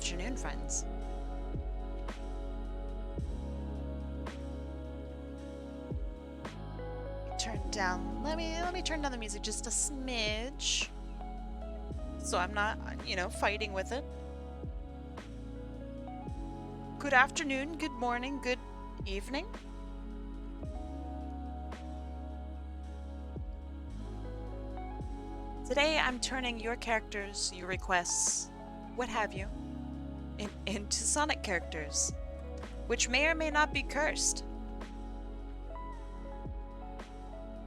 afternoon, friends. Turn down, let me turn down the music just a smidge. So I'm not, you know, fighting with it. Good afternoon, good morning, good evening. Today I'm turning your characters, your requests, what have you, into Sonic characters, which may or may not be cursed.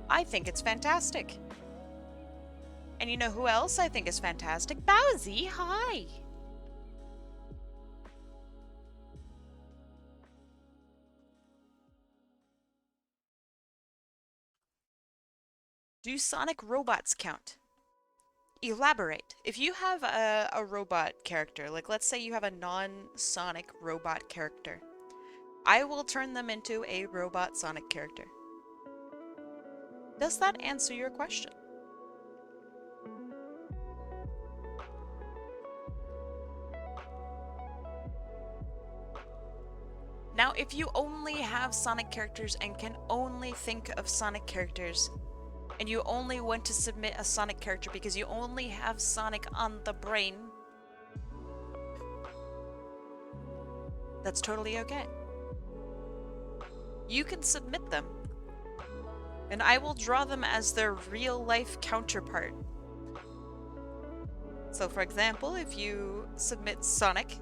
I think it's fantastic. And you know who else I think is fantastic? Bowsy, hi! Do Sonic robots count? Elaborate. If you have a robot character, like let's say you have a non-Sonic robot character, I will turn them into a robot Sonic character. Does that answer your question? Now, if you only have Sonic characters and can only think of Sonic characters, and you only want to submit a Sonic character because you only have Sonic on the brain, that's totally okay. You can submit them, and I will draw them as their real-life counterpart. So for example, if you submit Sonic,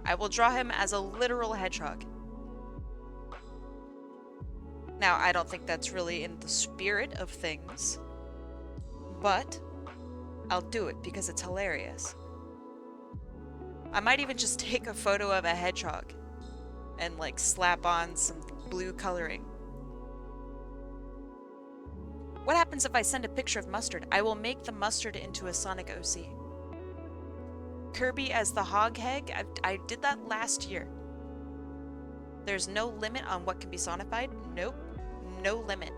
I will draw him as a literal hedgehog. Now, I don't think that's really in the spirit of things, but I'll do it because it's hilarious. I might even just take a photo of a hedgehog and like slap on some blue coloring. What happens if I send a picture of Mustard? I will make the Mustard into a Sonic OC. Kirby as the Hoghead, I did that last year. There's no limit on what can be sonified. Nope, no limit.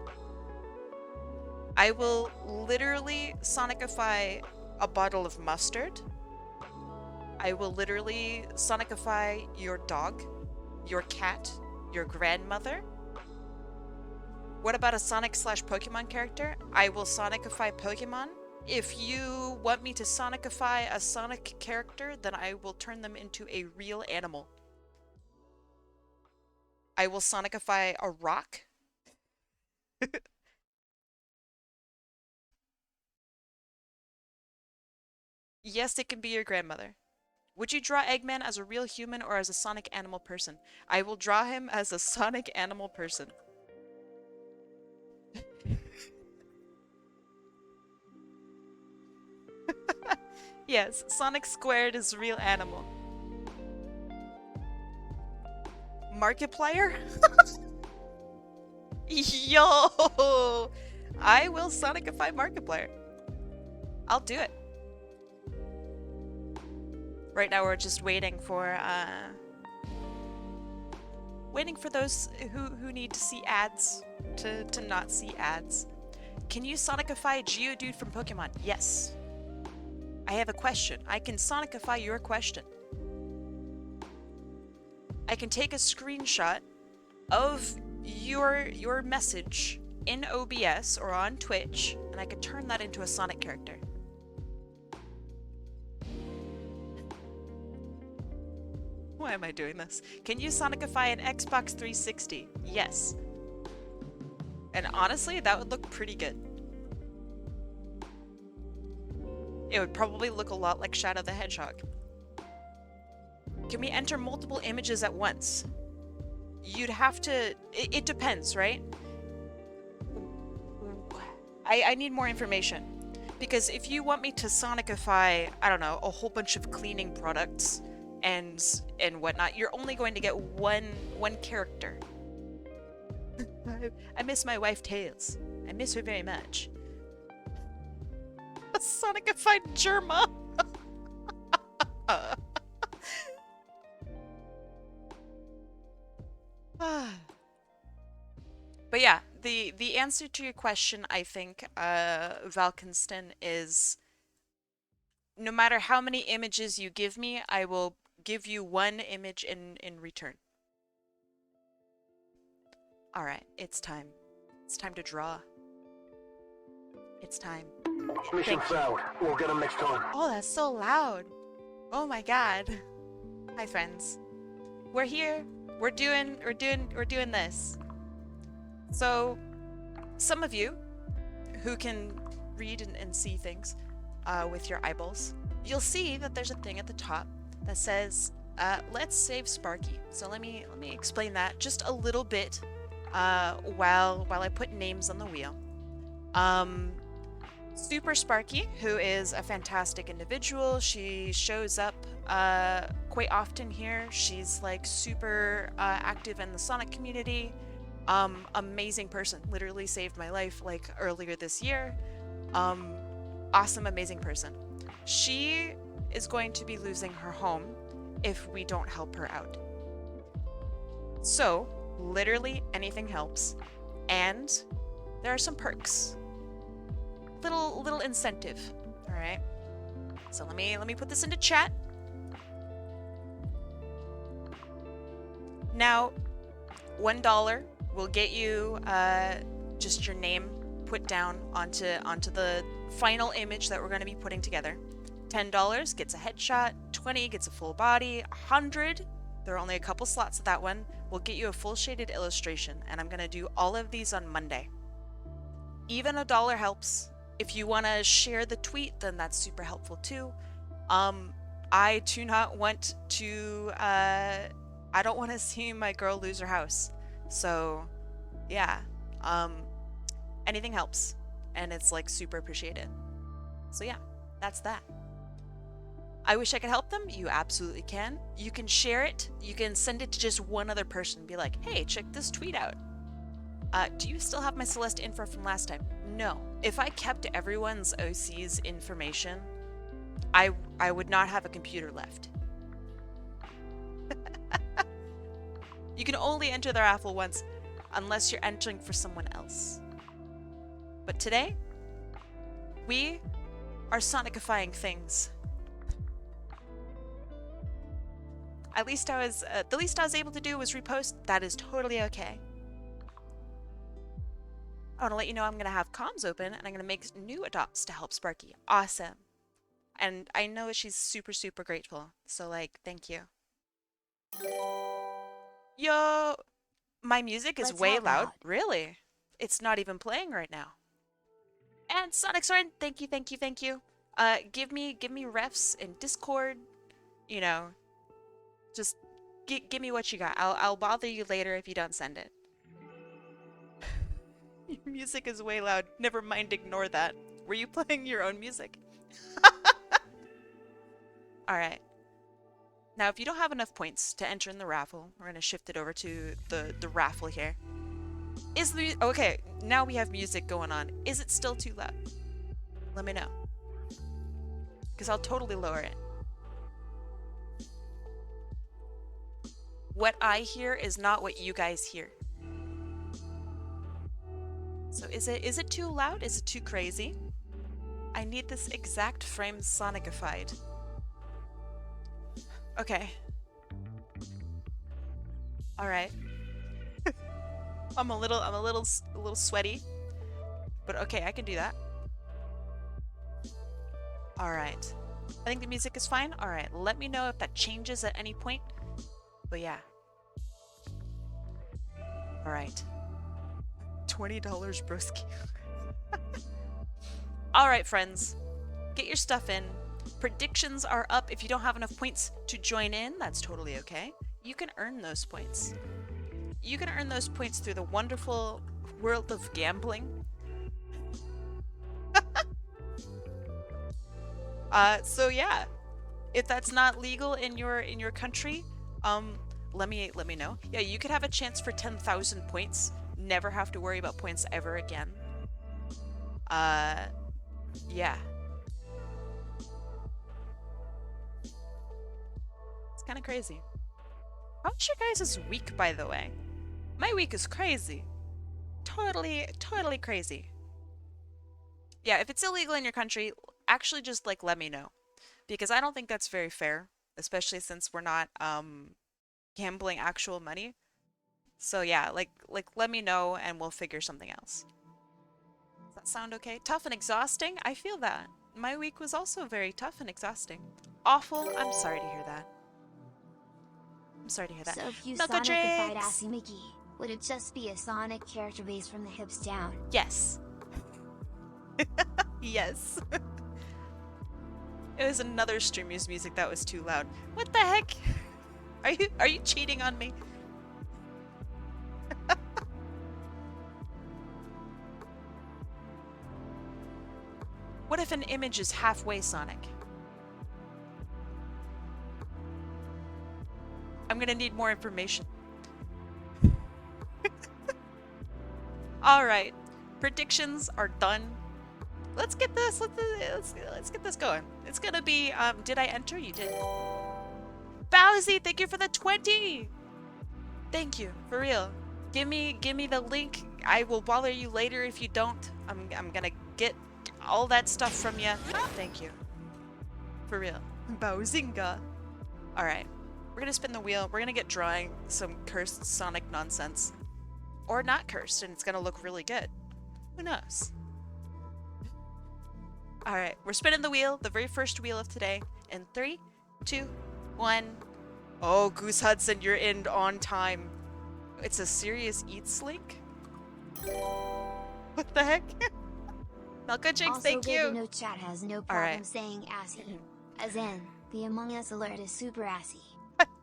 I will literally Sonicify a bottle of mustard. I will literally Sonicify your dog, your cat, your grandmother. What about a Sonic/Pokemon character? I will Sonicify Pokemon. If you want me to Sonicify a Sonic character, then I will turn them into a real animal. I will Sonicify a rock. Yes, it can be your grandmother. Would you draw Eggman as a real human or as a Sonic animal person? I will draw him as a Sonic animal person. Yes, Sonic Squared is real animal. Markiplier? Yo! I will Sonicify Markiplier. I'll do it. Right now we're just waiting for those who need to see ads to not see ads. Can you Sonicify Geodude from Pokemon? Yes. I have a question. I can Sonicify your question. I can take a screenshot of your message in OBS or on Twitch, and I could turn that into a Sonic character. Why am I doing this? Can you Sonicify an Xbox 360? Yes. And honestly, that would look pretty good. It would probably look a lot like Shadow the Hedgehog. Can we enter multiple images at once? You'd have to... It depends, right? I need more information. Because if you want me to Sonicify, I don't know, a whole bunch of cleaning products and whatnot, you're only going to get one character. I miss my wife Tails. I miss her very much. A Sonicified Germa! But yeah, the answer to your question, I think, Valkenston, is no matter how many images you give me, I will give you one image in return. All right, it's time. It's time to draw. It's time. Mission failed. We'll get them next time. Oh, that's so loud. Oh my god. Hi friends. We're here. We're doing this. So some of you who can read and see things with your eyeballs, you'll see that there's a thing at the top that says let's save Sparky. So let me explain that just a little bit while I put names on the wheel. Super Sparky, who is a fantastic individual. She shows up quite often here. She's like super active in the Sonic community. Amazing person. Literally saved my life like earlier this year. Awesome, amazing person. She is going to be losing her home if we don't help her out. So, literally anything helps. And there are some perks. Little incentive. All right. So let me put this into chat. Now, $1 will get you just your name put down onto the final image that we're going to be putting together. $10 gets a headshot. 20 gets a full body. 100, there are only a couple slots at that one, will get you a full shaded illustration. And I'm going to do all of these on Monday. Even $1 helps. If you want to share the tweet, then that's super helpful too. I do not want to, I don't want to see my girl lose her house. So, yeah, anything helps. And it's like super appreciated. So yeah, that's that. I wish I could help them. You absolutely can. You can share it. You can send it to just one other person and be like, hey, check this tweet out. Do you still have my Celeste info from last time? No. If I kept everyone's OC's information, I would not have a computer left. You can only enter the raffle once unless you're entering for someone else. But today, we are Sonic-ifying things. At least the least I was able to do was repost. That is totally okay. I want to let you know I'm going to have comms open and I'm going to make new adopts to help Sparky. Awesome. And I know she's super, super grateful. So, like, thank you. Yo! My music is way loud. Really? It's not even playing right now. And Sonic Soren, thank you, thank you, thank you. Give me refs in Discord. You know, just give me what you got. I'll bother you later if you don't send it. Your music is way loud. Never mind, ignore that. Were you playing your own music? Alright. Now, if you don't have enough points to enter in the raffle, we're going to shift it over to the raffle here. Is the... Okay, now we have music going on. Is it still too loud? Let me know. Because I'll totally lower it. What I hear is not what you guys hear. So is it too loud? Is it too crazy? I need this exact frame Sonic-ified. Okay. All right. I'm a little sweaty, but okay, I can do that. All right. I think the music is fine. All right. Let me know if that changes at any point. But yeah. All right. $20 broski. Alright friends, get your stuff in. Predictions are up. If you don't have enough points to join in, that's totally okay. You can earn those points. You can earn those points through the wonderful world of gambling. So yeah, if that's not legal in your country, let me know. Yeah, you could have a chance for 10,000 points. Never have to worry about points ever again. Yeah. It's kind of crazy. How's your guys' week, by the way? My week is crazy. Totally crazy. Yeah, if it's illegal in your country, actually just, like, let me know. because I don't think that's very fair, especially since we're not gambling actual money. So yeah, like let me know and we'll figure something else. Does that sound okay? Tough and exhausting? I feel that. My week was also very tough and exhausting. Awful. I'm sorry to hear that. I'm sorry to hear that. So if you Milko Sonic-ified Drakes! Assy Mickey, would it just be a Sonic character base from the hips down? Yes. Yes. It was another streamer's music that was too loud. What the heck? Are you cheating on me? What if an image is halfway Sonic? I'm gonna need more information. Alright. Predictions are done. Let's get this, let's get this going. It's gonna be, did I enter? You did. Bowsy, thank you for the 20! Thank you, for real. Give me the link. I will bother you later if you don't. I'm gonna get all that stuff from you. Thank you. For real. Bowzinga. Alright. We're gonna spin the wheel. We're gonna get drawing some cursed Sonic nonsense. Or not cursed, and it's gonna look really good. Who knows? Alright, we're spinning the wheel, the very first wheel of today. In 3, 2, 1. Oh, Goose Hudson, you're in on time. It's a serious eats link? What the heck? Milko Jinx, thank you! Also, no chat has no problem saying assy. As in, the Among Us alert is super assy.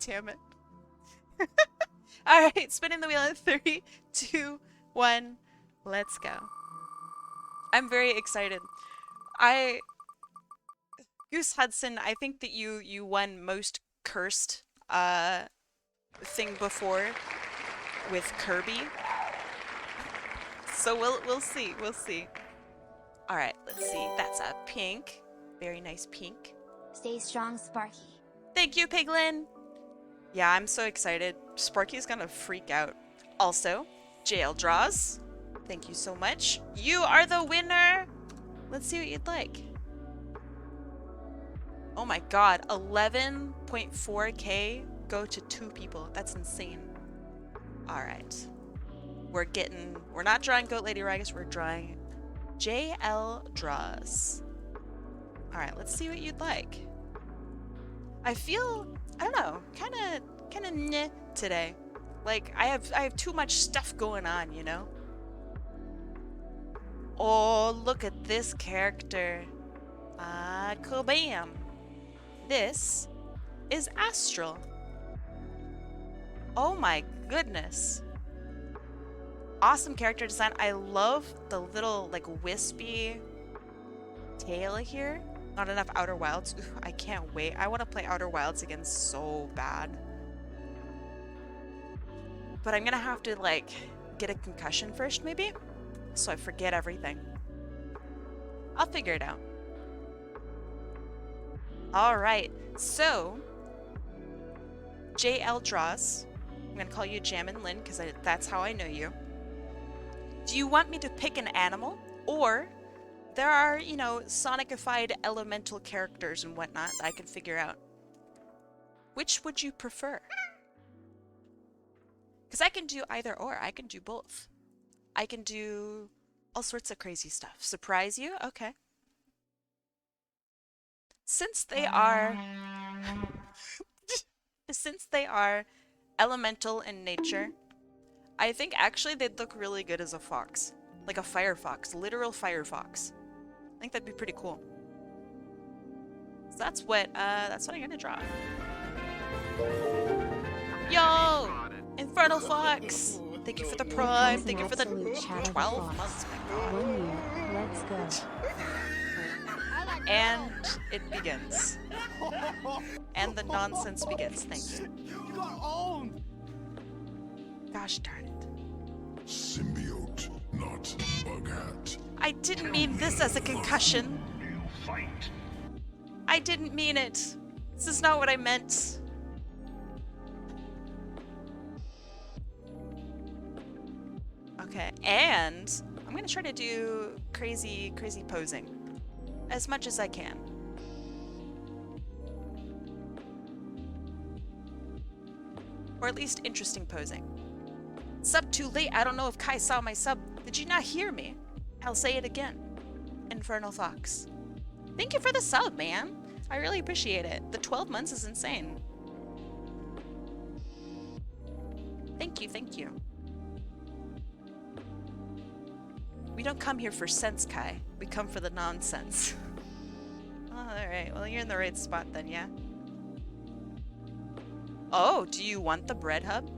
Damn it. Alright, spinning the wheel in 3, 2, 1. Let's go. I'm very excited. Goose Hudson, I think that you won most cursed thing before with Kirby. So we'll see. We'll see. Alright, let's see. That's a pink. Very nice pink. Stay strong, Sparky. Thank you, Piglin! Yeah, I'm so excited. Sparky's gonna freak out. Also, JLDrawz, thank you so much. You are the winner! Let's see what you'd like. Oh my god, 11.4k go to 2 people. That's insane. Alright. We're not drawing Goat Lady Ragus, we're drawing JLDrawz. Alright, let's see what you'd like. I feel, I don't know, kinda meh today. Like, I have too much stuff going on, you know? Oh, look at this character. Kabam. This is Astral. Oh my goodness. Awesome character design. I love the little, like, wispy tail here. Not enough Outer Wilds. Ooh, I can't wait. I want to play Outer Wilds again so bad. But I'm gonna have to, like, get a concussion first, maybe? So I forget everything. I'll figure it out. Alright, so JLDrawz. I'm gonna call you Jammin' Lynn because that's how I know you. Do you want me to pick an animal? Or there are, you know, Sonic-ified elemental characters and whatnot that I can figure out. Which would you prefer? Because I can do either or. I can do both. I can do all sorts of crazy stuff. Surprise you? Okay. Since they are elemental in nature, I think actually they'd look really good as a fox. Like a fire fox, literal fire fox. I think that'd be pretty cool. So that's what I'm gonna draw. Yo! Infernal Fox! Thank you for the prime, thank you for the 12 months, my god. Let's go. And it begins. And the nonsense begins, thank you. You got owned! Gosh darn it. Symbiote, not Bughat. I didn't mean this as a concussion. I didn't mean it. This is not what I meant. Okay, and I'm gonna try to do crazy posing as much as I can. Or at least interesting posing. Sub too late. I don't know if Kai saw my sub. Did you not hear me? I'll say it again. Infernal Fox. Thank you for the sub, man. I really appreciate it. The 12 months is insane. Thank you, thank you. We don't come here for sense, Kai. We come for the nonsense. Oh, alright. Well, you're in the right spot then, yeah? Oh, do you want the bread hub?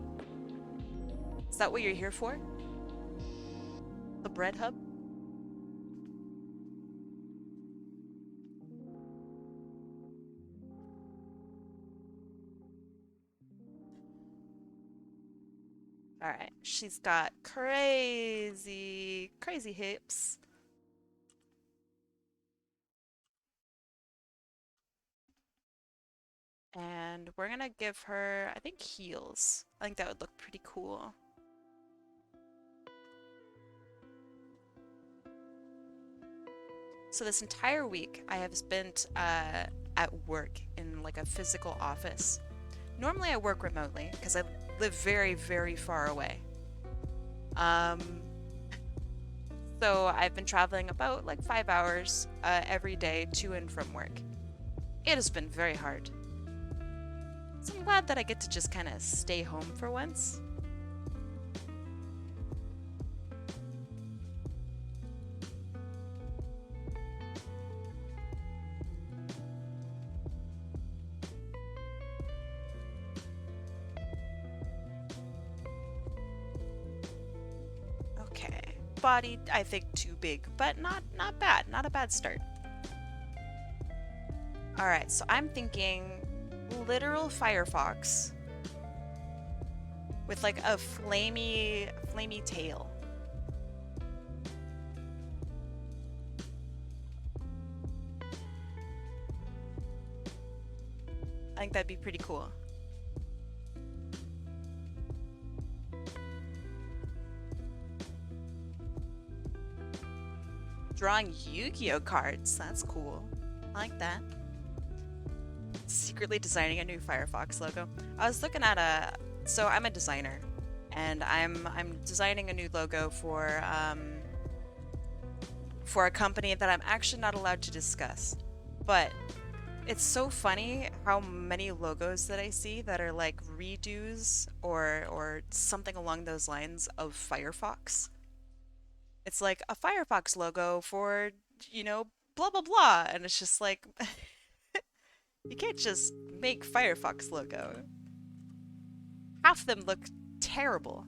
Is that what you're here for? The bread hub? Alright, she's got crazy hips. And we're gonna give her, I think, heels. I think that would look pretty cool. So this entire week I have spent at work in like a physical office. Normally I work remotely because I live very, very far away. So I've been traveling about like 5 hours every day to and from work. It has been very hard. So I'm glad that I get to just kind of stay home for once. Okay, body I think too big, but not bad, not a bad start. All right, so I'm thinking literal Firefox with like a flamey tail. I think that'd be pretty cool. Drawing Yu-Gi-Oh cards, that's cool. I like that. Secretly designing a new Firefox logo. I was looking at so I'm a designer and I'm designing a new logo for a company that I'm actually not allowed to discuss. But it's so funny how many logos that I see that are like redos or something along those lines of Firefox. It's like a Firefox logo for, you know, blah blah blah, and it's just like you can't just make Firefox logo. Half of them look terrible,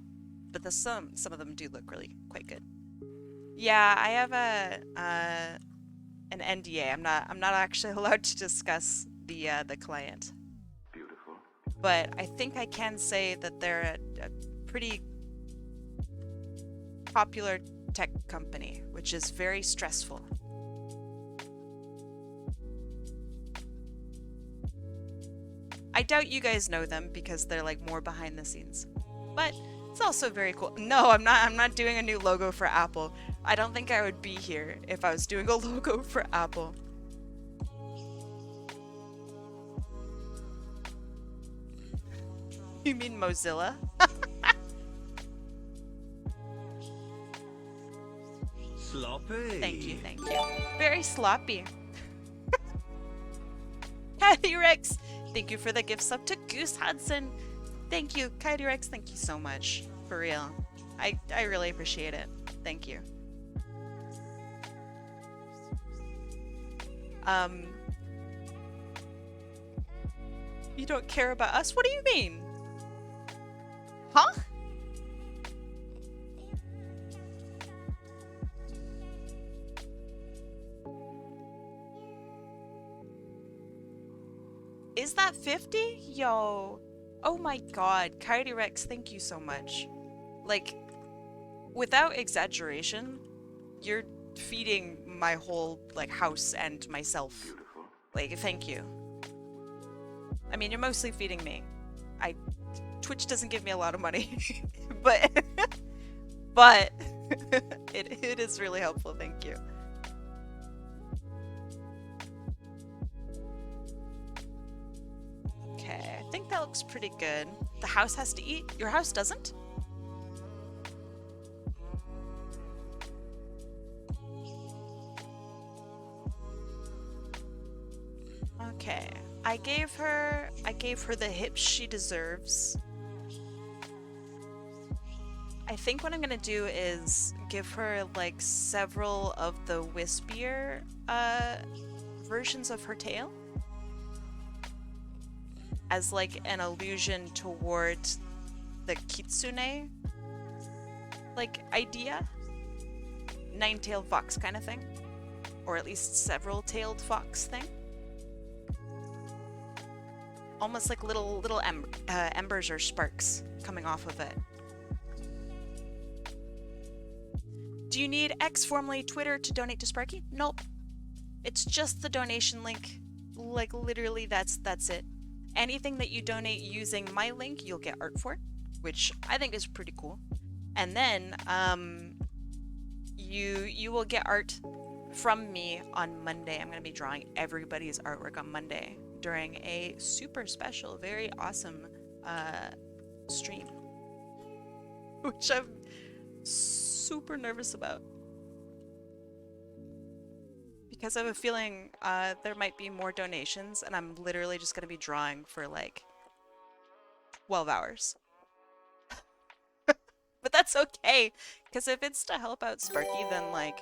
but some of them do look really quite good. Yeah, I have an NDA. I'm not actually allowed to discuss the client. Beautiful. But I think I can say that they're a pretty popular tech company, which is very stressful. I doubt you guys know them because they're like more behind the scenes. But it's also very cool. No, I'm not doing a new logo for Apple. I don't think I would be here if I was doing a logo for Apple. You mean Mozilla? Sloppy. Thank you, thank you. Very sloppy. Coyote Rex, thank you for the gift sub to Goose Hudson. Thank you, Coyote Rex, thank you so much. For real. I really appreciate it. Thank you. You don't care about us? What do you mean? Huh? Is that 50? Yo. Oh my god. Coyote Rex, thank you so much. Like, without exaggeration, you're feeding my whole, like, house and myself. Beautiful. Like, thank you. I mean, you're mostly feeding me. Twitch doesn't give me a lot of money. but it is really helpful, thank you. Okay, I think that looks pretty good. The house has to eat? Your house doesn't? Okay. I gave her the hips she deserves. I think what I'm gonna do is give her like several of the wispier versions of her tail as like an allusion towards the kitsune like idea. Nine-tailed fox kind of thing. Or at least several-tailed fox thing. Almost like little embers or sparks coming off of it. Do you need X, formerly Twitter, to donate to Sparky? Nope. It's just the donation link. Like literally that's it. Anything that you donate using my link, you'll get art for, which I think is pretty cool. And then you will get art from me on Monday. I'm going to be drawing everybody's artwork on Monday during a super special, very awesome stream, which I'm super nervous about because I have a feeling there might be more donations and I'm literally just going to be drawing for like 12 hours. But that's okay, because if it's to help out Sparky, then like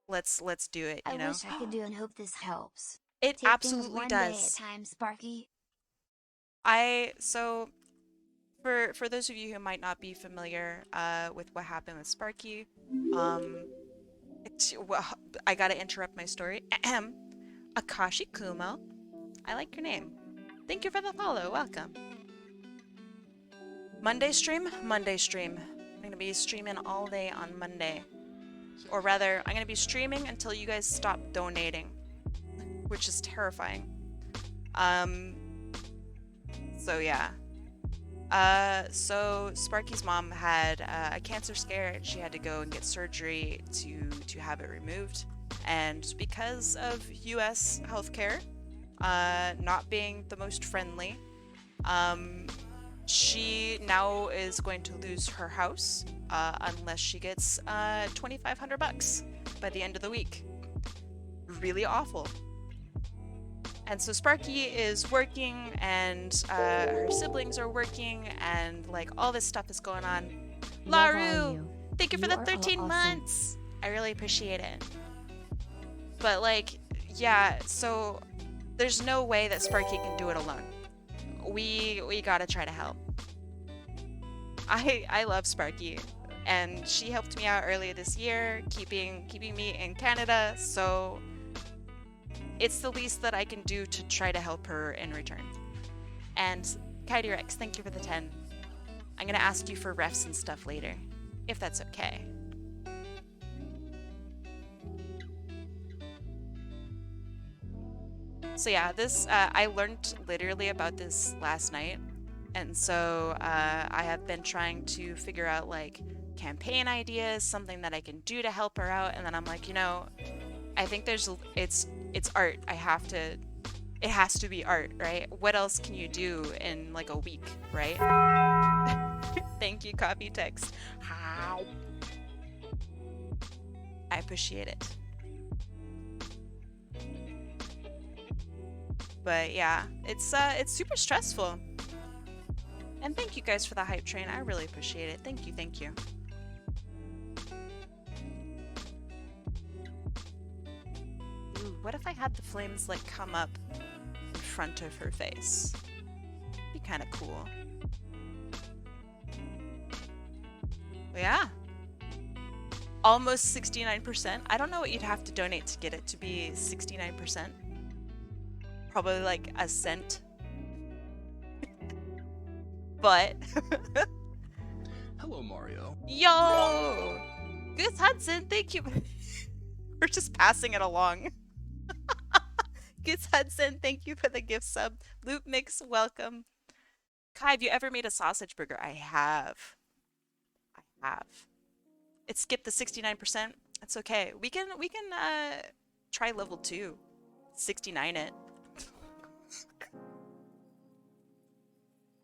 let's do it, you know? I wish I could do and hope this helps. It Take absolutely things one does. day at a time, Sparky. So for those of you who might not be familiar with what happened with Sparky, well, I gotta interrupt my story. Akashi Kumo, I like your name. Thank you for the follow. Welcome. Monday stream? Monday stream. I'm gonna be streaming all day on Monday. Or rather, I'm gonna be streaming until you guys stop donating, which is terrifying. So yeah. So Sparky's mom had a cancer scare and she had to go and get surgery to have it removed. And because of US healthcare not being the most friendly, she now is going to lose her house unless she gets $2,500 by the end of the week. Really awful. And so Sparky is working, and her siblings are working, and like all this stuff is going on. Laru, thank you for the 13 months. I really appreciate it. But like, yeah, so there's no way that Sparky can do it alone. We gotta try to help. I love Sparky, and she helped me out earlier this year, keeping me in Canada, so it's the least that I can do to try to help her in return. And Kyderex, thank you for the 10. I'm gonna ask you for refs and stuff later, if that's okay. So yeah, this I learned literally about this last night, and so I have been trying to figure out like campaign ideas, something that I can do to help her out, and then I'm like, you know, I think it's art. It has to be art, right? What else can you do in like a week, right? Thank you, copy text. How? I appreciate it. But yeah, it's super stressful. And thank you guys for the hype train. I really appreciate it. Thank you, thank you. Ooh, what if I had the flames like come up in front of her face? Be kind of cool. But yeah. Almost 69%. I don't know what you'd have to donate to get it to be 69%. Probably like a cent. But hello, Mario. Yo! Goose Hudson, thank you. We're just passing it along. Goose Hudson, thank you for the gift sub. Loop Mix, welcome. Kai, have you ever made a sausage burger? I have. It skipped the 69%. It's okay. We can try level 2. 69 it.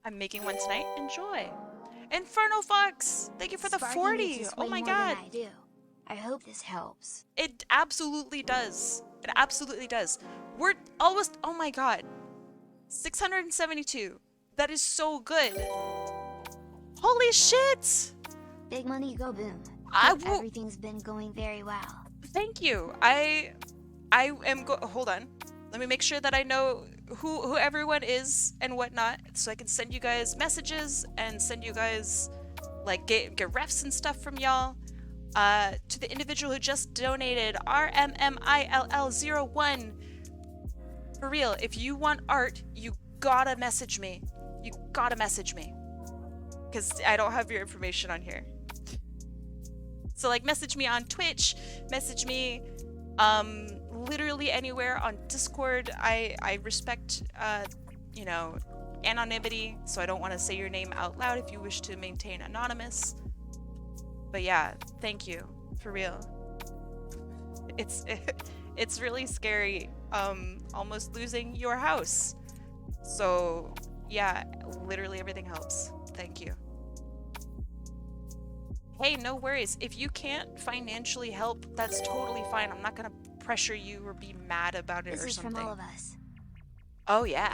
I'm making one tonight. Enjoy. Inferno Fox, thank you for the Sparky 40. needs this Oh way my more god. than I do. I hope this helps. It absolutely does. It absolutely does. We're almost, oh my god. 672. That is so good. Holy shit. Big money go boom. I Hope will. everything's been going very well. Thank you. I am hold on. Let me make sure that I know who everyone is and whatnot, so I can send you guys messages and send you guys like get refs and stuff from y'all. To the individual who just donated, RMMILL01. For real, if you want art, you gotta message me. You gotta message me. Because I don't have your information on here. So like message me on Twitch, message me literally anywhere on Discord. I respect you know, anonymity, so I don't want to say your name out loud if you wish to maintain anonymous. But yeah, thank you, for real. It's really scary, almost losing your house. So yeah, literally everything helps. Thank you. Hey, no worries. If you can't financially help, that's totally fine. I'm not gonna pressure you or be mad about it or something. This is from all of us. Oh yeah,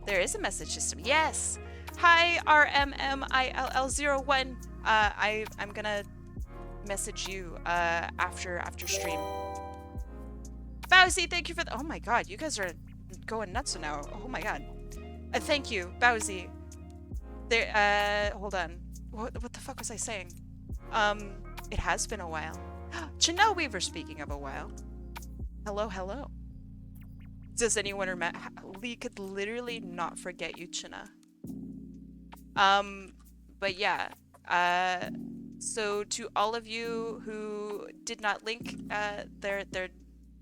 there is a message system. Yes. Hi, RMMILL01. I'm gonna message you after stream. Bowsy, thank you for the. Oh my god, you guys are going nuts now. Oh my god. Thank you, Bowsy. There. Hold on. What the fuck was I saying? It has been a while. Chanel Weaver, speaking of a while. Hello, hello. Does anyone remember? Lee could literally not forget you, China. But yeah. So to all of you who did not link their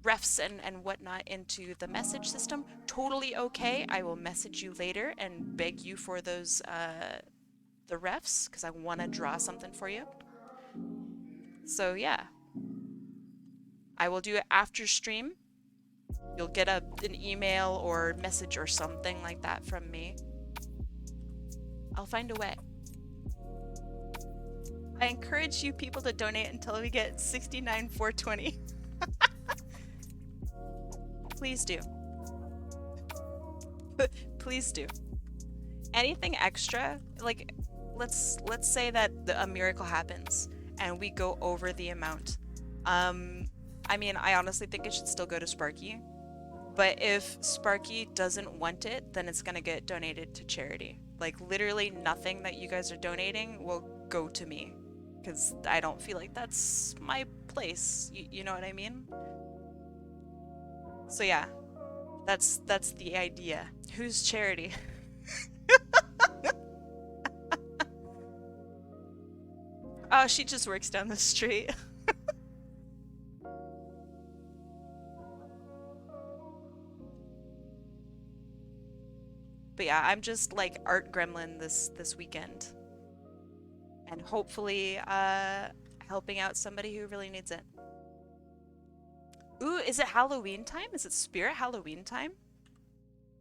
refs and whatnot into the message system, totally okay. I will message you later and beg you for those the refs because I want to draw something for you. So yeah, I will do it after stream. You'll get an email or message or something like that from me. I'll find a way. I encourage you people to donate until we get 69,420. Please do. Please do. Anything extra, like let's say that a miracle happens and we go over the amount. I mean, I honestly think it should still go to Sparky. But if Sparky doesn't want it, then it's gonna get donated to charity. Like literally nothing that you guys are donating will go to me. Because I don't feel like that's my place. You know what I mean? So yeah, that's the idea. Whose charity? Oh, she just works down the street. But yeah, I'm just like art gremlin this weekend. And hopefully helping out somebody who really needs it. Ooh, is it Halloween time? Is it Spirit Halloween time?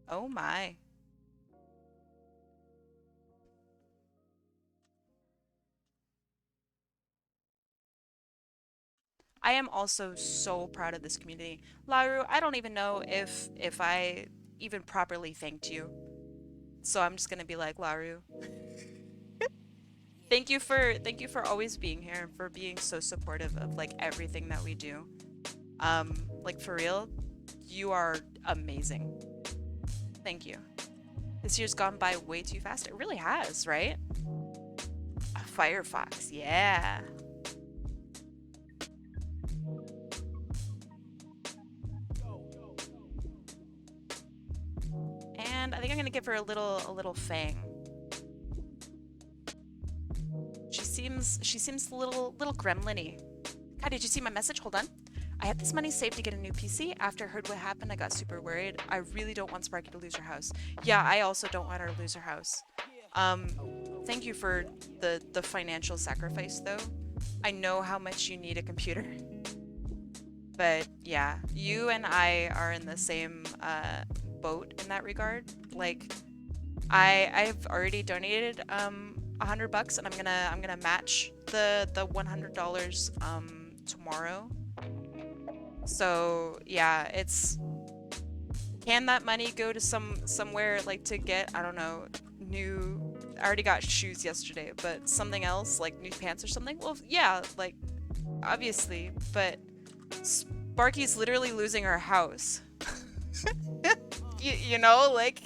Oh my. I am also so proud of this community. Laru, I don't even know if I even properly thanked you. So I'm just gonna be like, Laru. Thank you for always being here and for being so supportive of like everything that we do. Like for real, you are amazing. Thank you. This year's gone by way too fast. It really has, right? A Firefox, yeah. And I think I'm gonna give her a little fang. She seems a little gremlin-y. God, did you see my message? Hold on. I had this money saved to get a new PC. After I heard what happened, I got super worried. I really don't want Sparky to lose her house. Yeah, I also don't want her to lose her house. Thank you for the financial sacrifice, though. I know how much you need a computer. But yeah, you and I are in the same boat in that regard. Like, I've already donated $100, and I'm gonna match the $100 tomorrow. So yeah, it's, can that money go to somewhere like to get, I don't know, new, I already got shoes yesterday, but something else like new pants or something? Well, yeah, like obviously, but Sparky's literally losing her house. You know, like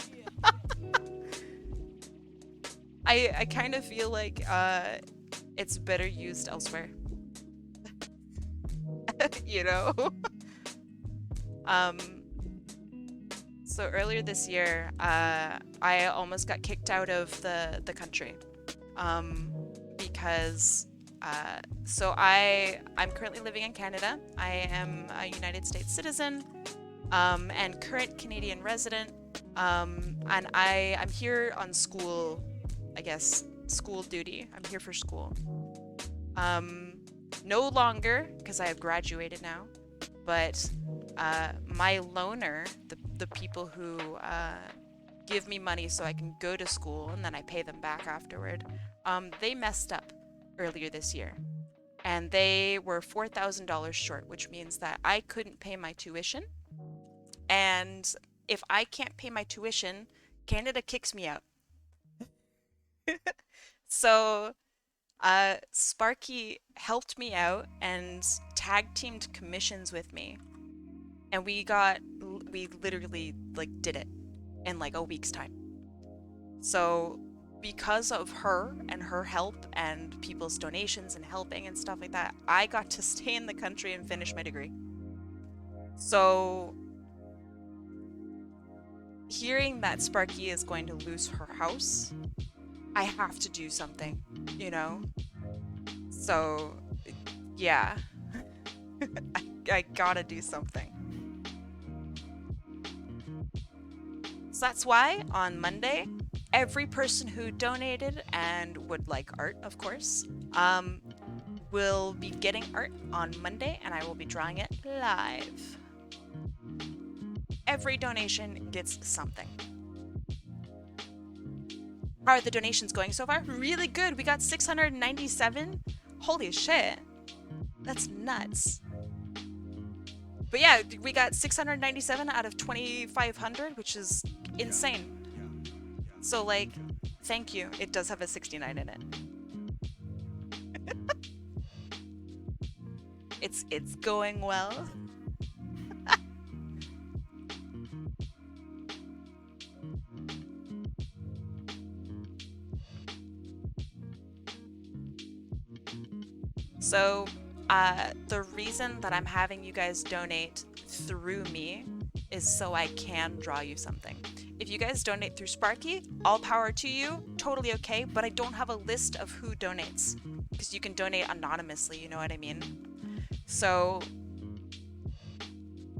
I kind of feel like it's better used elsewhere. You know? So earlier this year, I almost got kicked out of the country. Because so I'm currently living in Canada. I am a United States citizen, and current Canadian resident. And I'm here on school, I guess, school duty. I'm here for school. No longer, because I have graduated now, but my loaner, the people who give me money so I can go to school and then I pay them back afterward, they messed up earlier this year. And they were $4,000 short, which means that I couldn't pay my tuition. And if I can't pay my tuition, Canada kicks me out. So Sparky helped me out and tag teamed commissions with me. And we literally like did it in like a week's time. So because of her and her help and people's donations and helping and stuff like that, I got to stay in the country and finish my degree. So hearing that Sparky is going to lose her house, I have to do something, you know? So yeah, I gotta do something. So that's why on Monday, every person who donated and would like art, of course, will be getting art on Monday, and I will be drawing it live. Every donation gets something. How are the donations going so far? Really good. We got 697. Holy shit. That's nuts. But yeah, we got 697 out of 2,500, which is insane. So like, thank you. It does have a 69 in it. It's going well. So, the reason that I'm having you guys donate through me is so I can draw you something. If you guys donate through Sparky, all power to you, totally okay, but I don't have a list of who donates, because you can donate anonymously, you know what I mean? So,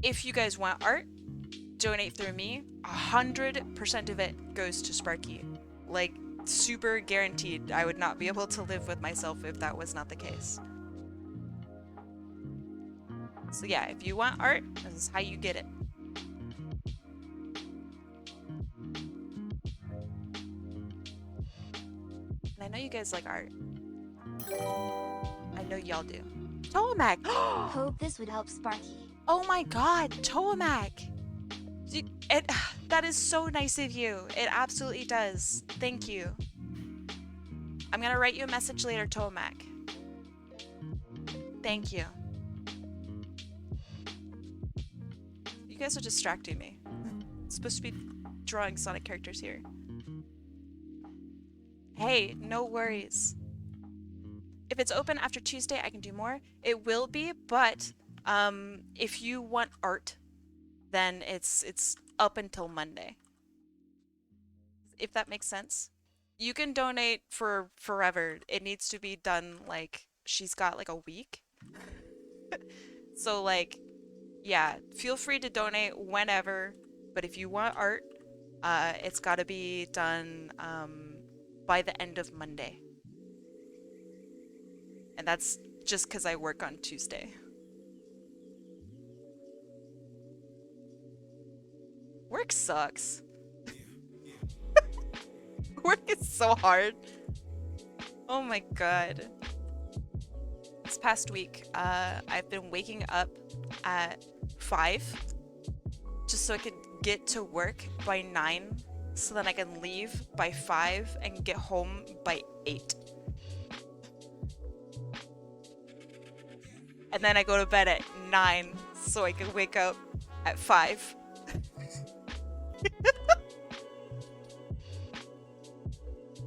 if you guys want art, donate through me, 100% of it goes to Sparky. Like, super guaranteed. I would not be able to live with myself if that was not the case. So yeah, if you want art, this is how you get it. And I know you guys like art. I know y'all do. Toamac! Hope this would help Sparky. Oh my god, Toamac! That is so nice of you. It absolutely does. Thank you. I'm gonna write you a message later, Toamac. Thank you. You guys are distracting me. I'm supposed to be drawing Sonic characters here. Hey, no worries. If it's open after Tuesday, I can do more. It will be, but if you want art, then it's up until Monday. If that makes sense. You can donate for forever. It needs to be done, like, she's got like a week. So like, yeah, feel free to donate whenever, but if you want art, it's gotta be done by the end of Monday. And that's just because I work on Tuesday. Work sucks. Work is so hard. Oh my god. This past week, I've been waking up at 5 just so I could get to work by 9 so then I can leave by 5 and get home by 8. And then I go to bed at 9 so I can wake up at 5.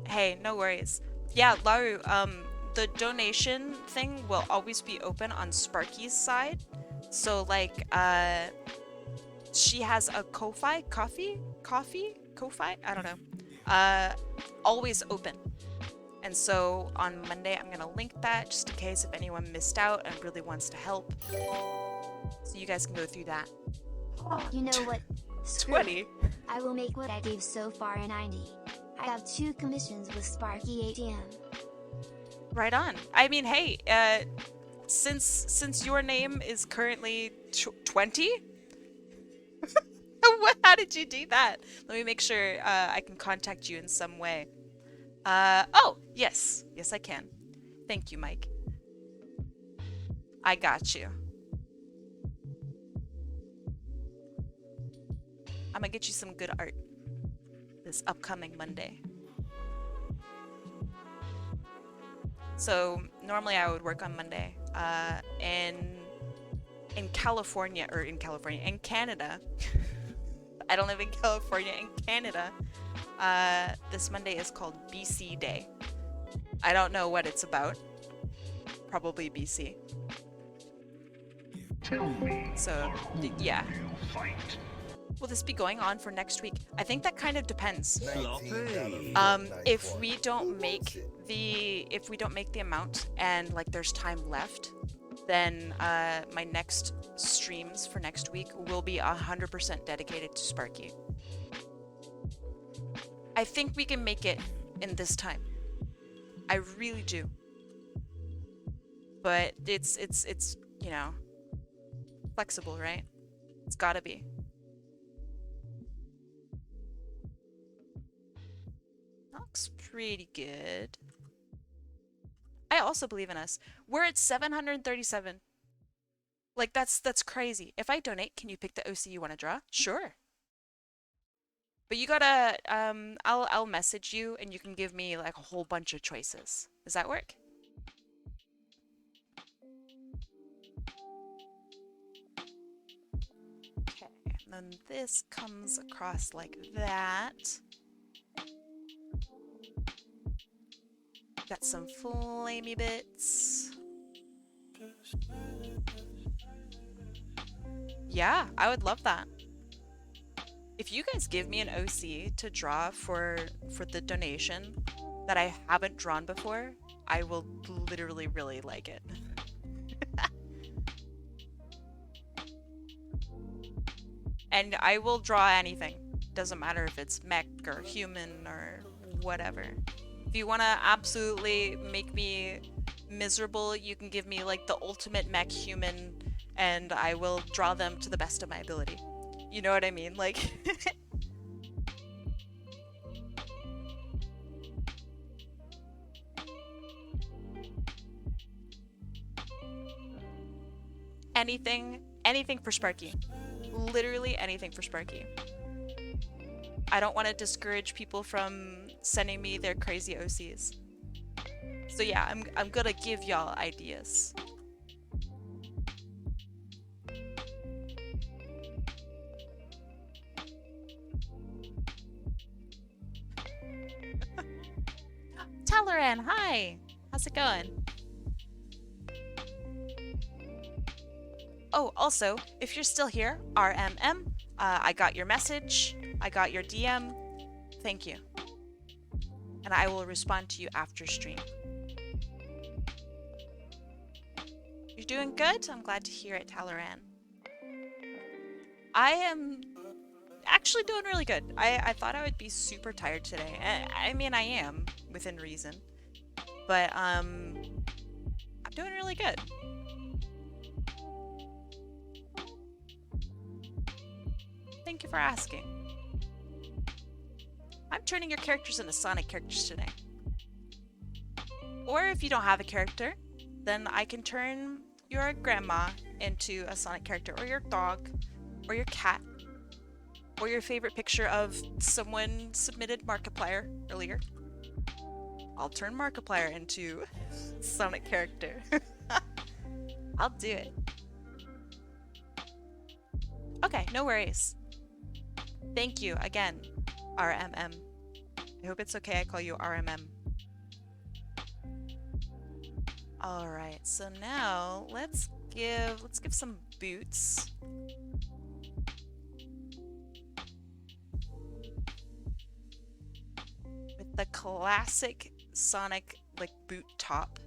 Hey, no worries. Yeah, Laru, the donation thing will always be open on Sparky's side. So like, she has a Ko-fi, Ko-fi? I don't know. Always open. And so on Monday, I'm gonna link that just in case if anyone missed out and really wants to help. So you guys can go through that. You know what? Screw 20. it. I will make what I gave so far a 90. I have 2 commissions with Sparky ATM. Right on. I mean, hey, since your name is currently 20? How did you do that? Let me make sure I can contact you in some way. Oh, yes. Yes, I can. Thank you, Mike. I got you. I'm gonna get you some good art this upcoming Monday. So normally I would work on Monday. In California, in Canada. I don't live in California. In Canada, this Monday is called BC Day. I don't know what it's about. Probably BC. So, yeah. Will this be going on for next week? I think that kind of depends. Sloppy. If we don't make the amount and like there's time left, then my next streams for next week will be 100% dedicated to Sparky. I think we can make it in this time. I really do. But it's you know, flexible, right? It's gotta be. That looks pretty good. I also believe in us. We're at 737. Like that's crazy. If I donate, can you pick the OC you want to draw? Sure. But you gotta I'll message you and you can give me like a whole bunch of choices. Does that work? Okay, and then this comes across like that. Got some flamey bits. Yeah, I would love that. If you guys give me an OC to draw for the donation that I haven't drawn before, I will literally really like it. And I will draw anything. Doesn't matter if it's mech or human or whatever. If you want to absolutely make me miserable, you can give me like the ultimate mech human and I will draw them to the best of my ability. You know what I mean? Like anything for Sparky. Literally anything for Sparky. I don't want to discourage people from sending me their crazy OCs. So yeah, I'm gonna give y'all ideas. Talaran, hi! How's it going? Oh, also, if you're still here, RMM, I got your message, I got your DM, thank you. And I will respond to you after stream. You're doing good? I'm glad to hear it, Talaran. I am actually doing really good. I thought I would be super tired today. I mean, I am, within reason. But, I'm doing really good. Thank you for asking. I'm turning your characters into Sonic characters today. Or if you don't have a character, then I can turn your grandma into a Sonic character, or your dog, or your cat, or your favorite picture of someone submitted Markiplier earlier. I'll turn Markiplier into Sonic character. I'll do it. Okay, no worries. Thank you again, RMM. I hope it's okay I call you RMM. Alright, so now let's give some boots. With the classic Sonic like boot top.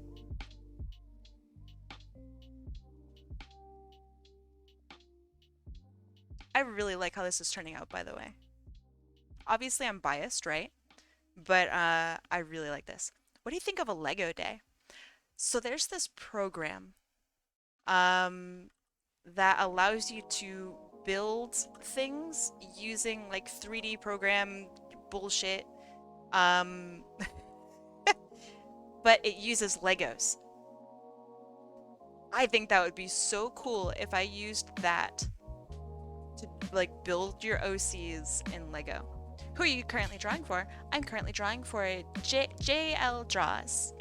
I really like how this is turning out, by the way. Obviously I'm biased, right? But I really like this. What do you think of a Lego day? So there's this program that allows you to build things using like 3D program bullshit. But it uses Legos. I think that would be so cool if I used that to like build your OCs in Lego. Who are you currently drawing for? I'm currently drawing for JLDrawz.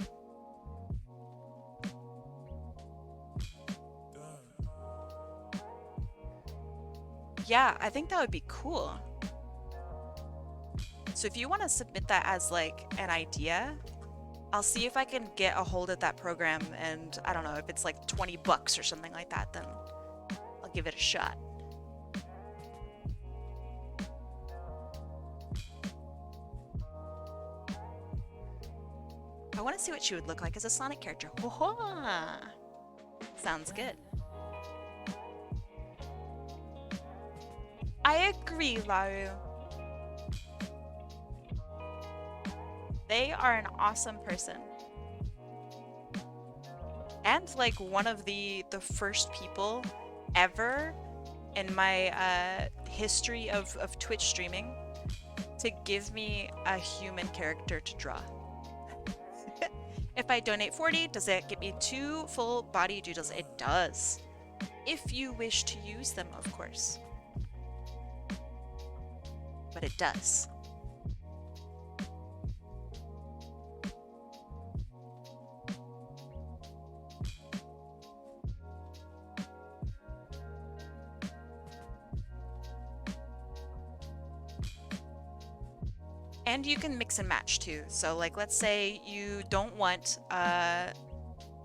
Yeah, I think that would be cool. So if you want to submit that as like an idea, I'll see if I can get a hold of that program, and I don't know if it's like 20 bucks or something like that, then I'll give it a shot. I want to see what she would look like as a Sonic character. Sounds good. I agree, Laru. They are an awesome person. And like one of the first people ever in my history of Twitch streaming to give me a human character to draw. If I donate 40, does it get me 2 full body doodles? It does. If you wish to use them, of course. But it does. And you can mix and match too. So like, let's say you don't want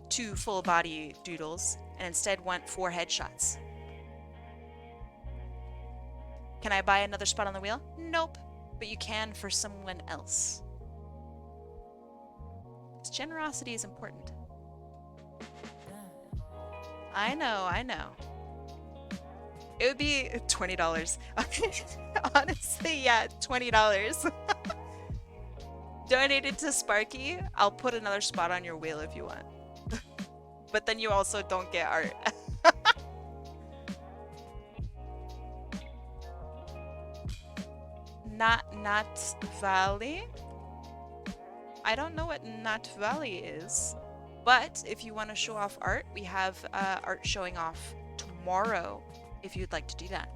2 full body doodles and instead want 4 headshots. Can I buy another spot on the wheel? Nope, but you can for someone else. Generosity is important. I know. It would be $20. Honestly, yeah, $20. Donate it to Sparky. I'll put another spot on your wheel if you want. But then you also don't get art. Not Valley? I don't know what Not Valley is. But if you want to show off art, we have art showing off tomorrow if you'd like to do that.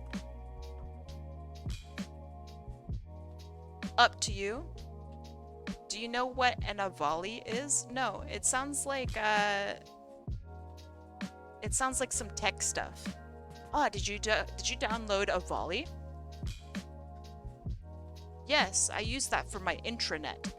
Up to you. Do you know what an Avali is? No, it sounds like some tech stuff. Ah, did you download Avali? Yes, I use that for my intranet.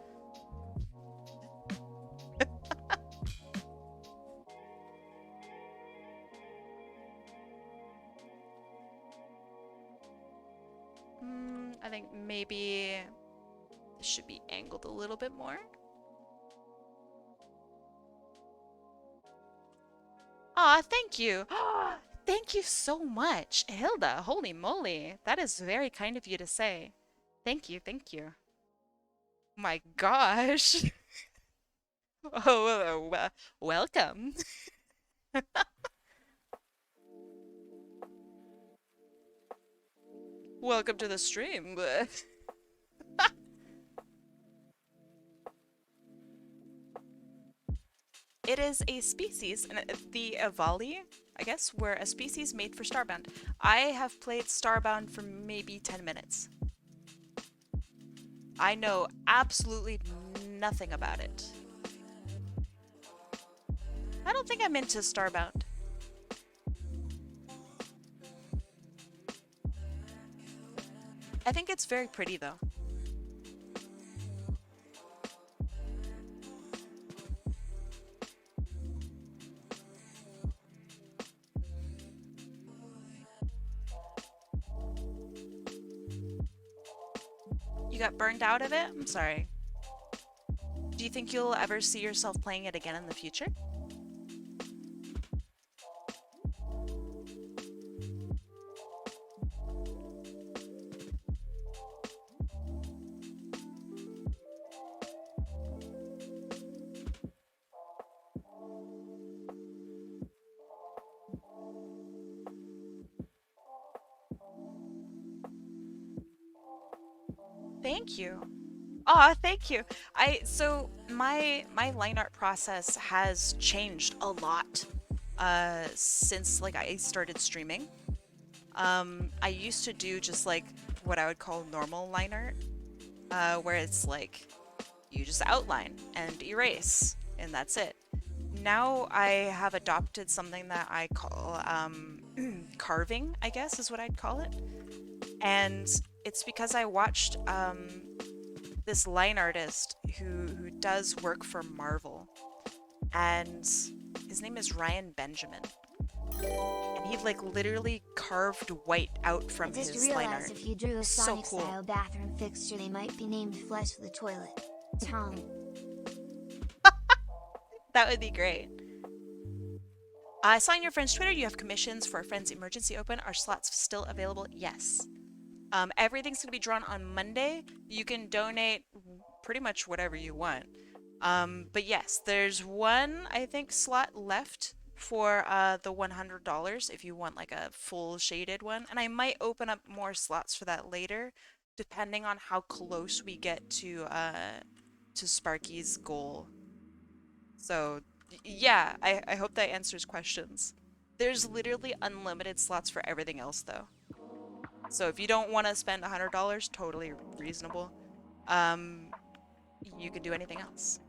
I think maybe this should be angled a little bit more. Aw, thank you. Thank you so much, Hilda. Holy moly. That is very kind of you to say. Thank you, thank you. My gosh. Oh, welcome. Welcome to the stream. it is a species, and the Avali, I guess, were a species made for Starbound. I have played Starbound for maybe 10 minutes. I know absolutely nothing about it. I don't think I'm into Starbound. I think it's very pretty though. You got burned out of it? I'm sorry. Do you think you'll ever see yourself playing it again in the future? Thank you. Aw, thank you. So my line art process has changed a lot since like I started streaming. I used to do just like what I would call normal line art, where it's like you just outline and erase and that's it. Now I have adopted something that I call carving, I guess is what I'd call it. And it's because I watched this line artist who does work for Marvel, and his name is Ryan Benjamin, and he like literally carved white out from his line art. If you drew a So Sonic-style cool. bathroom fixture, they might be named Flush the Toilet. Tom. That would be great. I saw on your friend's Twitter you have commissions for a friend's emergency open. Are slots still available? Yes. Everything's going to be drawn on Monday. You can donate pretty much whatever you want. But yes, there's one, I think, slot left for the $100 if you want like a full shaded one. And I might open up more slots for that later, depending on how close we get to Sparky's goal. So yeah, I hope that answers questions. There's literally unlimited slots for everything else though. So if you don't want to spend $100, totally reasonable. You can do anything else.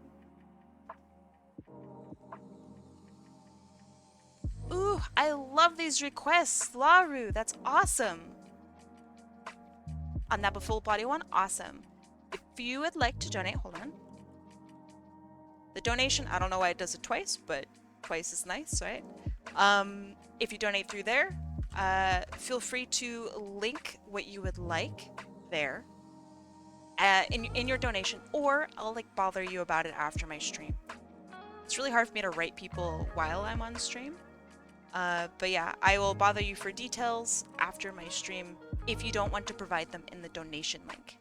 Ooh, I love these requests, Laru. That's awesome. On that full body one, awesome. If you would like to donate, hold on. The donation, I don't know why it does it twice, but twice is nice, right? If you donate through there, feel free to link what you would like there in your donation, or I'll like bother you about it after my stream. It's really hard for me to write people while I'm on stream. But yeah, I will bother you for details after my stream if you don't want to provide them in the donation link.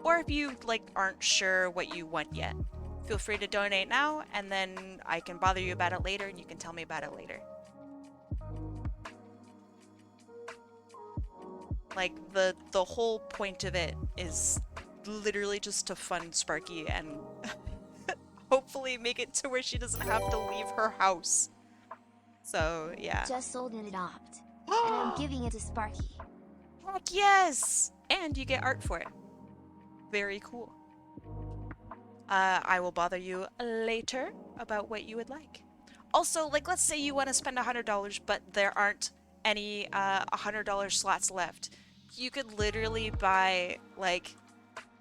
Or if you like aren't sure what you want yet, feel free to donate now and then I can bother you about it later and you can tell me about it later. Like the whole point of it is literally just to fund Sparky and hopefully make it to where she doesn't have to leave her house. So yeah. Just sold an adopt. And I'm giving it to Sparky. Heck yes! And you get art for it. Very cool. I will bother you later about what you would like. Also, like, let's say you want to spend $100, but there aren't any $100 slots left. You could literally buy, like,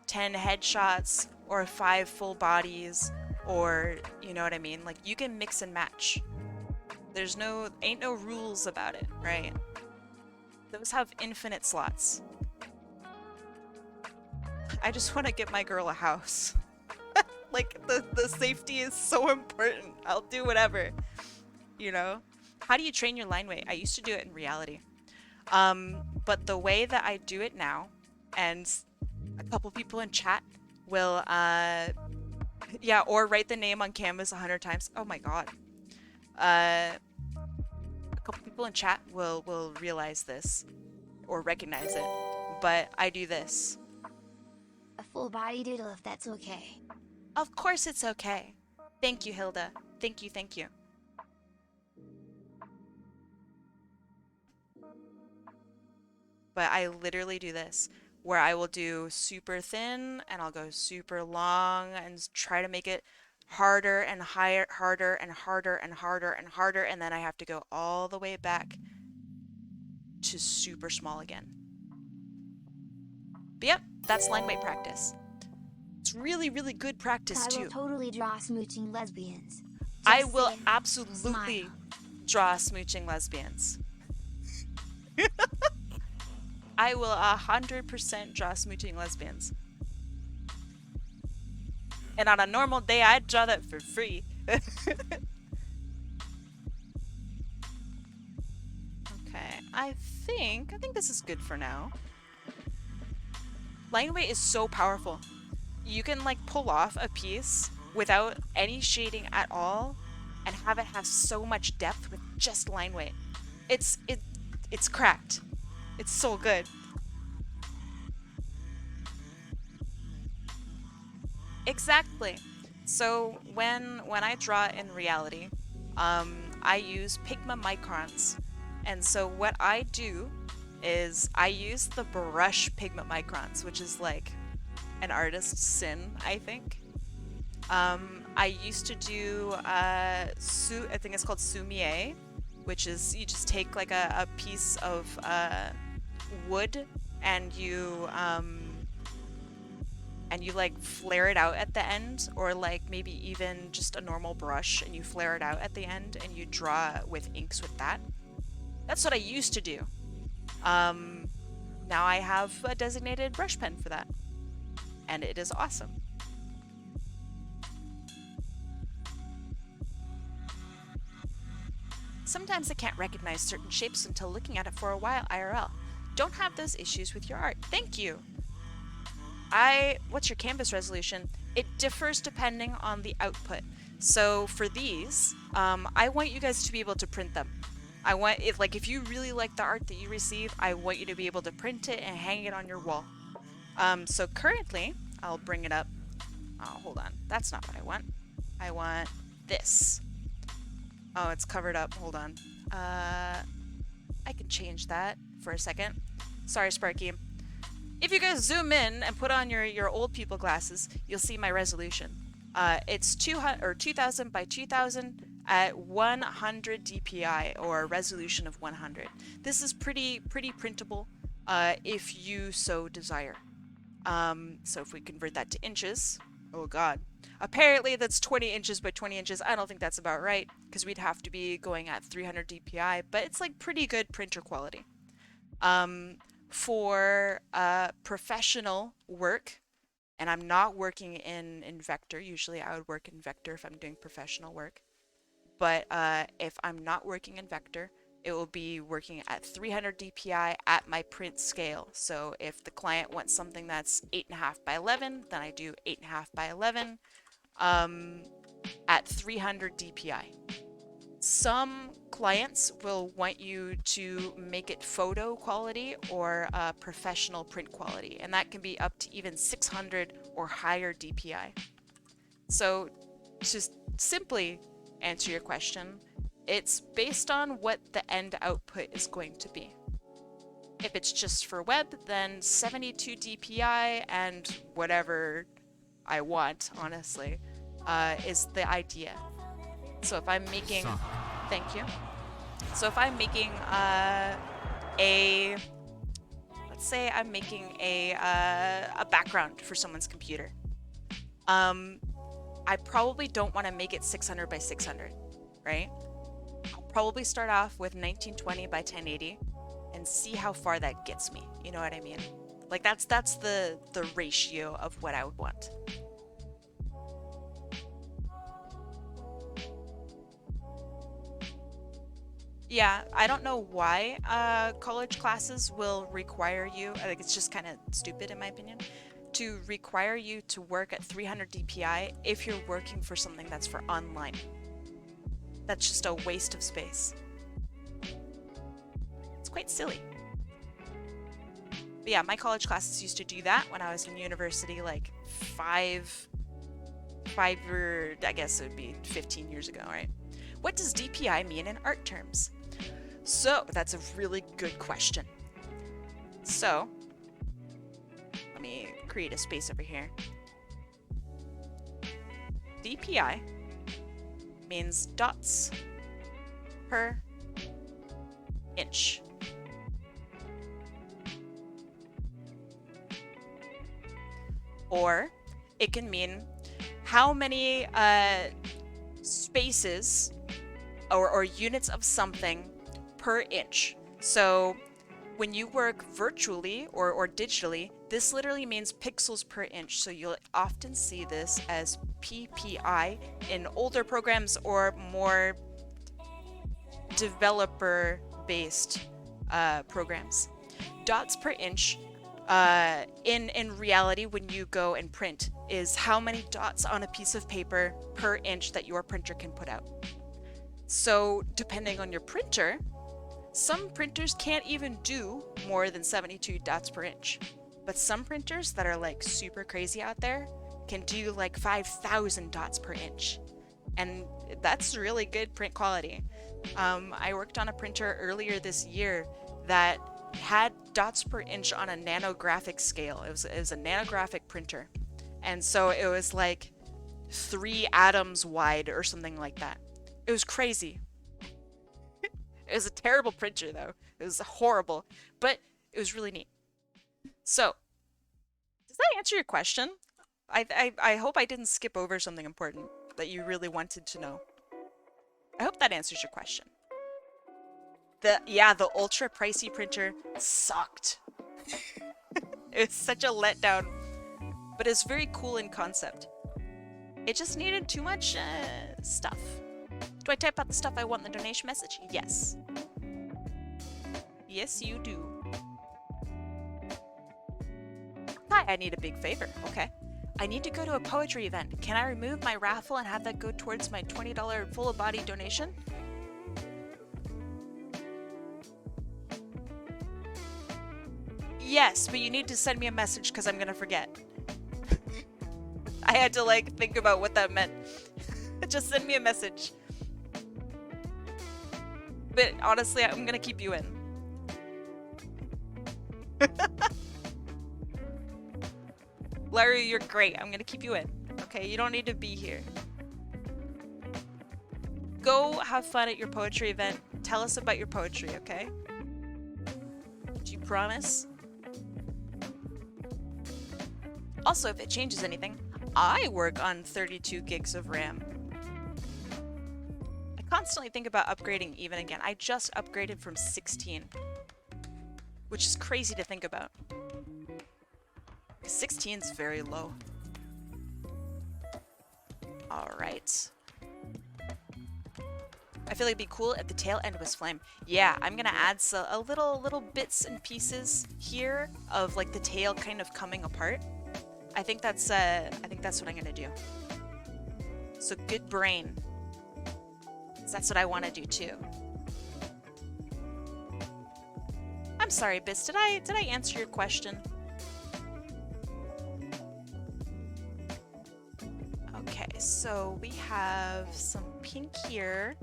10 headshots or 5 full bodies, or, you know what I mean? Like, you can mix and match. Ain't no rules about it, right? Those have infinite slots. I just want to get my girl a house. Like, the safety is so important. I'll do whatever, you know? How do you train your line weight? I used to do it in reality. But the way that I do it now, and a couple people in chat will, yeah, or write the name on canvas 100 times. Oh my god. A couple people people in chat will realize this or recognize it, but I do this. A full body doodle if that's okay. Of course it's okay. Thank you, Hilda. Thank you, thank you. But I literally do this, where I will do super thin and I'll go super long and try to make it harder and higher, harder and harder and harder and harder, and then I have to go all the way back to super small again. But yep, that's line weight practice. It's really, really good practice too. I will totally draw smooching lesbians. I Just will saying. absolutely Smile. draw smooching lesbians. I will 100% draw smooching lesbians. And on a normal day, I'd draw that for free. Okay, I think this is good for now. Line weight is so powerful. You can like pull off a piece without any shading at all and have it have so much depth with just line weight. It's cracked. It's so good. Exactly. So when I draw in reality, I use Pigma microns. And so what I do is I use the brush Pigma microns, which is like an artist's sin, I think. I used to do I think it's called sumie, which is you just take like a piece of wood and you like flare it out at the end, or like maybe even just a normal brush and you flare it out at the end and you draw with inks with that. That's what I used to do. Now I have a designated brush pen for that, and it is awesome. Sometimes I can't recognize certain shapes until looking at it for a while IRL. Don't have those issues with your art. Thank you. What's your canvas resolution? It differs depending on the output. So for these, I want you guys to be able to print them. I want, if you really like the art that you receive, I want you to be able to print it and hang it on your wall. So currently, I'll bring it up. Oh, hold on. That's not what I want. I want this. Oh, it's covered up. Hold on. I can change that for a second. Sorry, Sparky. If you guys zoom in and put on your old people glasses, you'll see my resolution. It's 2000 by 2000 at 100 DPI, or a resolution of 100. This is pretty printable if you so desire. So if we convert that to inches, oh god. Apparently that's 20 inches by 20 inches. I don't think that's about right, because we'd have to be going at 300 DPI, but it's like pretty good printer quality. For professional work, and I'm not working in vector. Usually I would work in vector if I'm doing professional work. But if I'm not working in vector, it will be working at 300 DPI at my print scale. So if the client wants something that's 8.5 by 11, then I do 8.5 by 11 at 300 DPI. Some clients will want you to make it photo quality or professional print quality, and that can be up to even 600 or higher DPI. So to simply answer your question, it's based on what the end output is going to be. If it's just for web, then 72 DPI and whatever I want, honestly, is the idea. So if I'm making, thank you. So if I'm making let's say I'm making a background for someone's computer, I probably don't want to make it 600 by 600, right? I'll probably start off with 1920 by 1080 and see how far that gets me. You know what I mean? Like that's the ratio of what I would want. Yeah, I don't know why college classes will require you, I think it's just kind of stupid in my opinion, to require you to work at 300 DPI if you're working for something that's for online. That's just a waste of space. quite silly. But yeah, my college classes used to do that when I was in university, like five or I guess it would be 15 years ago, right? What does DPI mean in art terms? So that's a really good question. So let me create a space over here. DPI means dots per inch. Or it can mean how many spaces or units of something per inch. So when you work virtually or digitally, this literally means pixels per inch. So you'll often see this as PPI in older programs or more developer-based programs. Dots per inch in reality, when you go and print, is how many dots on a piece of paper per inch that your printer can put out. So depending on your printer, some printers can't even do more than 72 dots per inch. But some printers that are like super crazy out there can do like 5,000 dots per inch. And that's really good print quality. I worked on a printer earlier this year that had dots per inch on a nanographic scale. It was a nanographic printer. And so it was like 3 atoms wide or something like that. It was crazy. It was a terrible printer though. It was horrible, but it was really neat. So, does that answer your question? I hope I didn't skip over something important that you really wanted to know. I hope that answers your question. The ultra pricey printer sucked. It was such a letdown, but it's very cool in concept. It just needed too much stuff. Do I type out the stuff I want in the donation message? Yes. Yes, you do. Hi, I need a big favor. Okay. I need to go to a poetry event. Can I remove my raffle and have that go towards my $20 full of body donation? Yes, but you need to send me a message because I'm gonna forget. I had to like think about what that meant. Just send me a message. But honestly, I'm gonna keep you in. Larry, you're great. I'm gonna keep you in. Okay, you don't need to be here. Go have fun at your poetry event. Tell us about your poetry, okay? Do you promise? Also, if it changes anything, I work on 32 gigs of RAM. I constantly think about upgrading even again. I just upgraded from 16, which is crazy to think about. 16 is very low. Alright. I feel like it'd be cool if the tail end was flame. Yeah, I'm gonna add a little bits and pieces here of like the tail kind of coming apart. I think that's what I'm gonna do. So good brain. 'Cause that's what I want to do too. I'm sorry, Bits. Did I answer your question? Okay, so we have some pink here.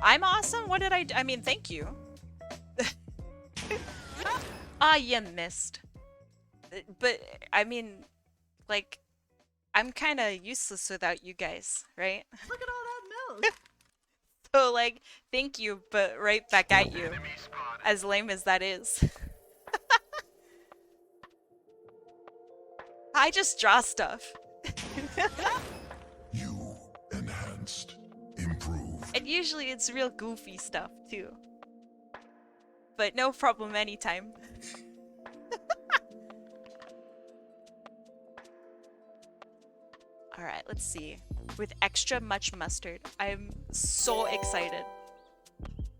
I'm awesome? What did I do? I mean, thank you. Ah, you missed. But, I mean, like, I'm kind of useless without you guys, right? Look at all that milk. So, like, thank you, but right back at you. As lame as that is. I just draw stuff. You enhanced. Improved. And usually it's real goofy stuff, too. But no problem anytime. Alright, let's see. With extra much mustard. I'm so excited.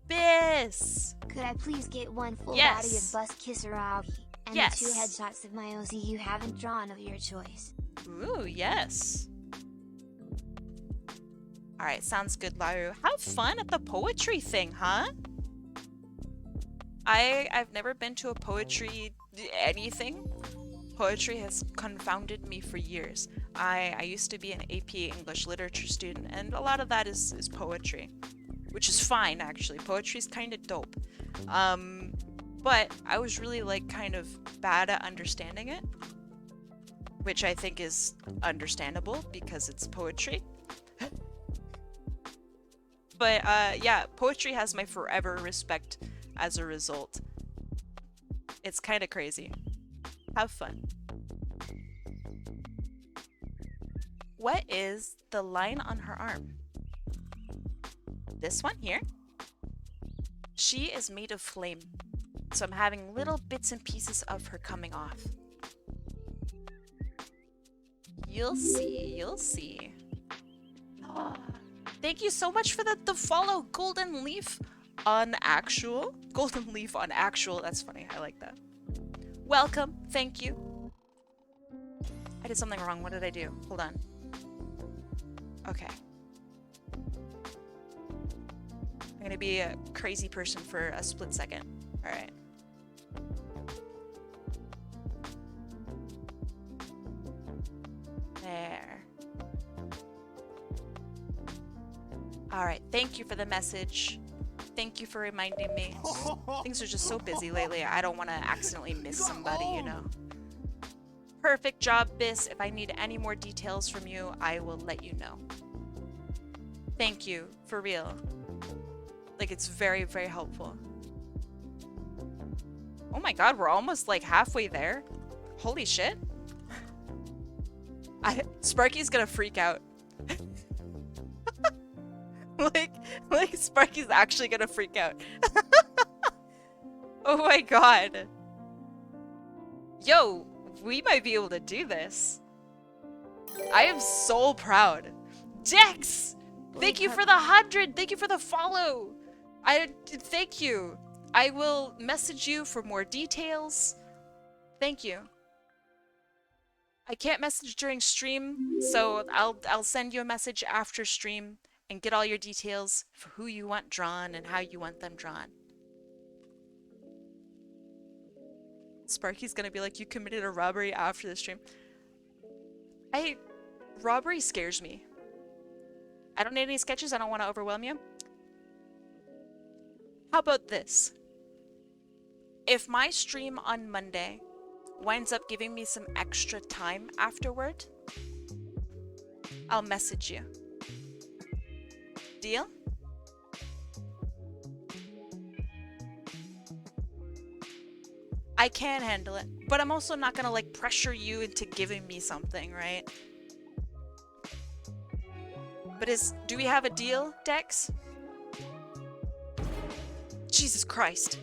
Biss! Could I please get one full Yes. body of Bust Kisser Aoki and Yes. the 2 headshots of my OZ you haven't drawn of your choice? Ooh, yes. Alright, sounds good, Laru. Have fun at the poetry thing, huh? I've never been to a poetry anything. Poetry has confounded me for years. I used to be an AP English literature student, and a lot of that is poetry. Which is fine, actually. Poetry's kind of dope. But I was really, like, kind of bad at understanding it. Which I think is understandable, because it's poetry. But, yeah, poetry has my forever respect as a result. It's kind of crazy. Have fun. What is the line on her arm? This one here? She is made of flame, so I'm having little bits and pieces of her coming off. You'll see, you'll see. Oh, thank you so much for the follow, Golden Leaf on Actual. Golden Leaf on Actual, that's funny, I like that. Welcome, thank you. I did something wrong, what did I do? Hold on. Okay. I'm gonna be a crazy person for a split second. Alright. There. Alright, thank you for the message. Thank you for reminding me. Things are just so busy lately. I don't want to accidentally miss somebody, you know. Perfect job, Biss. If I need any more details from you, I will let you know. Thank you, for real. Like, it's very, very helpful. Oh my god, we're almost like halfway there. Holy shit. Sparky's gonna freak out. like Sparky's actually gonna freak out. Oh my god. Yo, we might be able to do this. I am so proud. Dex! Thank you for the 100! Thank you for the follow! Thank you. I will message you for more details. Thank you. I can't message during stream, so I'll send you a message after stream and get all your details for who you want drawn and how you want them drawn. Sparky's gonna be like, you committed a robbery after the stream. Robbery scares me. I don't need any sketches, I don't want to overwhelm you. How about this? If my stream on Monday winds up giving me some extra time afterward, I'll message you. Deal? I can handle it, but I'm also not gonna like pressure you into giving me something, right? But do we have a deal, Dex? Jesus Christ.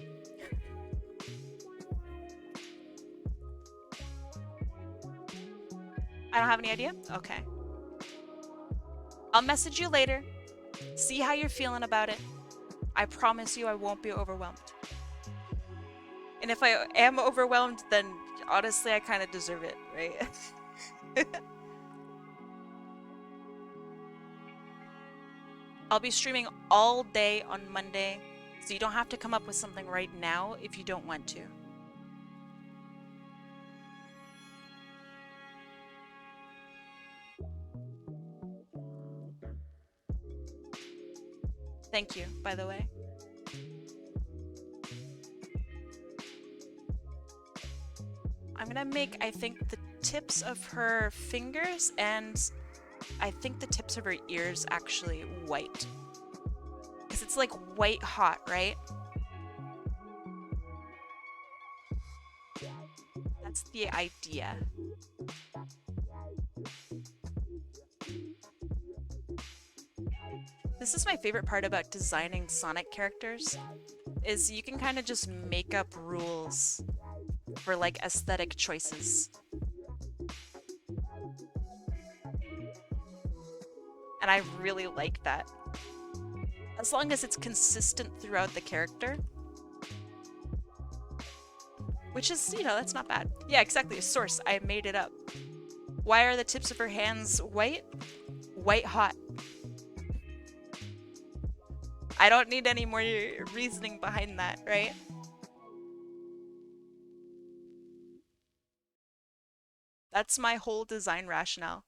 I don't have any idea? Okay. I'll message you later. See how you're feeling about it. I promise you I won't be overwhelmed. And if I am overwhelmed, then honestly I kind of deserve it, right? I'll be streaming all day on Monday, so you don't have to come up with something right now if you don't want to. Thank you, by the way. I'm gonna make, I think, the tips of her fingers and I think the tips of her ears actually white. Because it's like white hot, right? That's the idea. This is my favorite part about designing Sonic characters, is you can kind of just make up rules for like aesthetic choices. And I really like that. As long as it's consistent throughout the character. Which is, you know, that's not bad. Yeah, exactly. Source. I made it up. Why are the tips of her hands white? White hot. I don't need any more reasoning behind that, right? That's my whole design rationale.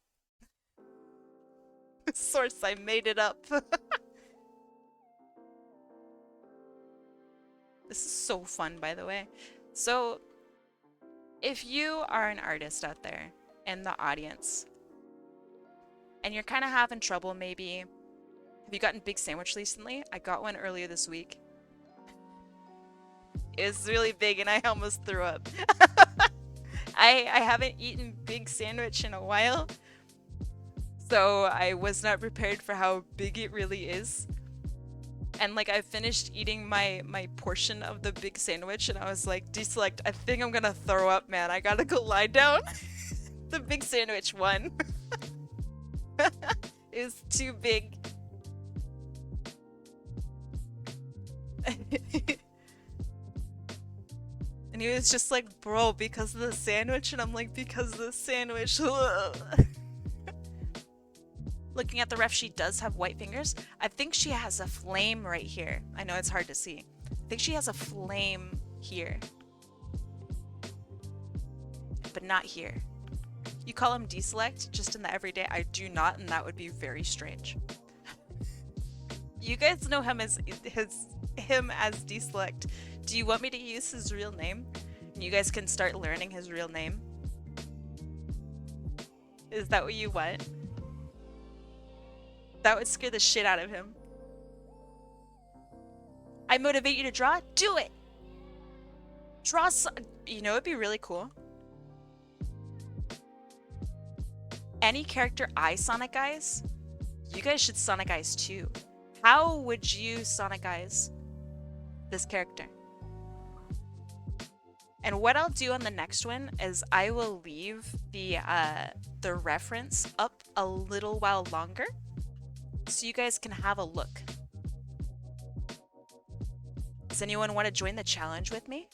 Source, I made it up. This is so fun, by the way. So, if you are an artist out there in the audience, and you're kind of having trouble maybe, have you gotten big sandwich recently? I got one earlier this week. It was really big and I almost threw up. I haven't eaten big sandwich in a while, so I was not prepared for how big it really is. And like I finished eating my portion of the big sandwich and I was like, deselect, I think I'm gonna throw up, man. I gotta go lie down. The big sandwich won. It was too big. And he was just like, bro, because of the sandwich? And I'm like, because of the sandwich. Looking at the ref, she does have white fingers. I think she has a flame right here. I know it's hard to see. I think she has a flame here. But not here. You call him deselect just in the everyday? I do not, and that would be very strange. You guys know him as deselect. Do you want me to use his real name? And you guys can start learning his real name? Is that what you want? That would scare the shit out of him. I motivate you to draw? Do it! Draw some... You know, it'd be really cool. Any character I Sonic-ize, you guys should Sonic-ize too. How would you Sonic-ize this character? And what I'll do on the next one is I will leave the reference up a little while longer, so you guys can have a look. Does anyone want to join the challenge with me?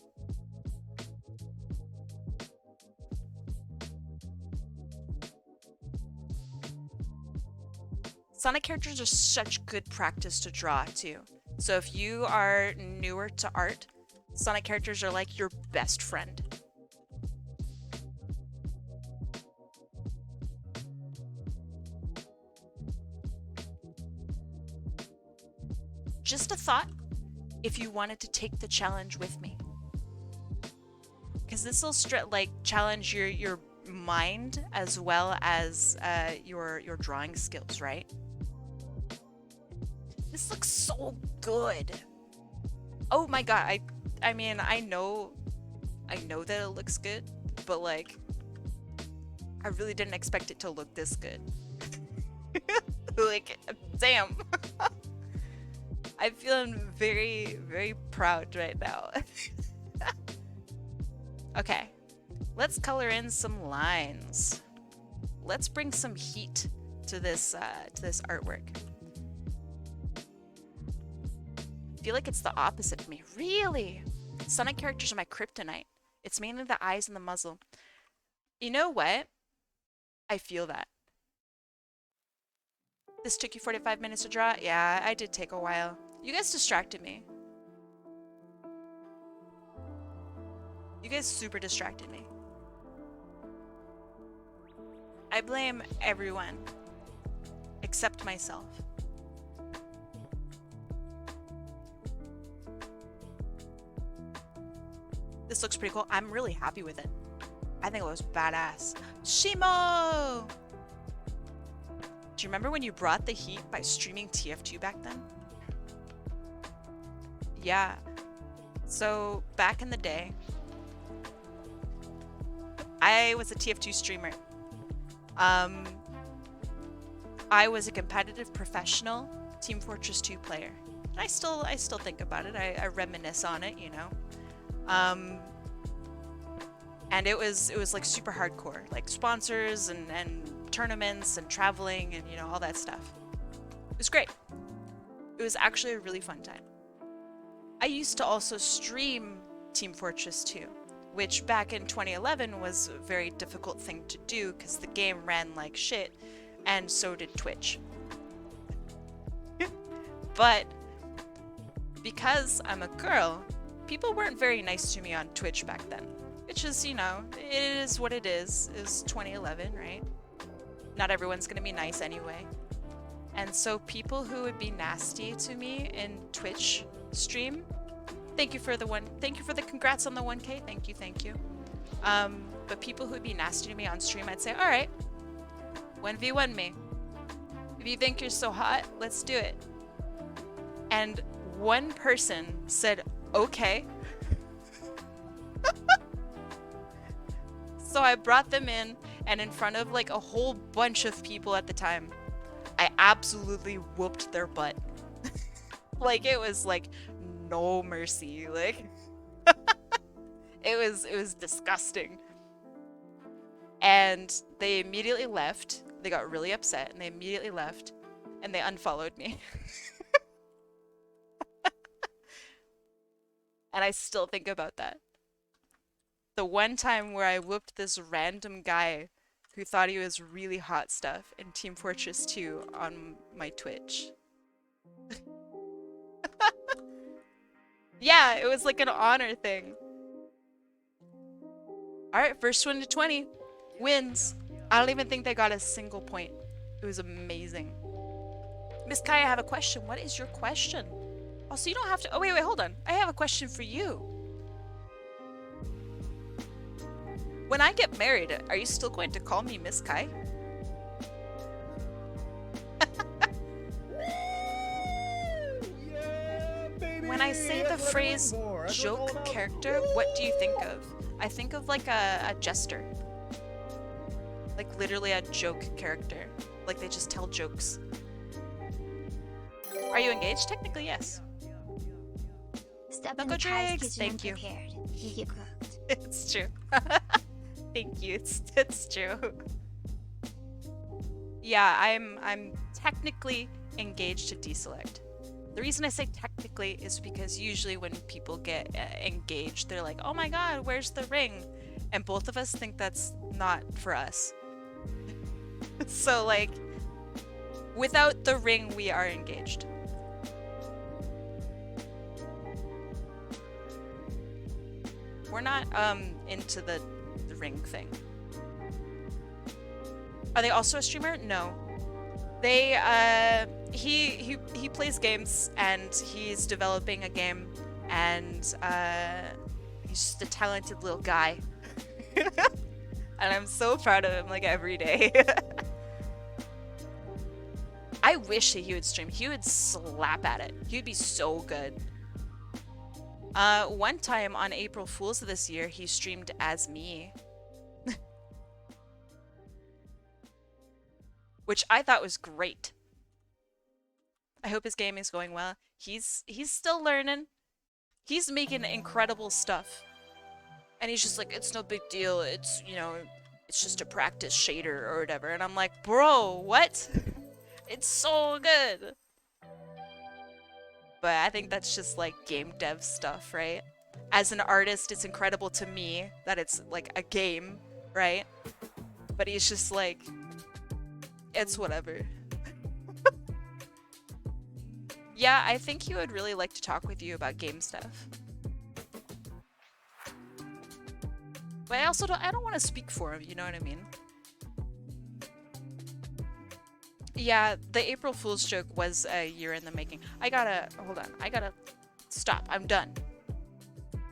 Sonic characters are such good practice to draw too. So if you are newer to art, Sonic characters are like your best friend. Just a thought, if you wanted to take the challenge with me, because this will challenge your mind as well as your drawing skills, right? This looks so good. Oh my god, I mean I know that it looks good, but like I really didn't expect it to look this good. Like, damn. I'm feeling very, very proud right now. Okay, let's color in some lines. Let's bring some heat to this artwork. I feel like it's the opposite of me. Really? Sonic characters are my kryptonite. It's mainly the eyes and the muzzle. You know what? I feel that. This took you 45 minutes to draw? Yeah, I did take a while. You guys distracted me. You guys super distracted me. I blame everyone except myself. This looks pretty cool. I'm really happy with it. I think it was badass. Shimo! Do you remember when you brought the heat by streaming TF2 back then? Yeah. So, back in the day, I was a TF2 streamer. I was a competitive professional Team Fortress 2 player. I still think about it. I reminisce on it, you know. And it was like super hardcore, like sponsors and tournaments and traveling and, you know, all that stuff. It was great. It was actually a really fun time. I used to also stream Team Fortress 2, which back in 2011 was a very difficult thing to do because the game ran like shit, and so did Twitch. But because I'm a girl, people weren't very nice to me on Twitch back then. Which is, you know, it is what it is. It's 2011, right? Not everyone's gonna be nice anyway. And so people who would be nasty to me in Twitch stream, thank you for the congrats on the 1K, thank you. But people who would be nasty to me on stream, I'd say, all right, 1v1 me. If you think you're so hot, let's do it. And one person said, okay. So I brought them in, and in front of like a whole bunch of people at the time, I absolutely whooped their butt. Like, it was like no mercy. Like, it was disgusting. And they immediately left. They got really upset and they immediately left and they unfollowed me. And I still think about that. The one time where I whooped this random guy who thought he was really hot stuff in Team Fortress 2 on my Twitch. Yeah, it was like an honor thing. Alright, first one to 20 wins. I don't even think they got a single point. It was amazing. Miss Kai, I have a question. What is your question? Oh, so you don't have to... Oh, wait, hold on. I have a question for you. When I get married, are you still going to call me Miss Kai? When I say the phrase joke character, what do you think of? I think of like a jester. Like literally a joke character. Like they just tell jokes. Are you engaged? Technically, yes. Step Uncle in the Kai's Driggs, kitchen thank you. unprepared. You get cooked. It's true. Thank you. It's true. Yeah, I'm technically engaged to Deselect. The reason I say technically is because usually when people get engaged, they're like, "Oh my God, where's the ring?" And both of us think that's not for us. So like, without the ring, we are engaged. We're not into the ring thing. Are they also a streamer? No. They he plays games and he's developing a game and he's just a talented little guy. And I'm so proud of him like every day. I wish that he would stream. He would slap at it. He would be so good. One time on April Fool's this year, he streamed as me. Which I thought was great. I hope his game is going well. He's still learning. He's making incredible stuff. And he's just like, it's no big deal. It's, you know, it's just a practice shader or whatever. And I'm like, bro, what? It's so good. But I think that's just like game dev stuff, right? As an artist, it's incredible to me that it's like a game, right? But he's just like, it's whatever. Yeah, I think he would really like to talk with you about game stuff. But I also don't want to speak for him, you know what I mean? Yeah, the April Fool's joke was a year in the making. Hold on, I gotta stop, I'm done.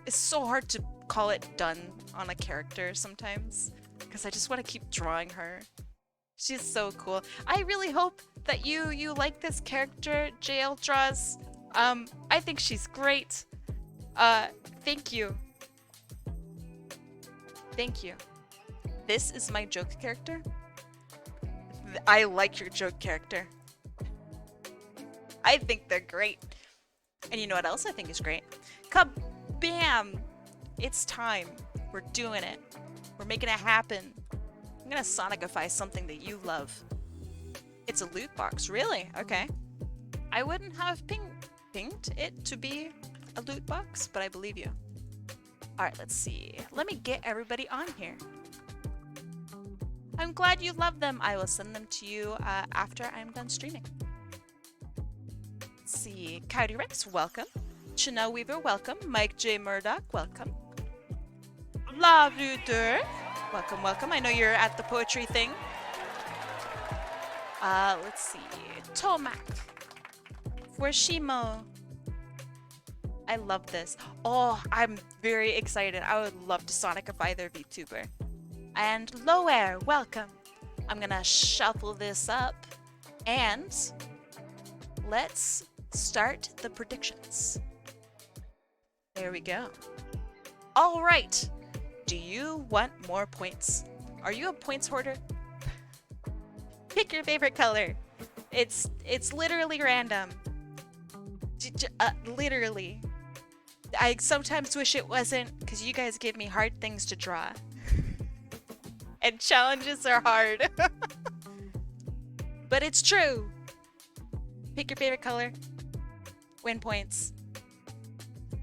It's so hard to call it done on a character sometimes, because I just want to keep drawing her. She's so cool. I really hope that you like this character, JLDrawz. I think she's great. Thank you. Thank you. This is my joke character. I like your joke character. I think they're great. And you know what else I think is great? Kabam! It's time. We're doing it. We're making it happen. I'm gonna Sonic-ify something that you love. It's a loot box, really? Okay. I wouldn't have pinged it to be a loot box, but I believe you. Alright, let's see. Let me get everybody on here. I'm glad you love them. I will send them to you after I'm done streaming. Let's see. Coyote Rex, welcome. Chanel Weaver, welcome. Mike J. Murdoch, welcome. La Ruder, welcome, welcome. I know you're at the poetry thing. Let's see. Tomac. For Shimo. I love this. Oh, I'm very excited. I would love to Sonic-ify their VTuber. And Low Air, welcome. I'm gonna shuffle this up and let's start the predictions. There we go. All right. Do you want more points? Are you a points hoarder? Pick your favorite color. It's literally random. Literally. I sometimes wish it wasn't, because you guys give me hard things to draw. And challenges are hard. But it's true. Pick your favorite color. Win points.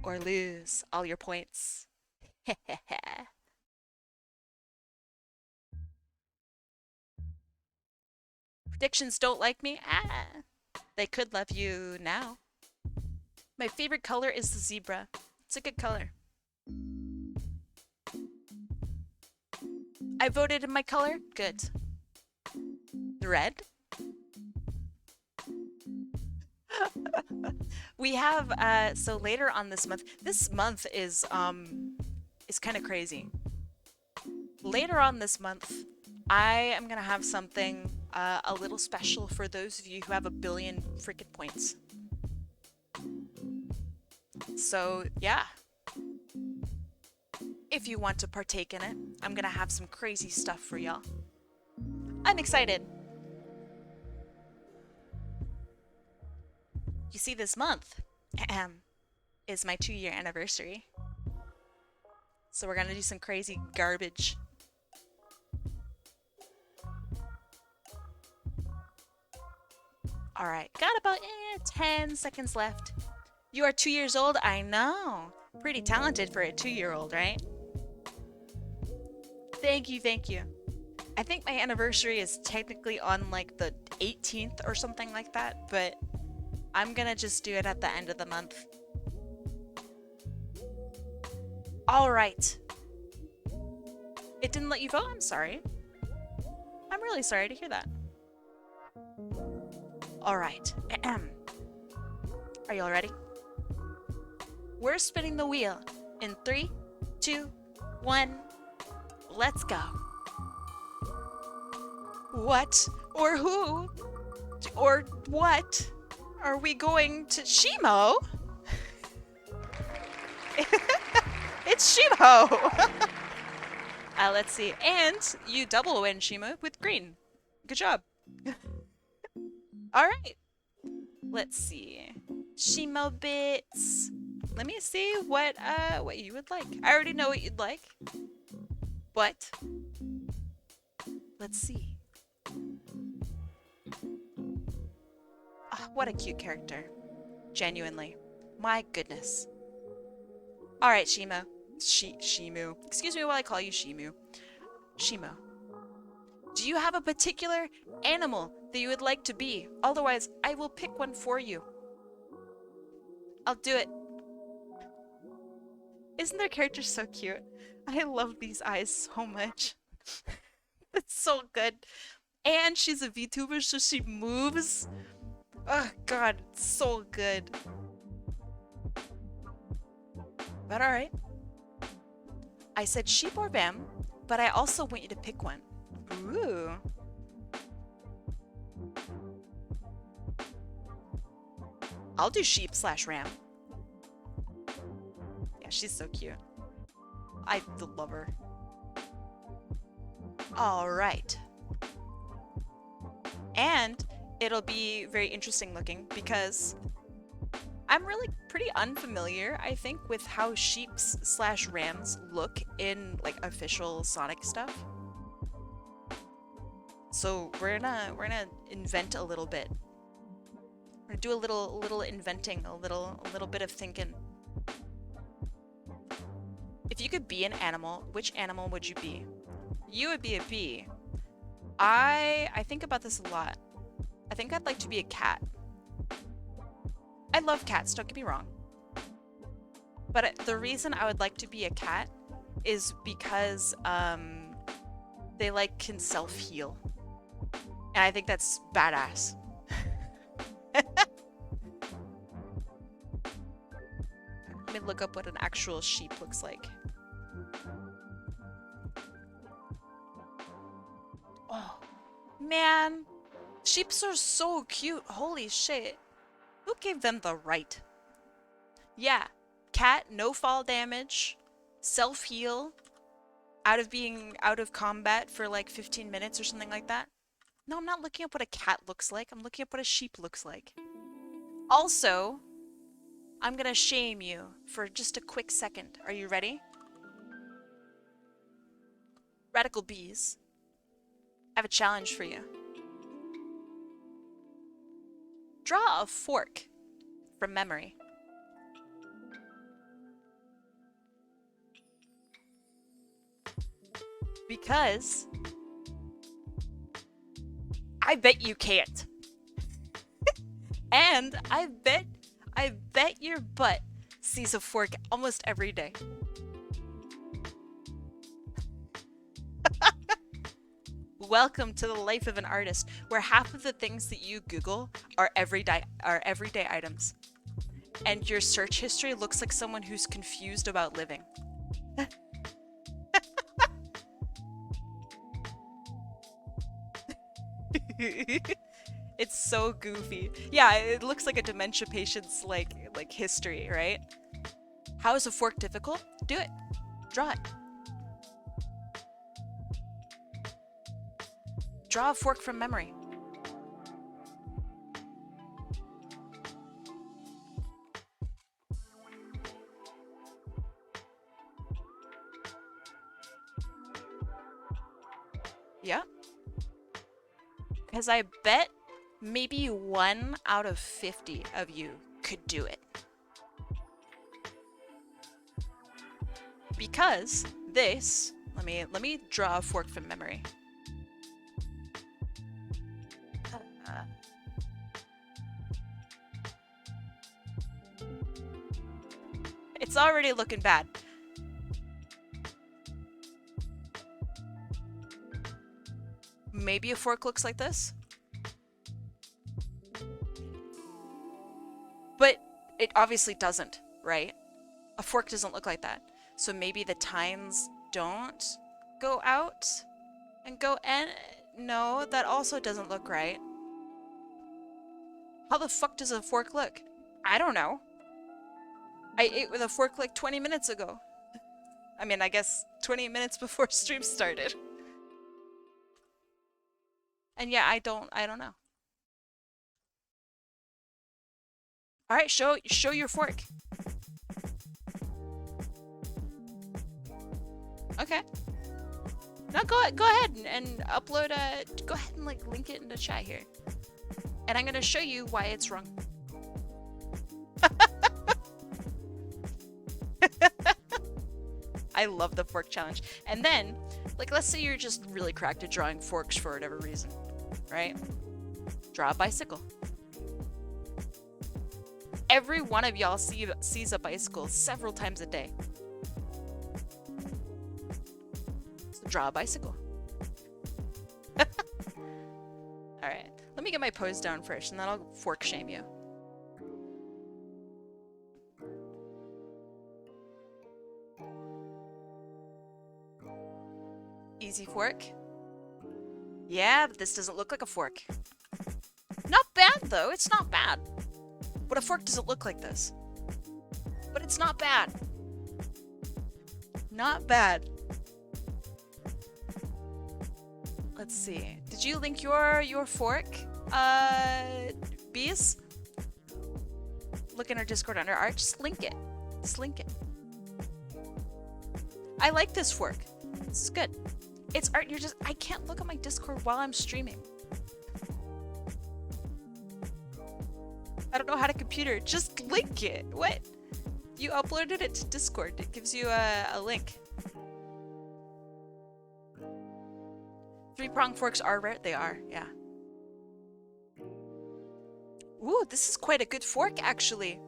Or lose all your points. Predictions don't like me? Ah, they could love you now. My favorite color is the zebra. It's a good color. I voted in my color? Good. The red? We have, so later on this month is kind of crazy. Later on this month, I am gonna have something a little special for those of you who have 1 billion freaking points. So, yeah. If you want to partake in it, I'm gonna have some crazy stuff for y'all. I'm excited. You see, this month is my 2-year anniversary. So we're gonna do some crazy garbage. Alright, got about 10 seconds left. You are 2 years old? I know. Pretty talented for a 2-year-old, right? Thank you, thank you. I think my anniversary is technically on like the 18th or something like that, but I'm gonna just do it at the end of the month. Alright. It didn't let you vote? I'm sorry. I'm really sorry to hear that. Alright. Are y'all ready? We're spinning the wheel in 3, 2, 1. Let's go. What or who or what are we going to? Shimo? It's Shimo. Let's see. And you double win, Shimo, with green. Good job. All right. Let's see. ShimoBits. Let me see what you would like. I already know what you'd like. But let's see. Oh, what a cute character. Genuinely. My goodness. All right, Shimo. Shimu. Excuse me while I call you Shimu. Shimo. Do you have a particular animal that you would like to be? Otherwise, I will pick one for you. I'll do it. Isn't their character so cute? I love these eyes so much. It's so good. And she's a VTuber, so she moves. Oh god, it's so good. But alright. I said sheep or ram, but I also want you to pick one. Ooh. I'll do sheep/ram. Yeah, she's so cute. I love her. Alright. And it'll be very interesting looking because I'm really pretty unfamiliar, I think, with how sheeps/rams look in like official Sonic stuff. So we're gonna invent a little bit. We're gonna do a little inventing, a little bit of thinking. If you could be an animal, which animal would you be? You would be a bee. I think about this a lot. I think I'd like to be a cat. I love cats, don't get me wrong. But the reason I would like to be a cat is because they like can self-heal. And I think that's badass. Let me look up what an actual sheep looks like. Oh, man. Sheeps are so cute. Holy shit. Who gave them the right? Yeah. Cat, no fall damage, self-heal, being out of combat for like 15 minutes or something like that. No, I'm not looking up what a cat looks like. I'm looking up what a sheep looks like. Also, I'm gonna shame you for just a quick second. Are you ready? Radical bees, I have a challenge for you. Draw a fork from memory. Because I bet you can't. And I bet your butt sees a fork almost every day. Welcome to the life of an artist, where half of the things that you Google are everyday items. And your search history looks like someone who's confused about living. It's so goofy. Yeah, it looks like a dementia patient's like history, right? How is a fork difficult? Do it. Draw it. Draw a fork from memory. Yeah. Because I bet maybe 1 out of 50 of you could do it. Because this, let me draw a fork from memory. It's already looking bad. Maybe a fork looks like this. But it obviously doesn't, right? A fork doesn't look like that. So maybe the tines don't go out and go in. No, that also doesn't look right. How the fuck does a fork look? I don't know. I ate with a fork like 20 minutes ago. I mean, I guess 20 minutes before stream started. And yeah, I don't know. All right, show your fork. Okay. No, go ahead and upload go ahead and like link it in the chat here. And I'm gonna show you why it's wrong. I love the fork challenge. And then, like, let's say you're just really cracked at drawing forks for whatever reason, right? Draw a bicycle. Every one of y'all sees a bicycle several times a day. So draw a bicycle. Alright, let me get my pose down first, and then I'll fork shame you. Easy fork. Yeah, but this doesn't look like a fork. Not bad, though. It's not bad. But a fork doesn't look like this. But it's not bad. Not bad. Let's see. Did you link your fork? Bees? Look in our Discord under art. Just link it. Just link it. I like this fork. It's good. It's art. I can't look at my Discord while I'm streaming. I don't know how to computer. Just link it. What? You uploaded it to Discord. It gives you a link. 3-prong forks are rare. They are, yeah. Ooh, this is quite a good fork, actually.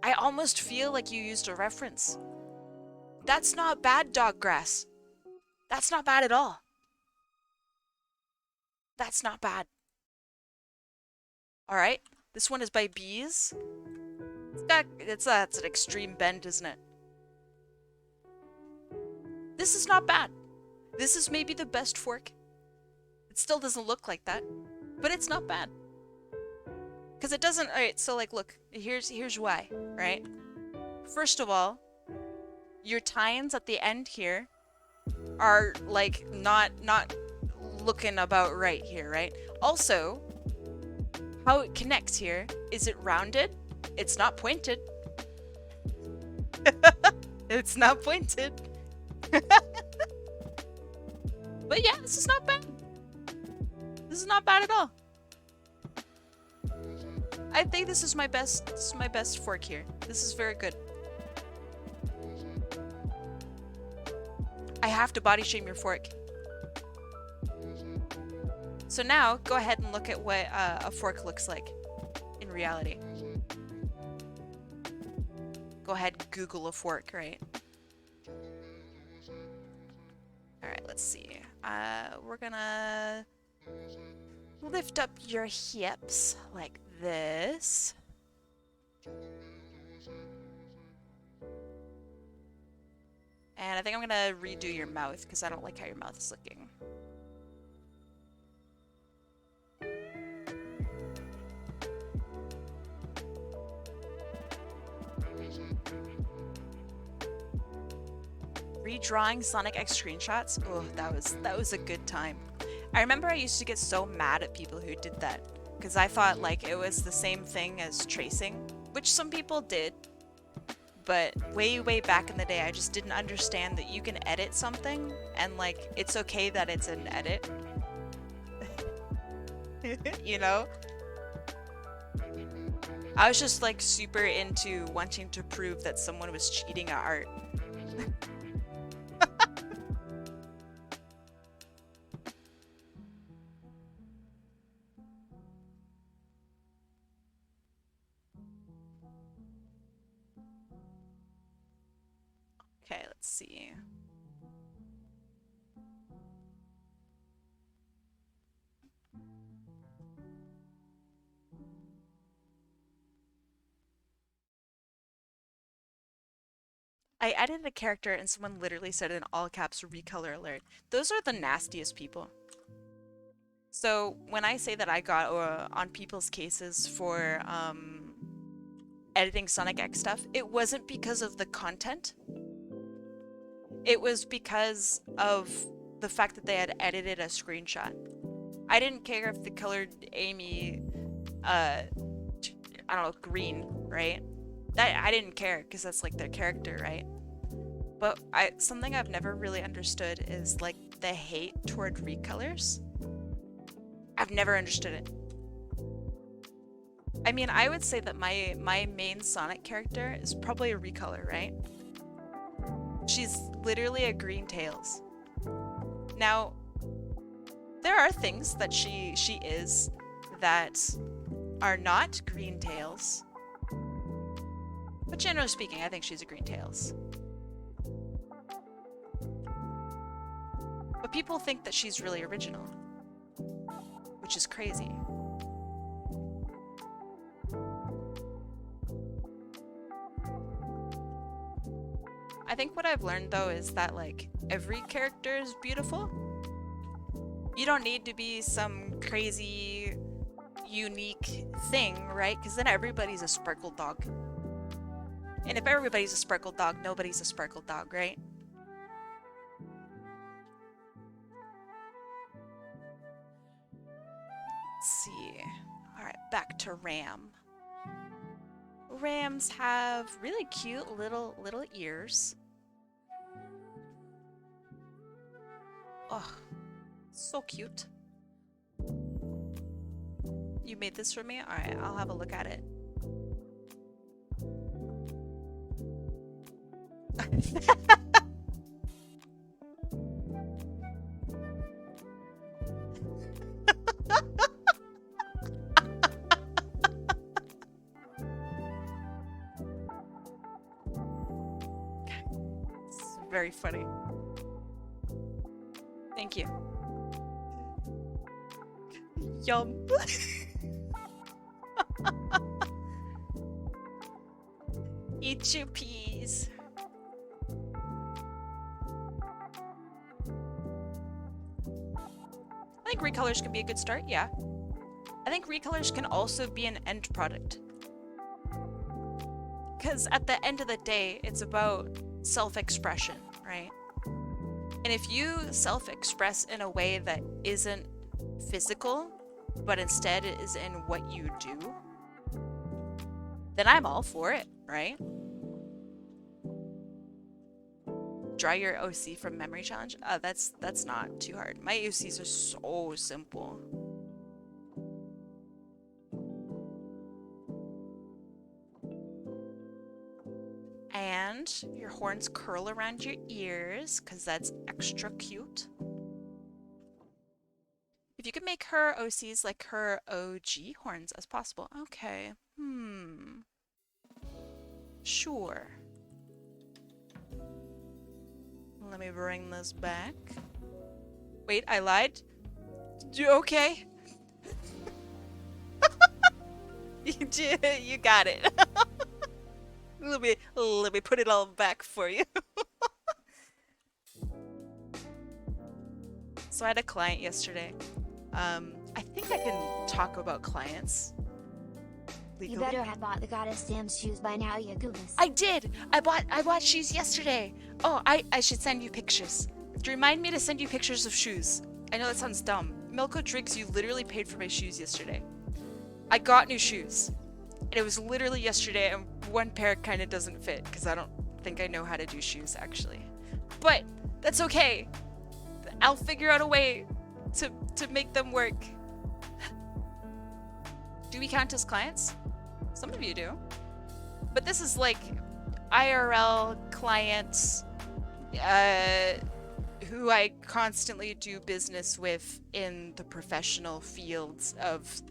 I almost feel like you used a reference. That's not bad, Doggrass. That's not bad at all. That's not bad. Alright, this one is by Bees. It's an extreme bend, isn't it? This is not bad. This is maybe the best fork. It still doesn't look like that, but it's not bad. Because it doesn't, alright, so like, look, here's why, right? First of all, your tines at the end here are like not looking about right here, right? Also, how it connects here, is it rounded? It's not pointed. It's not pointed. But yeah, this is not bad. This is not bad at all. I think this is my best fork here. This is very good. I have to body shame your fork. So now, go ahead and look at what a fork looks like in reality. Go ahead, Google a fork, right? Alright, let's see. We're gonna lift up your hips like this. And I think I'm gonna redo your mouth because I don't like how your mouth is looking. Redrawing Sonic X screenshots? Oh, that was a good time. I remember I used to get so mad at people who did that because I thought like it was the same thing as tracing, which some people did. But way back in the day, I just didn't understand that you can edit something and like it's okay that it's an edit. You know? I was just like super into wanting to prove that someone was cheating at art. Okay, let's see. I edited a character and someone literally said in all caps, recolor alert. Those are the nastiest people. So when I say that I got on people's cases for editing Sonic X stuff, it wasn't because of the content. It was because of the fact that they had edited a screenshot. I didn't care if they colored Amy, I don't know, green, right? I didn't care because that's like their character, right? But something I've never really understood is like the hate toward recolors. I've never understood it. I mean, I would say that my main Sonic character is probably a recolor, right? She's literally a green tails. Now, there are things that she is that are not green tails. But generally speaking, I think she's a green tails. But people think that she's really original, which is crazy. I think what I've learned though is that like every character is beautiful. You don't need to be some crazy unique thing, right? Because then everybody's a sparkle dog. And if everybody's a sparkle dog, nobody's a sparkle dog, right? Let's see. Alright, back to Ram. Rams have really cute little ears. Oh, so cute. You made this for me? Alright, I'll have a look at it. very funny. Thank you. Yum. Eat your peas. I think recolors can be a good start, yeah. I think recolors can also be an end product. Because at the end of the day, it's about self-expression, right? And if you self-express in a way that isn't physical, but instead is in what you do, then I'm all for it, right? Draw your OC from memory challenge? That's not too hard. My OCs are so simple. And your horns curl around your ears, because that's extra cute. If you could make her OCs like her OG horns as possible. Okay. Sure. Let me bring this back. Wait, I lied? Okay. You got it. Let me put it all back for you. So I had a client yesterday. I think I can talk about clients legally. You better have bought the goddess damn shoes by now, you goodness. I did. I bought shoes yesterday. Oh, I should send you pictures. Remind me to send you pictures of shoes. I know that sounds dumb. Milko Driggs, you literally paid for my shoes yesterday. I got new shoes. And it was literally yesterday, and one pair kind of doesn't fit because I don't think I know how to do shoes actually. But that's okay. I'll figure out a way to make them work. Do we count as clients? Some of you do. But this is like IRL clients who I constantly do business with in the professional fields of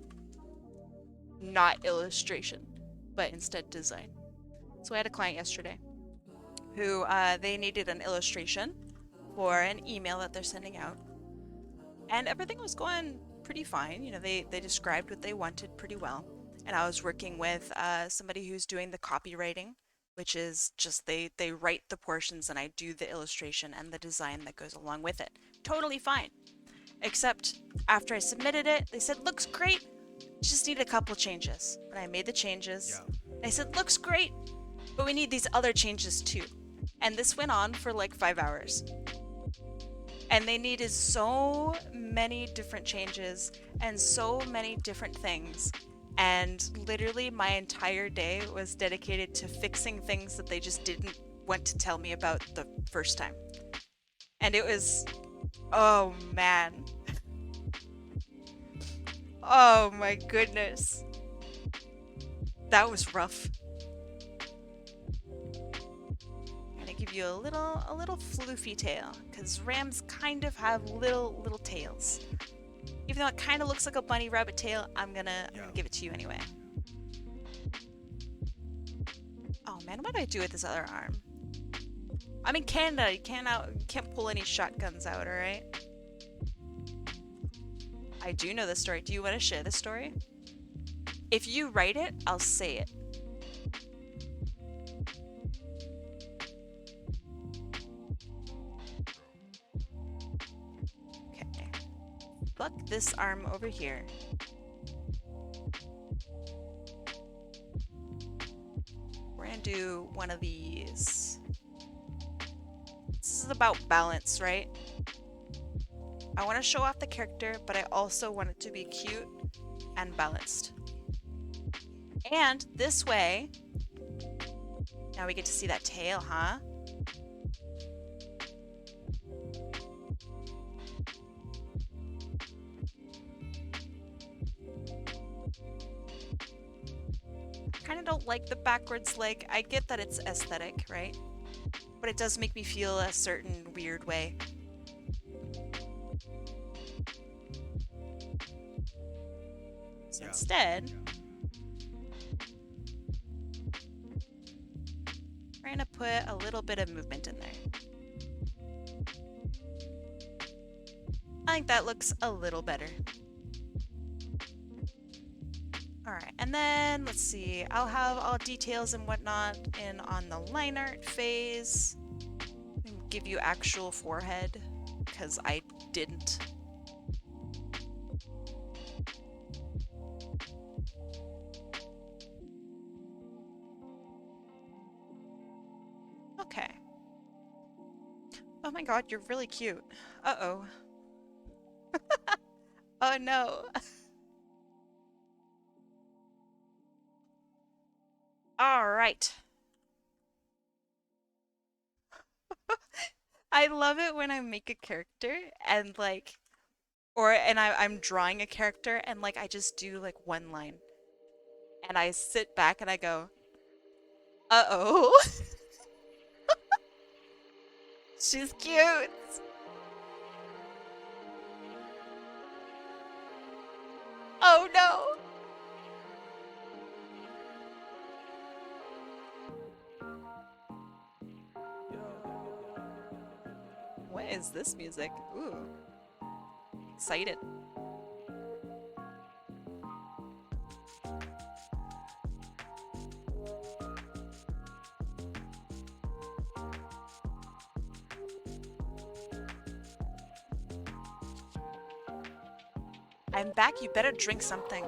not illustration, but instead design. So I had a client yesterday who they needed an illustration for an email that they're sending out. And everything was going pretty fine. You know, they described what they wanted pretty well. And I was working with somebody who's doing the copywriting, which is just they write the portions and I do the illustration and the design that goes along with it. Totally fine. Except after I submitted it, they said, looks great. Just need a couple changes. And I made the changes. Yeah. I said, looks great, but we need these other changes too. And this went on for like 5 hours. And they needed so many different changes and so many different things. And literally my entire day was dedicated to fixing things that they just didn't want to tell me about the first time. And it was, oh man. Oh my goodness. That was rough. I'm gonna give you a little floofy tail, because rams kind of have little tails. Even though it kind of looks like a bunny rabbit tail, I'm gonna give it to you anyway. Oh man, what do I do with this other arm? I'm in Canada. You can't pull any shotguns out, alright? I do know this story. Do you want to share this story? If you write it, I'll say it. Okay. Pluck this arm over here. We're gonna do one of these. This is about balance, right? I want to show off the character, but I also want it to be cute and balanced. And this way, now we get to see that tail, huh? I kind of don't like the backwards leg. I get that it's aesthetic, right? But it does make me feel a certain weird way. So instead, we're gonna put a little bit of movement in there. I think that looks a little better. Alright, and then let's see. I'll have all details and whatnot in on the line art phase. Give you actual forehead, because I didn't. Okay. Oh my god, you're really cute. Uh-oh. Oh no. Alright. I love it when I make a character and like, I'm drawing a character and like I just do like one line. And I sit back and I go, uh-oh. She's cute. Oh no. What is this music? Ooh. Excited. I'm back. You better drink something.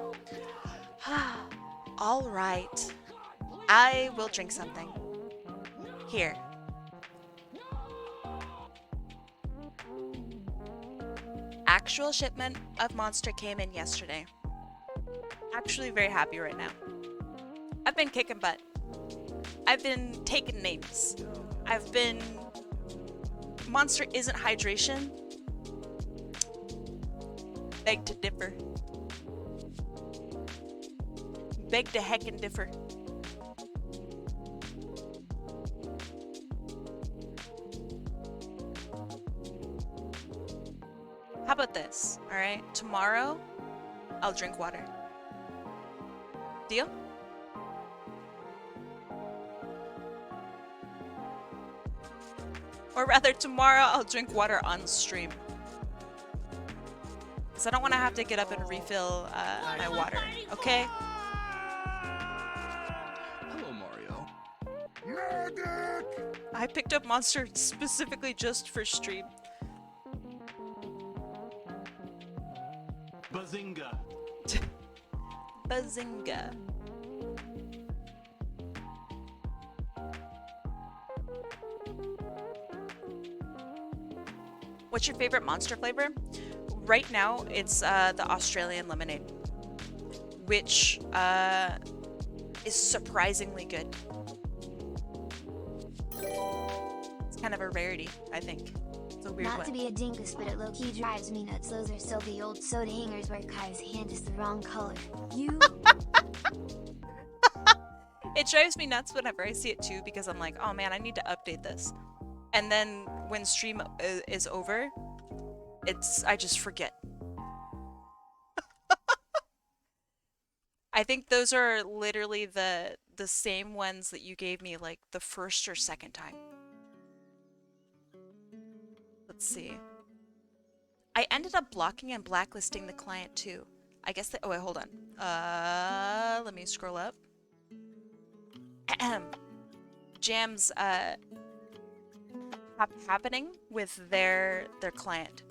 All right. I will drink something. Here. Actual shipment of Monster came in yesterday. Actually very happy right now. I've been kicking butt. I've been taking names. Monster isn't hydration. Beg to differ. Beg to heckin' differ. How about this? Alright, tomorrow I'll drink water. Deal? Or rather, tomorrow I'll drink water on stream. Because I don't want to have to get up and refill my water, okay? Hello, Mario. Medic! I picked up Monster specifically just for stream. Bazinga. Bazinga. What's your favorite Monster flavor? Right now, it's the Australian lemonade, which is surprisingly good. It's kind of a rarity, I think. It's a weird Not one. to be a dingus, but it low-key drives me nuts. Those are still the old soda hangers where Kai's hand is the wrong color. You... It drives me nuts whenever I see it too, because I'm like, oh man, I need to update this. And then when stream is over, I just forget. I think those are literally the same ones that you gave me like the first or second time. Let's see. I ended up blocking and blacklisting the client too. I guess that, oh wait, hold on. Let me scroll up. Jams happening with their client.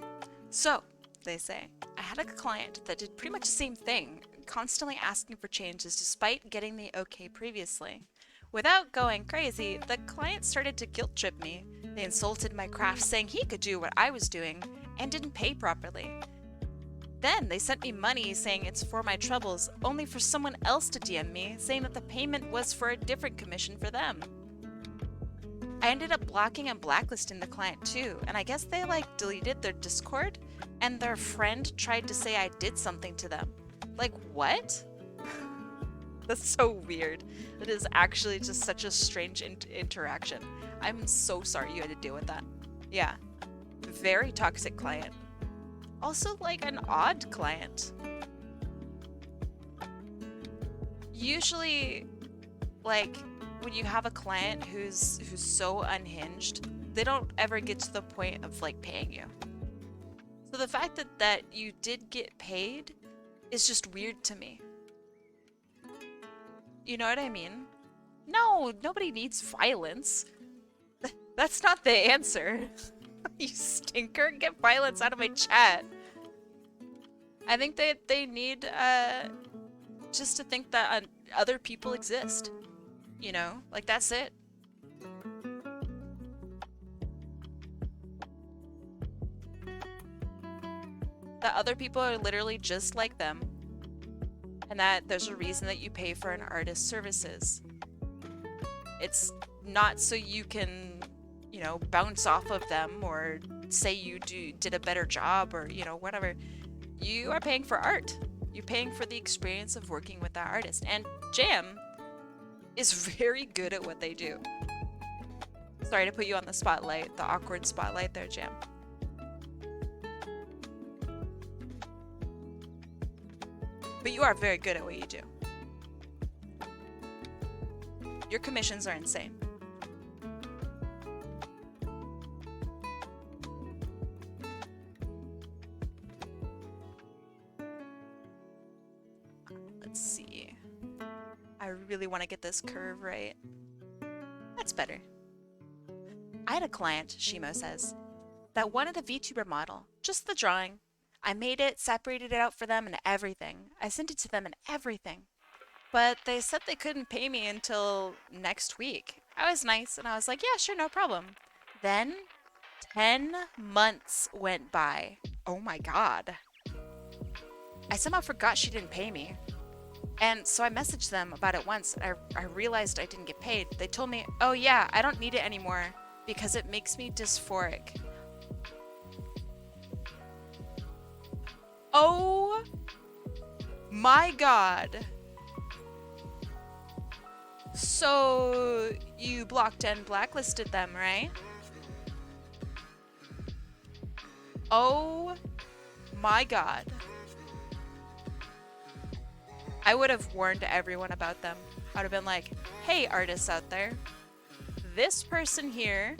So, they say, I had a client that did pretty much the same thing, constantly asking for changes despite getting the okay previously. Without going crazy, the client started to guilt trip me. They insulted my craft, saying he could do what I was doing and didn't pay properly. Then they sent me money saying it's for my troubles, only for someone else to DM me saying that the payment was for a different commission for them. I ended up blocking and blacklisting the client too, and I guess they like deleted their Discord and their friend tried to say I did something to them. Like, what? That's so weird. It is actually just such a strange interaction. I'm so sorry you had to deal with that. Yeah. Very toxic client. Also, like, an odd client. Usually, like, when you have a client who's so unhinged, they don't ever get to the point of, like, paying you. So the fact that you did get paid is just weird to me. You know what I mean? No, nobody needs violence. That's not the answer. You stinker, get violence out of my chat. I think they need just to think that other people exist. You know, like that's it. That other people are literally just like them. And that there's a reason that you pay for an artist's services. It's not so you can, you know, bounce off of them or say you did a better job or, you know, whatever. You are paying for art. You're paying for the experience of working with that artist. And Jam is very good at what they do. Sorry to put you on the spotlight, the awkward spotlight there, Jam. But you are very good at what you do. Your commissions are insane. Let's see. I really want to get this curve right. That's better. I had a client, Shimo says, that wanted a VTuber model. Just the drawing. I made it, separated it out for them and everything. I sent it to them and everything. But they said they couldn't pay me until next week. I was nice and I was like, yeah, sure, no problem. Then 10 months went by. Oh my god. I somehow forgot she didn't pay me. And so I messaged them about it once. I realized I didn't get paid. They told me, oh yeah, I don't need it anymore because it makes me dysphoric. Oh my god. So you blocked and blacklisted them, right? Oh my god. I would have warned everyone about them. I would have been like, hey artists out there, this person here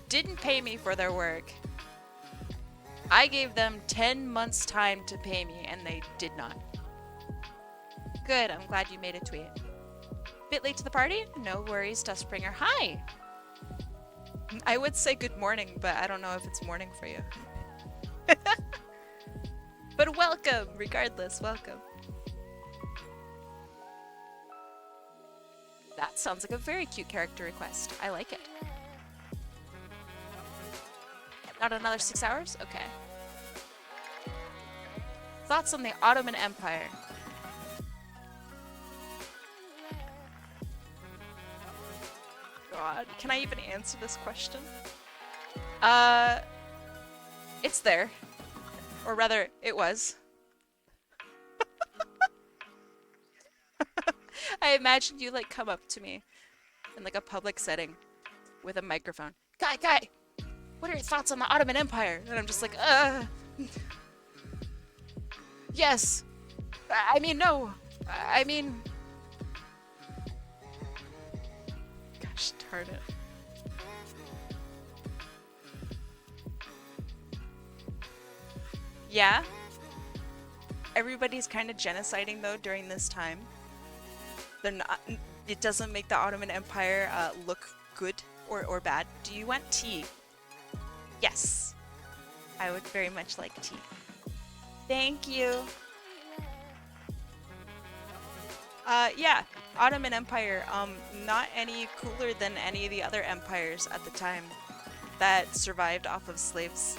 didn't pay me for their work. I gave them 10 months time to pay me and they did not. Good, I'm glad you made a tweet. Bit late to the party? No worries, Dustbringer. Hi! I would say good morning, but I don't know if it's morning for you. But welcome, regardless, welcome. That sounds like a very cute character request. I like it. Not another 6 hours? Okay. Thoughts on the Ottoman Empire? God, can I even answer this question? It's there. Or rather, it was. I imagined you, like, come up to me in, like, a public setting with a microphone. Kai! What are your thoughts on the Ottoman Empire? And I'm just like, yes. I mean, no. I mean... Gosh darn it. Yeah. Everybody's kind of genociding, though, during this time. They're not... It doesn't make the Ottoman Empire look good or bad. Do you want tea? Yes. I would very much like tea. Thank you. Yeah. Ottoman Empire, not any cooler than any of the other empires at the time that survived off of slaves.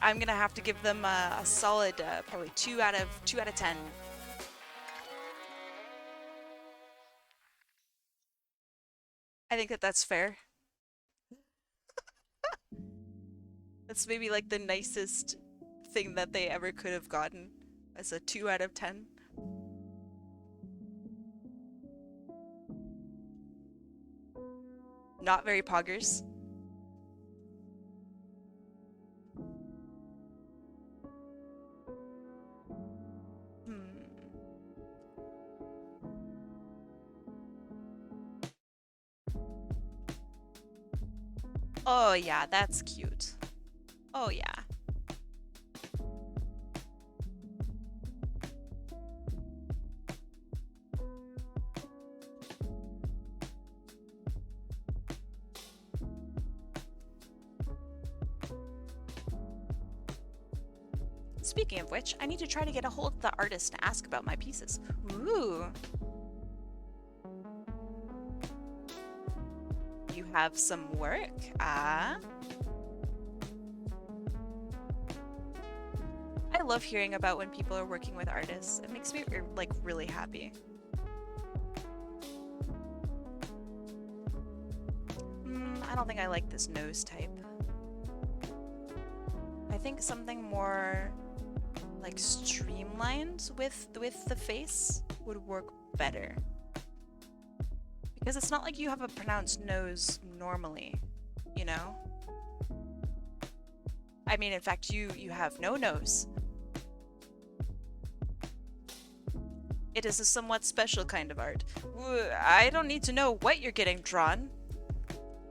I'm gonna have to give them a solid, probably 2 out of 10. I think that's fair. That's maybe like the nicest thing that they ever could have gotten as a 2 out of 10. Not very poggers. Oh yeah, that's cute. Oh yeah. Speaking of which, I need to try to get a hold of the artist and ask about my pieces. Ooh. You have some work, ah? I love hearing about when people are working with artists. It makes me like really happy. I don't think I like this nose type. I think something more like streamlined with the face would work better. Because it's not like you have a pronounced nose normally, you know? I mean, in fact, you have no nose. It is a somewhat special kind of art. I don't need to know what you're getting drawn.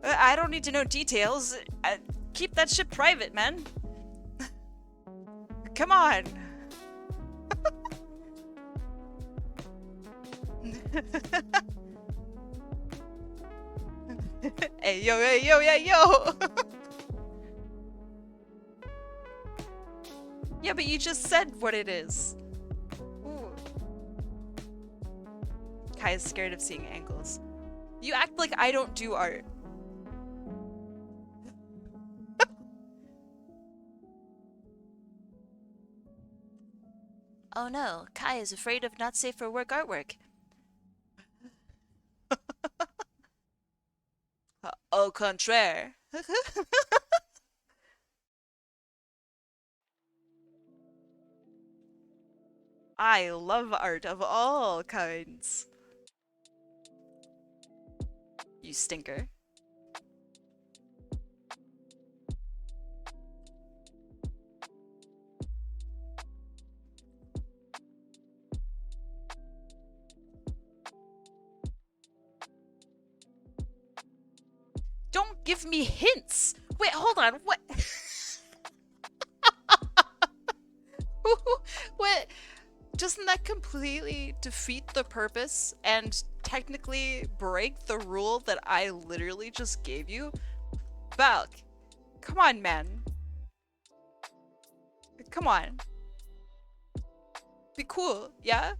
I don't need to know details. Keep that shit private, man. Come on. Hey, yo, hey, yo, yeah, yo. Yeah, but you just said what it is. Ooh. Kai is scared of seeing angles. You act like I don't do art. Oh no, Kai is afraid of not safe for work artwork. Au contraire. I love art of all kinds. You stinker. Don't give me hints! Wait, hold on, what? What? Doesn't that completely defeat the purpose and technically break the rule that I literally just gave you? Valk, come on, man. Come on. Be cool, yeah?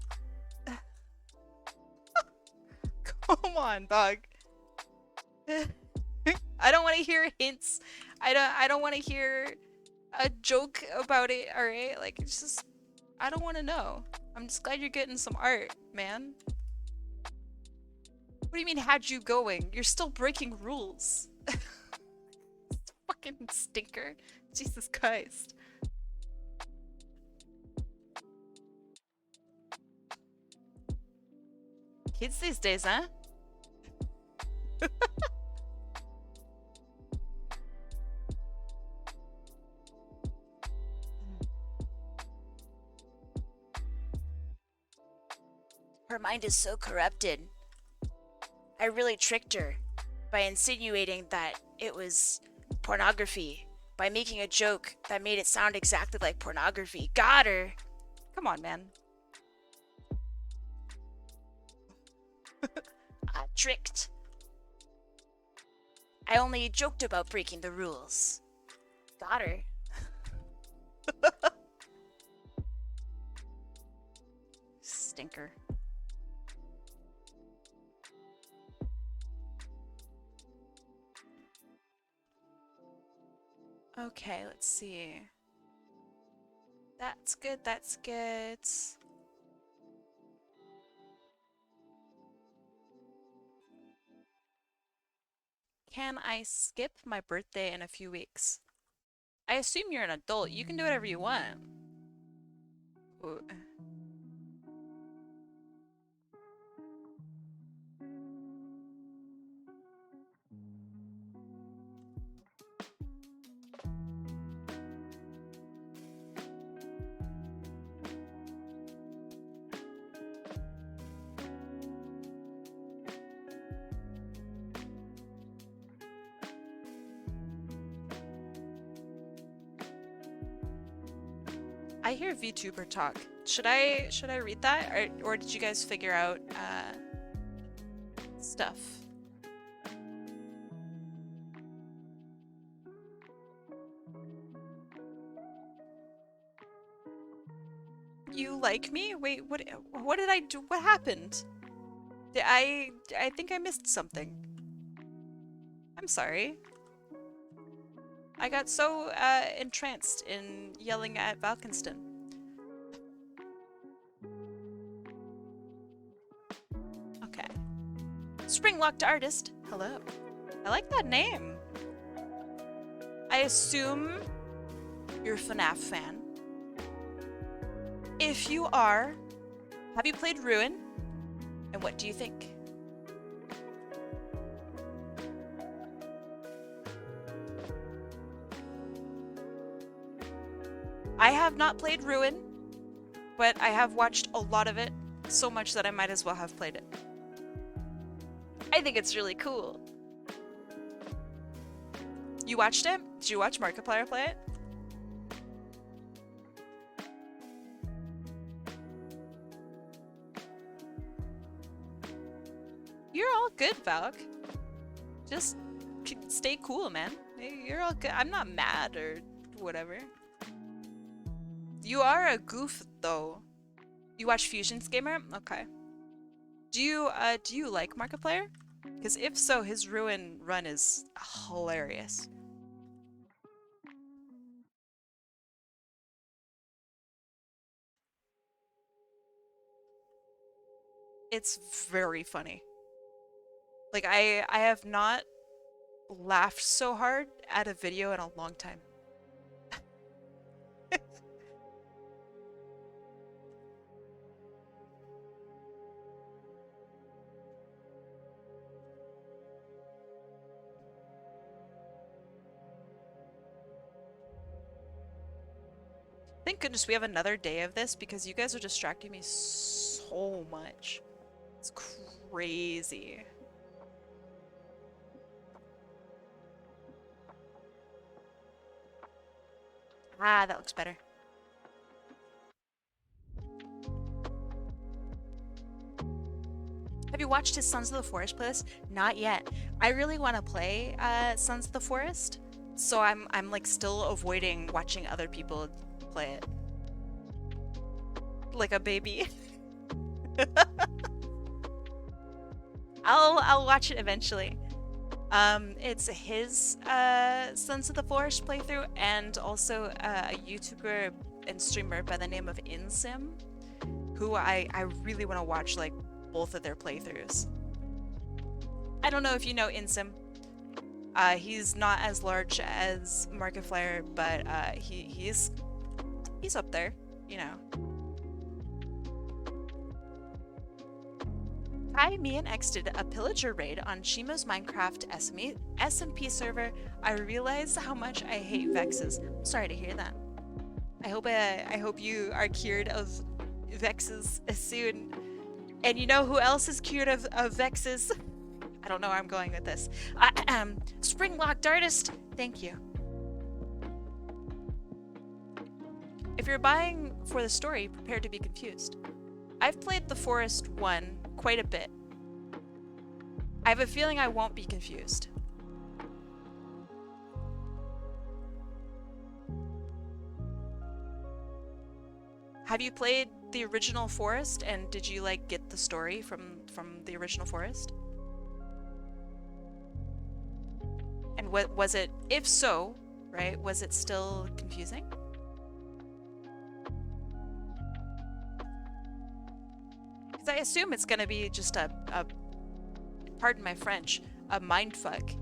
Come on, dog. I don't want to hear hints. I don't want to hear a joke about it, alright? Like, it's just, I don't want to know. I'm just glad you're getting some art, man. What do you mean, had you going? You're still breaking rules. Fucking stinker. Jesus Christ. Kids these days, huh? Her mind is so corrupted. I really tricked her by insinuating that it was pornography, by making a joke that made it sound exactly like pornography. Got her! Come on, man. Tricked. I only joked about breaking the rules. Got her. Stinker. Okay, let's see. That's good, that's good. Can I skip my birthday in a few weeks? I assume you're an adult. You can do whatever you want. Ooh. I hear VTuber talk. Should I read that, or did you guys figure out stuff? You like me? Wait, what did I do? What happened? I think I missed something. I'm sorry. I got so entranced in yelling at Valkenston. Okay. Springlocked Artist. Hello. I like that name. I assume you're a FNAF fan. If you are, have you played Ruin? And what do you think? I have not played Ruin, but I have watched a lot of it, so much that I might as well have played it. I think it's really cool. You watched it? Did you watch Markiplier play it? You're all good, Valk. Just stay cool, man. You're all good. I'm not mad or whatever. You are a goof, though. You watch Fusion's Gamer? Okay. Do you like Markiplier? Because if so, his Ruin run is hilarious. It's very funny. Like, I have not laughed so hard at a video in a long time. Thank goodness we have another day of this because you guys are distracting me so much. It's crazy. Ah, that looks better. Have you watched his Sons of the Forest playlist? Not yet. I really want to play Sons of the Forest, so I'm like still avoiding watching other people play it. Like a baby. I'll watch it eventually. It's his Sons of the Forest playthrough and also a YouTuber and streamer by the name of Insim, who I really want to watch like both of their playthroughs. I don't know if you know Insim. He's not as large as Markiplier, but he's up there, you know. Hi, me and X did a pillager raid on Shimo's Minecraft SMP server. I realized how much I hate Vexes. I'm sorry to hear that. I hope you are cured of Vexes soon. And you know who else is cured of Vexes? I don't know where I'm going with this. Springlocked Artist, thank you. If you're buying for the story, prepare to be confused. I've played The Forest 1 quite a bit. I have a feeling I won't be confused. Have you played the original Forest, and did you like get the story from the original Forest? And what was it, if so, right, was it still confusing? Because I assume it's gonna be just a pardon my French, a mindfuck,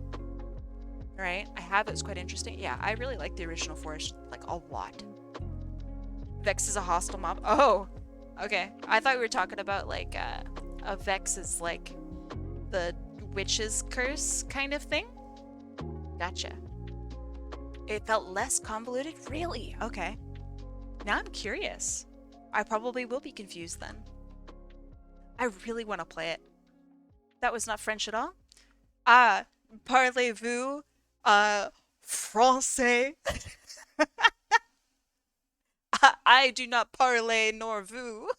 right? I have, it was quite interesting. Yeah, I really like the original Forest, like a lot. Vex is a hostile mob. Oh, okay. I thought we were talking about like a Vex is like the witch's curse kind of thing. Gotcha. It felt less convoluted? Really? Okay. Now I'm curious. I probably will be confused then. I really want to play it. That was not French at all? Ah, parlez-vous français? I do not parler nor vous.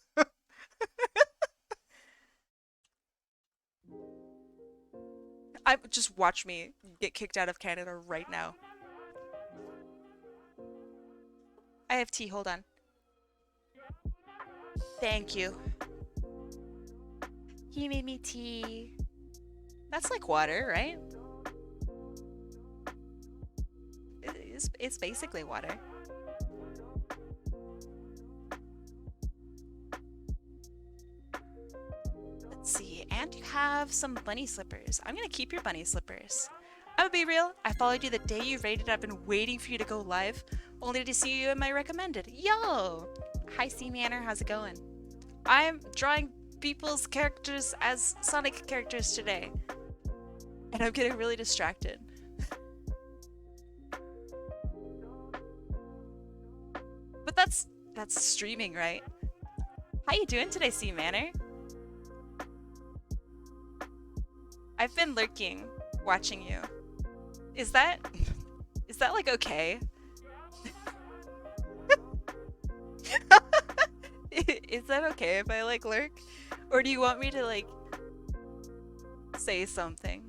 Just watch me get kicked out of Canada right now. I have tea, hold on. Thank you. He made me tea. That's like water, right? It's basically water. Let's see, and you have some bunny slippers. I'm gonna keep your bunny slippers. I'm gonna be real, I followed you the day you raided. I've been waiting for you to go live, only to see you in my recommended. Yo! Hi C Manor, how's it going? I'm drawing people's characters as Sonic characters today. And I'm getting really distracted. But that's streaming, right? How you doing today, C Manor? I've been lurking, watching you. Is that like okay? Is that okay if I like lurk? Or do you want me to like say something?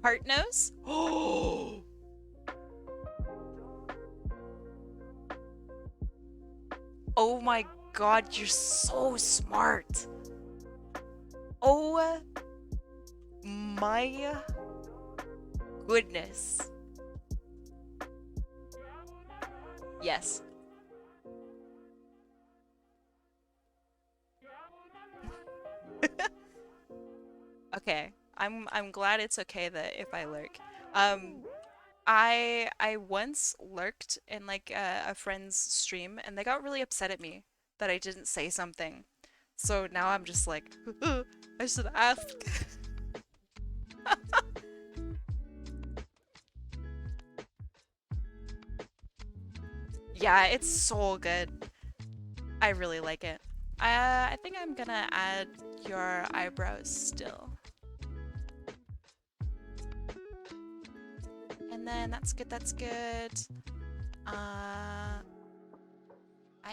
Heart nose? Oh! Oh my god, you're so smart. Oh my goodness. Yes. Okay. I'm glad it's okay that if I lurk. I once lurked in like a friend's stream and they got really upset at me that I didn't say something. So now I'm just like, I should ask. Yeah, it's so good. I really like it. I think I'm gonna add your eyebrows still. And then that's good, that's good. I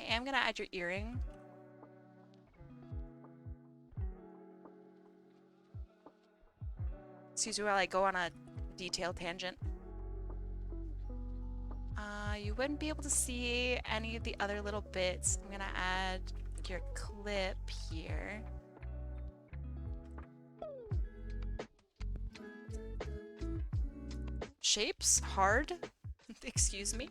am gonna add your earring. Excuse me while I go on a detail tangent. You wouldn't be able to see any of the other little bits. I'm gonna add your clip here. Shapes? Hard? Excuse me?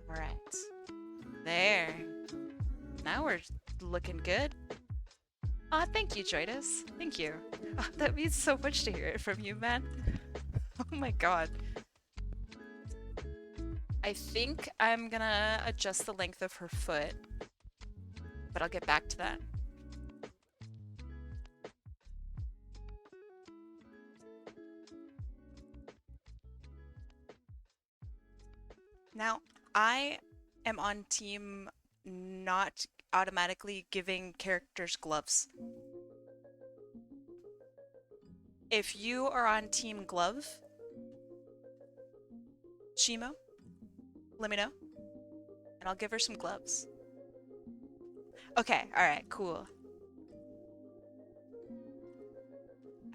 Alright. There. Now we're looking good. Aw, thank you, JLDrawz. Thank you. Oh, that means so much to hear it from you, man. Oh my god. I think I'm gonna adjust the length of her foot, but I'll get back to that. Now, I am on team not automatically giving characters gloves. If you are on team glove, Shimo, let me know, and I'll give her some gloves. Okay, alright, cool.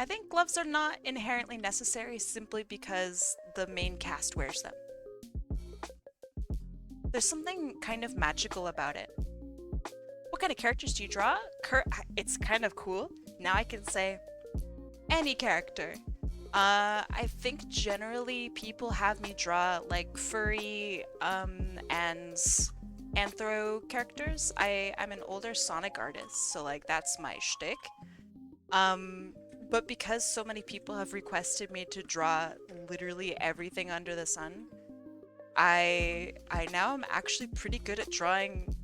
I think gloves are not inherently necessary simply because the main cast wears them. There's something kind of magical about it. What kind of characters do you draw? It's kind of cool. Now I can say any character. I think generally people have me draw like furry and anthro characters. I'm an older Sonic artist, so like that's my shtick. But because so many people have requested me to draw literally everything under the sun, I now am actually pretty good at drawing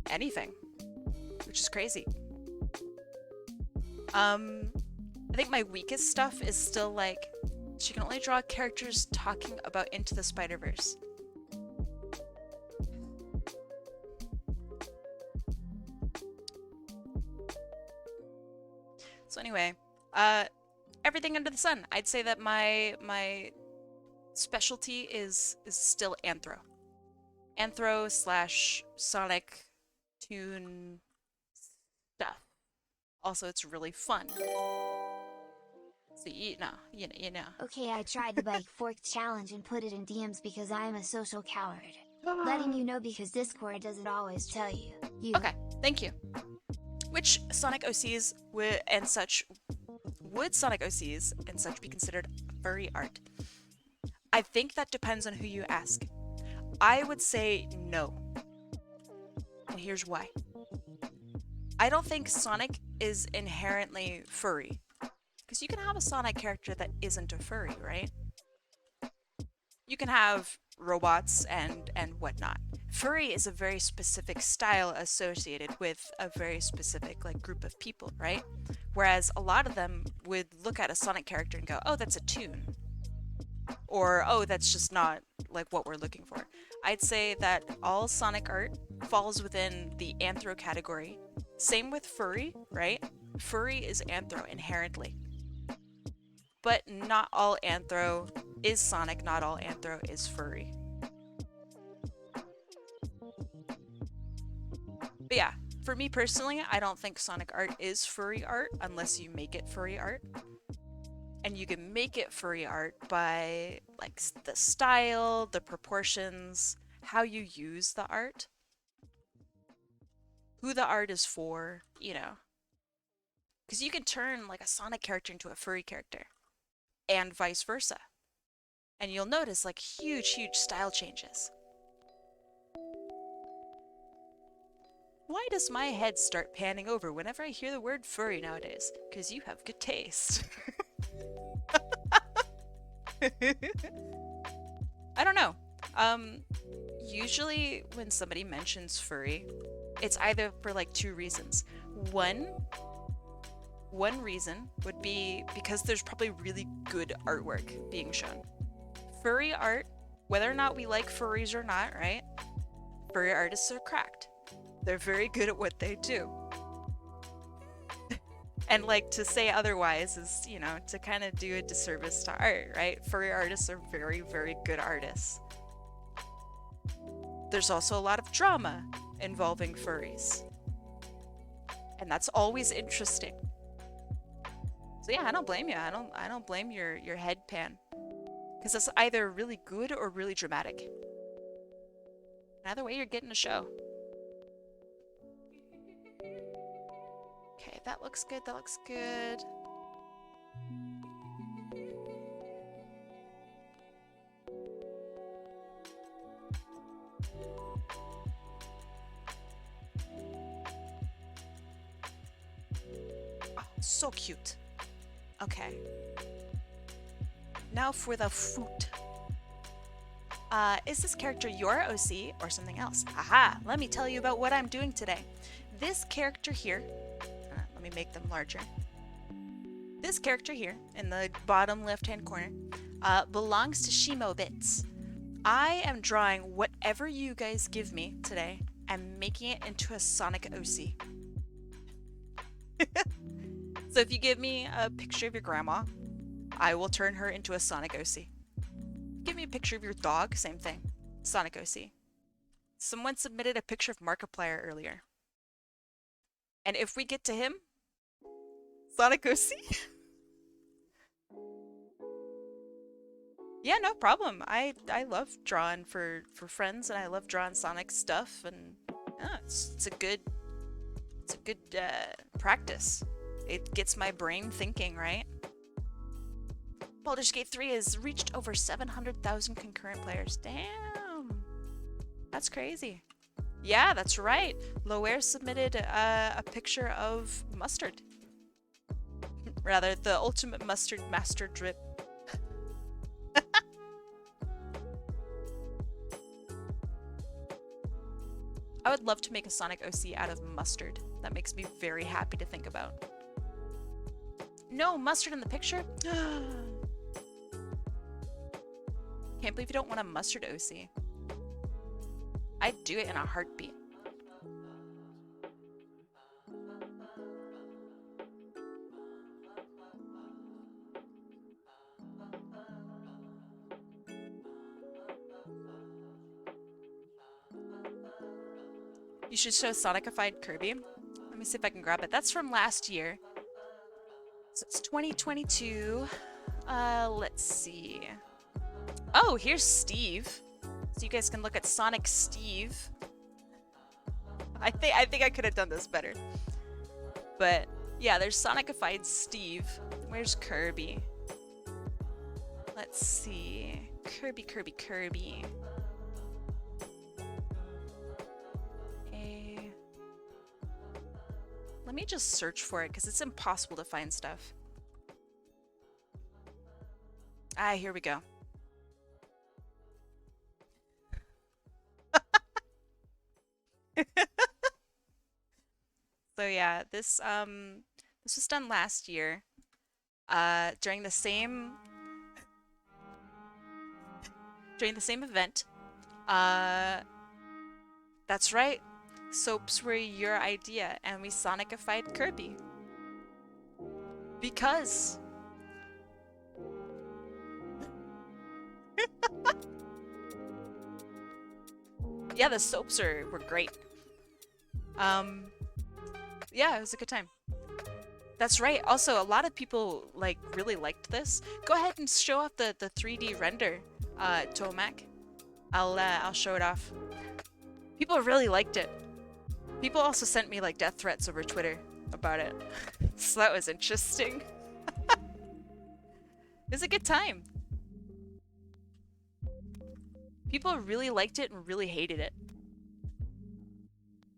anything, which is crazy. I think my weakest stuff is still like, she can only draw characters talking about Into the Spider-Verse. So anyway, everything under the sun. I'd say that my specialty is still Anthro. Anthro slash Sonic tune stuff. Also, it's really fun. So you know. Okay, I tried the bike fork challenge and put it in DMs because I am a social coward. Letting you know because Discord doesn't always tell you. Okay, thank you. Which Sonic OCs would Sonic OCs and such be considered furry art? I think that depends on who you ask. I would say no. And here's why. I don't think Sonic is inherently furry. Because you can have a Sonic character that isn't a furry, right? You can have robots and whatnot. Furry is a very specific style associated with a very specific group of people, right? Whereas a lot of them would look at a Sonic character and go, oh, that's a toon. Or, oh, that's just not what we're looking for. I'd say that all Sonic art falls within the Anthro category. Same with furry, right? Furry is Anthro inherently. But not all Anthro is Sonic, not all Anthro is furry. But yeah, for me personally, I don't think Sonic art is furry art unless you make it furry art. And you can make it furry art by the style, the proportions, how you use the art, who the art is for, you know. Because you can turn a Sonic character into a furry character. And vice versa. And you'll notice huge style changes. Why does my head start panning over whenever I hear the word furry nowadays? Because you have good taste. I don't know. Usually when somebody mentions furry, it's either for two reasons. One reason would be because there's probably really good artwork being shown. Furry art, whether or not we like furries or not, right? Furry artists are cracked. They're very good at what they do. And to say otherwise is, to kind of do a disservice to art, right? Furry artists are very, very good artists. There's also a lot of drama involving furries. And that's always interesting. So yeah, I don't blame you. I don't blame your headpan. Because it's either really good or really dramatic. Either way, you're getting a show. Okay, that looks good, that looks good. Oh, so cute. Okay. Now for the foot. Is this character your OC or something else? Aha! Let me tell you about what I'm doing today. This character here, let me make them larger. This character here, in the bottom left-hand corner, belongs to ShimoBits. I am drawing whatever you guys give me today and making it into a Sonic OC. So if you give me a picture of your grandma, I will turn her into a Sonic OC. Give me a picture of your dog, same thing. Sonic OC. Someone submitted a picture of Markiplier earlier. And if we get to him, Sonic OC? Yeah, no problem. I love drawing for friends, and I love drawing Sonic stuff, and it's a good practice. It gets my brain thinking, right? Baldur's Gate 3 has reached over 700,000 concurrent players. Damn! That's crazy. Yeah, that's right. Loer submitted a picture of mustard. Rather, the ultimate mustard master drip. I would love to make a Sonic OC out of mustard. That makes me very happy to think about. No mustard in the picture? Can't believe you don't want a mustard OC. I'd do it in a heartbeat. You should show Sonic-ified Kirby. Let me see if I can grab it. That's from last year. So it's 2022. Let's see. Oh, here's Steve. So you guys can look at Sonic Steve. I think I could have done this better. But yeah, there's Sonic-ified Steve. Where's Kirby? Let's see. Kirby, Kirby, Kirby. Let me just search for it because it's impossible to find stuff. Ah, here we go. So yeah, this was done last year. During the same event. That's right. Soaps were your idea, and we Sonic-ified Kirby. Because yeah, the soaps were great. Yeah, it was a good time. That's right. Also, a lot of people like really liked this. Go ahead and show off the 3D render, Toamac. I'll show it off. People really liked it. People also sent me like death threats over Twitter about it. So that was interesting. It was a good time. People really liked it and really hated it.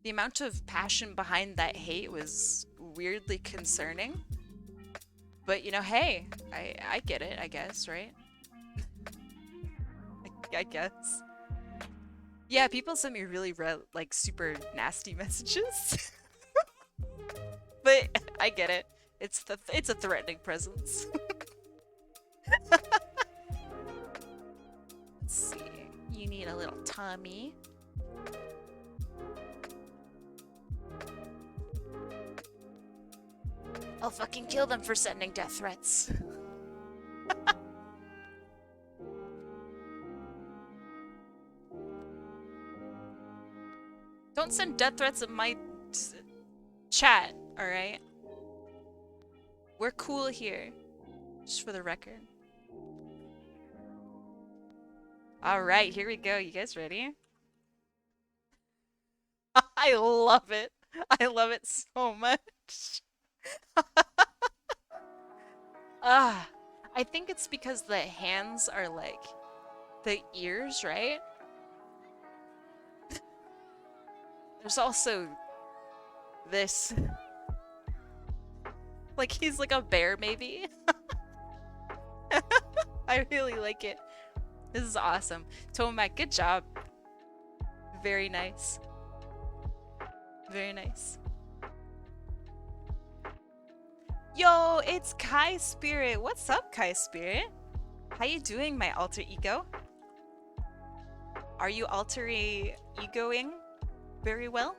The amount of passion behind that hate was weirdly concerning. But you know, hey, I get it, I guess, right? I guess. Yeah, people sent me really like super nasty messages. But I get it. It's a threatening presence. Let's see. You need a little tummy. I'll fucking kill them for sending death threats. Don't send death threats in my chat, alright? We're cool here. Just for the record. Alright, here we go. You guys ready? I love it. I love it so much. I think it's because the hands are like the ears, right? There's also this. Like he's like a bear, maybe? I really like it. This is awesome. Toamac, good job. Very nice. Very nice. Yo, it's Kai Spirit. What's up, Kai Spirit? How you doing, my alter ego? Are you alter egoing very well?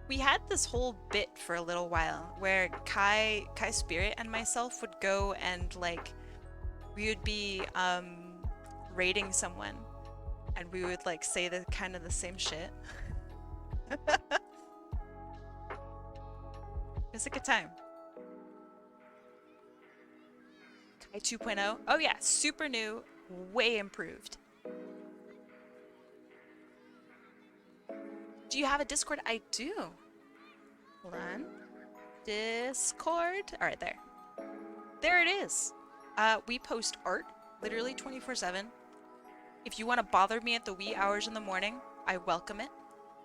We had this whole bit for a little while where Kai Spirit and myself would go and like we would be raiding someone and we would like say the kind of the same shit. It was a good time. Kai 2.0. Oh yeah, super new, way improved. Do you have a Discord? I do. Hold on. Discord. All right, there. There it is. We post art literally 24/7. If you want to bother me at the wee hours in the morning, I welcome it.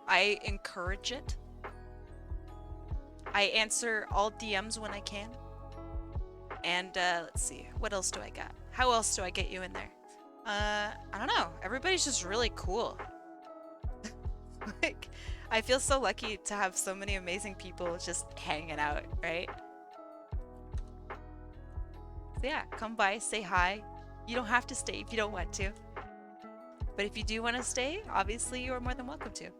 I encourage it. I answer all DMs when I can. And let's see. What else do I got? How else do I get you in there? I don't know. Everybody's just really cool. Like, I feel so lucky to have so many amazing people just hanging out, right? So yeah, come by, say hi. You don't have to stay if you don't want to. But if you do want to stay, obviously you are more than welcome to.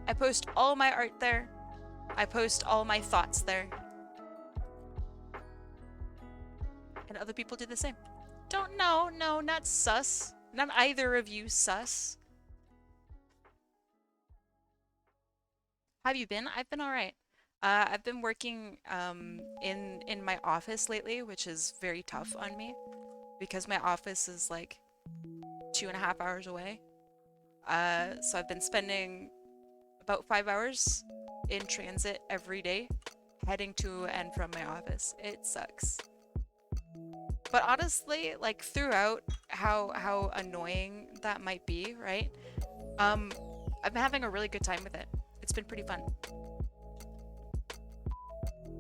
I post all my art there. I post all my thoughts there. And other people do the same. Don't know. No, not sus. Not either of you sus. How have you been? I've been all right. I've been working in my office lately, which is very tough on me because my office is like 2.5 hours away. So I've been spending about 5 hours in transit every day, heading to and from my office. It sucks. But honestly, like throughout how annoying that might be, right? I've been having a really good time with it. It's been pretty fun.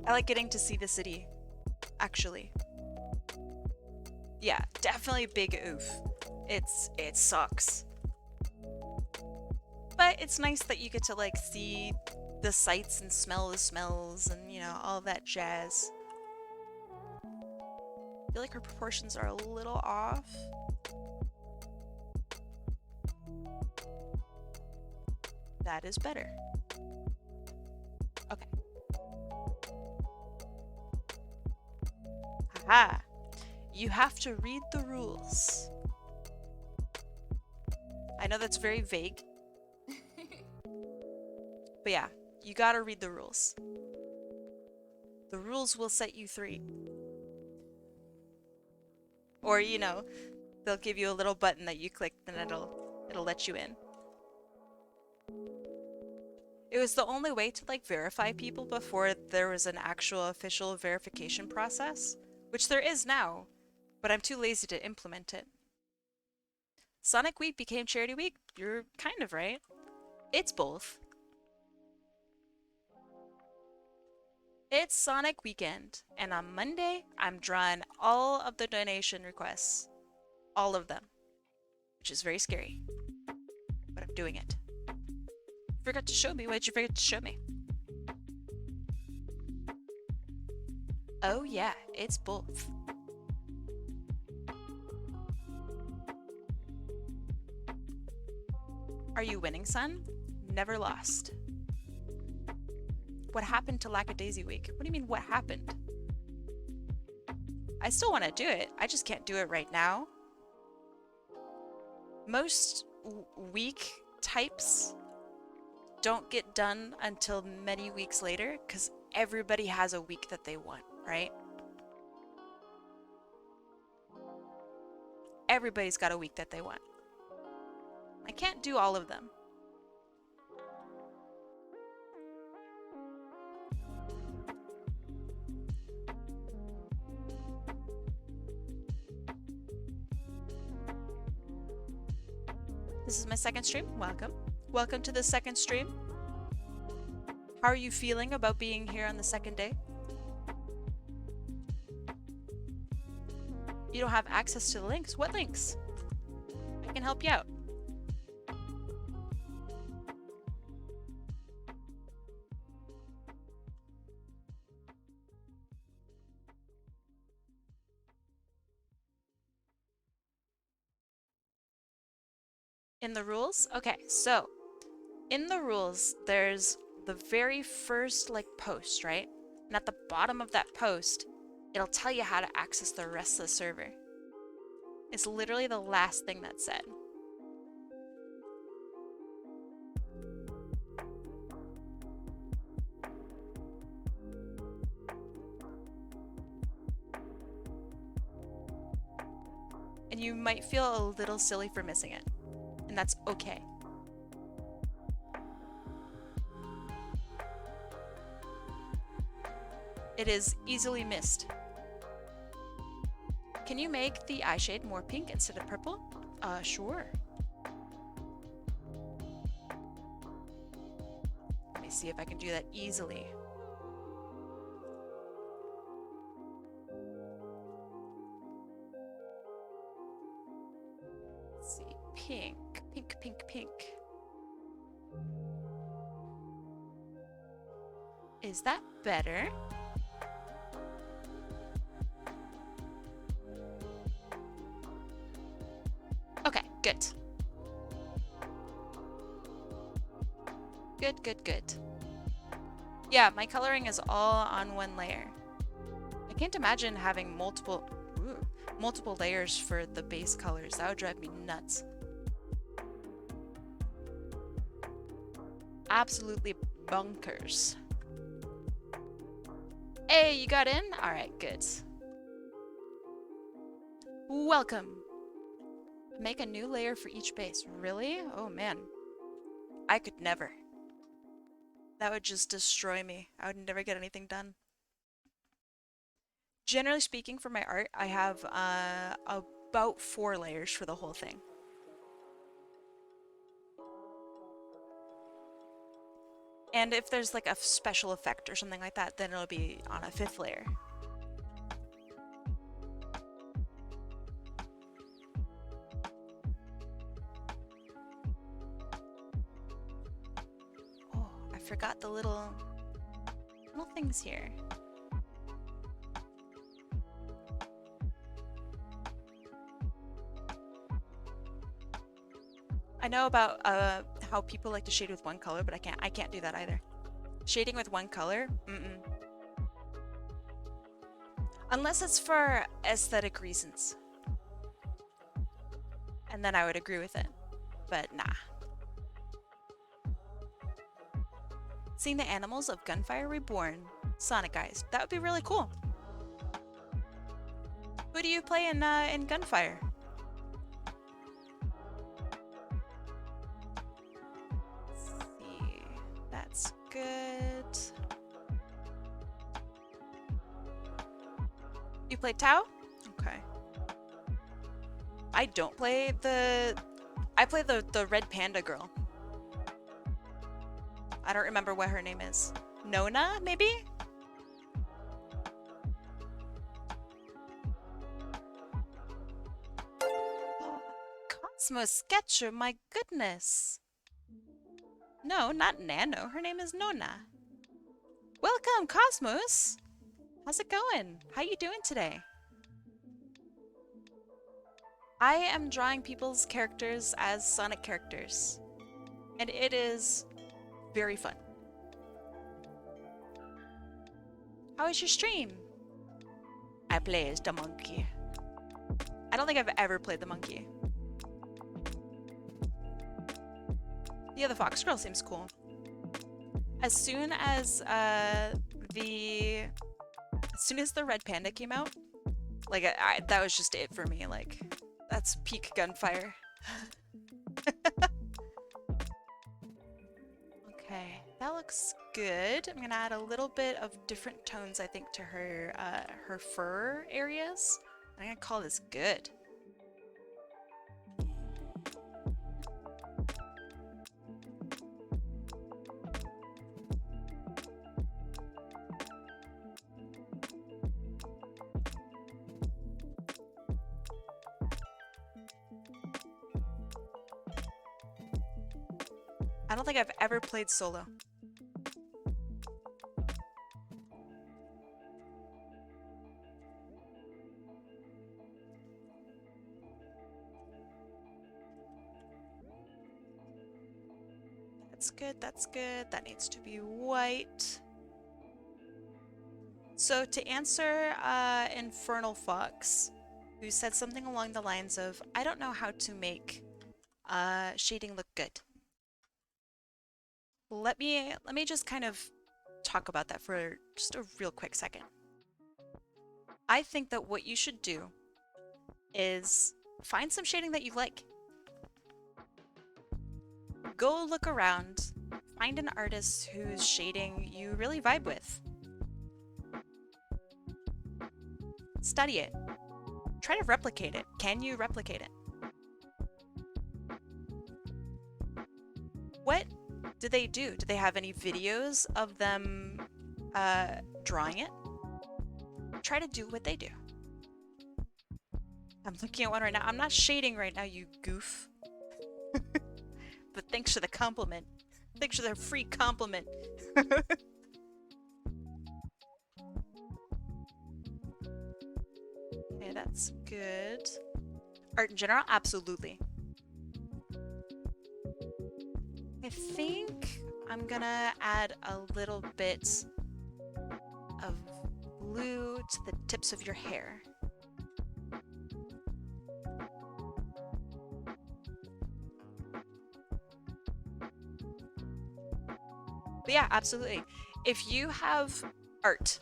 I like getting to see the city, actually. Yeah, definitely big oof. It sucks. But it's nice that you get to like see the sights and smell the smells and, you know, all that jazz. I feel like her proportions are a little off. That is better. Okay. Haha. You have to read the rules. I know that's very vague. But yeah, you gotta read the rules. The rules will set you free. Or, you know, they'll give you a little button that you click, then it'll let you in. It was the only way to like verify people before there was an actual official verification process, which there is now, but I'm too lazy to implement it. Sonic Week became Charity Week? You're kind of right. It's both. It's Sonic Weekend, and on Monday, I'm drawing all of the donation requests. All of them. Which is very scary. But I'm doing it. You forgot to show me. What did you forget to show me? Oh yeah, it's both. Are you winning, son? Never lost. What happened to Lackadaisy Week? What do you mean, what happened? I still want to do it. I just can't do it right now. Most week types don't get done until many weeks later because everybody has a week that they want, right? Everybody's got a week that they want. I can't do all of them. This is my second stream. Welcome. Welcome to the second stream. How are you feeling about being here on the second day? You don't have access to the links. What links? I can help you out. In the rules? Okay, so in the rules, there's the very first like post, right? And at the bottom of that post, it'll tell you how to access the rest of the server. It's literally the last thing that's said. And you might feel a little silly for missing it. And that's okay. It is easily missed. Can you make the eye shade more pink instead of purple? Sure. Let me see if I can do that easily. Let's see, pink. Pink, pink, pink. Is that better? Okay, good. Good, good, good. Yeah, my coloring is all on one layer. I can't imagine having multiple... Ooh, multiple layers for the base colors. That would drive me nuts. Absolutely bonkers. Hey, you got in? Alright, good. Welcome. Make a new layer for each base. Really? Oh man. I could never. That would just destroy me. I would never get anything done. Generally speaking, for my art, I have about 4 layers for the whole thing. And if there's like a special effect or something like that, then it'll be on a 5th layer. Oh, I forgot the little things here. I know about how people like to shade with one color, but I can't do that either. Shading with one color? Unless it's for aesthetic reasons. And then I would agree with it. But nah. Seeing the animals of Gunfire Reborn. Sonic guys. That would be really cool. Who do you play in Gunfire? That's good. You play Tao? Okay. I don't play I play the red panda girl. I don't remember what her name is. Nona, maybe? Cosmos Sketcher, my goodness. No, not Nano. Her name is Nona. Welcome, Cosmos. How's it going? How you doing today? I am drawing people's characters as Sonic characters. And it is very fun. How is your stream? I play as the monkey. I don't think I've ever played the monkey. Yeah, the fox girl seems cool. As soon as the red panda came out, like that was just it for me. Like that's peak Gunfire. Okay, that looks good. I'm gonna add a little bit of different tones, I think, to her her fur areas. I'm gonna call this good. I don't think I've ever played solo. That's good, that's good. That needs to be white. So to answer Infernal Fox, who said something along the lines of, I don't know how to make shading look good. Let me just kind of talk about that for just a real quick second. I think that what you should do is find some shading that you like. Go look around, find an artist whose shading you really vibe with. Study it. Try to replicate it. Can you replicate it? What do they do? Do they have any videos of them drawing it? Try to do what they do. I'm looking at one right now. I'm not shading right now, you goof. But thanks for the compliment. Thanks for the free compliment. Okay, that's good. Art in general? Absolutely. I think I'm gonna add a little bit of blue to the tips of your hair. But yeah, absolutely. If you have art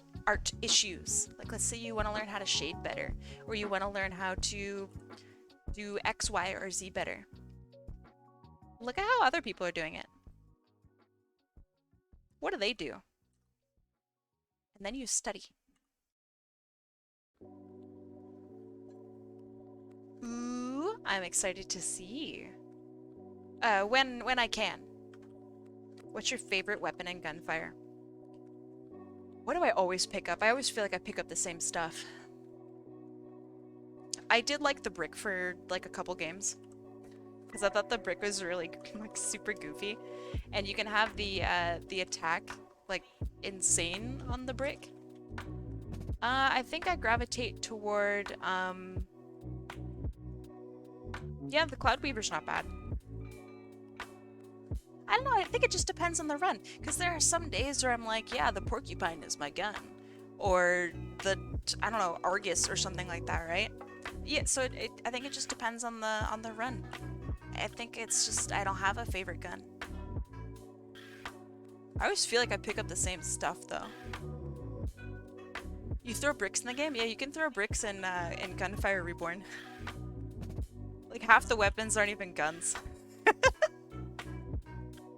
issues, like let's say you want to learn how to shade better, or you want to learn how to do X, Y, or Z better, look at how other people are doing it. What do they do? And then you study. Ooh, I'm excited to see. When I can. What's your favorite weapon in Gunfire? What do I always pick up? I always feel like I pick up the same stuff. I did like the brick for like a couple games, because I thought the brick was really like super goofy, and you can have the attack like insane on the brick. I think I gravitate toward yeah, the Cloud Weaver's not bad. I don't know, I think it just depends on the run, because there are some days where I'm like, yeah, the Porcupine is my gun, or the, I don't know, Argus or something like that, right? Yeah, so I think it just depends on the run. I think it's just, I don't have a favorite gun. I always feel like I pick up the same stuff though. You throw bricks in the game? Yeah, you can throw bricks in Gunfire Reborn. Like half the weapons aren't even guns.